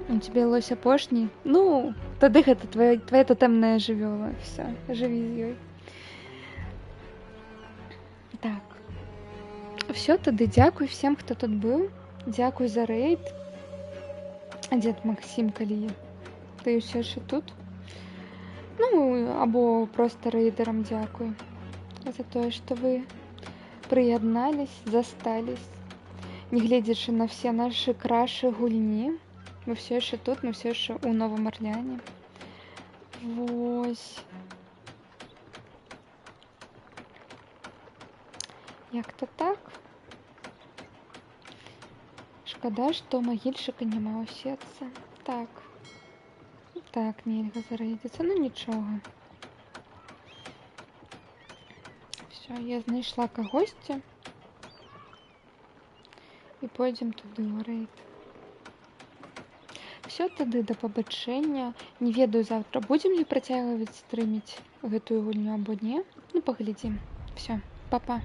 У тебе лось апошні. Ну, тады гэта твоя тотемная жывёла. Все, жыві з ёй. Так. Все, тады дзякуй всем, хто тут быў. Дзякуй за рэйд. А дзед Максим, калі ты ўсё яшчэ тут? Ну, або просто рэйдерам дзякуй за тое, што вы прыяднались, застались, не гледзячы на все нашы крашы гульні. Мы все яшчэ тут, мы все яшчэ ў Новым Арлеане. Вось. Як-то так. Шкада, што магільшчыка няма ў сетцы. Так. Так, нельга зарэйдзіцца, ну нічога. Все, я знайшла кагосьці. І пойдзем туды ў рэйд. Все, тады да пабачэння. Не ведаю, завтра будзем ли працягваць стрыміць гэтую гульню або не. Ну, паглядзім. Все, па-па.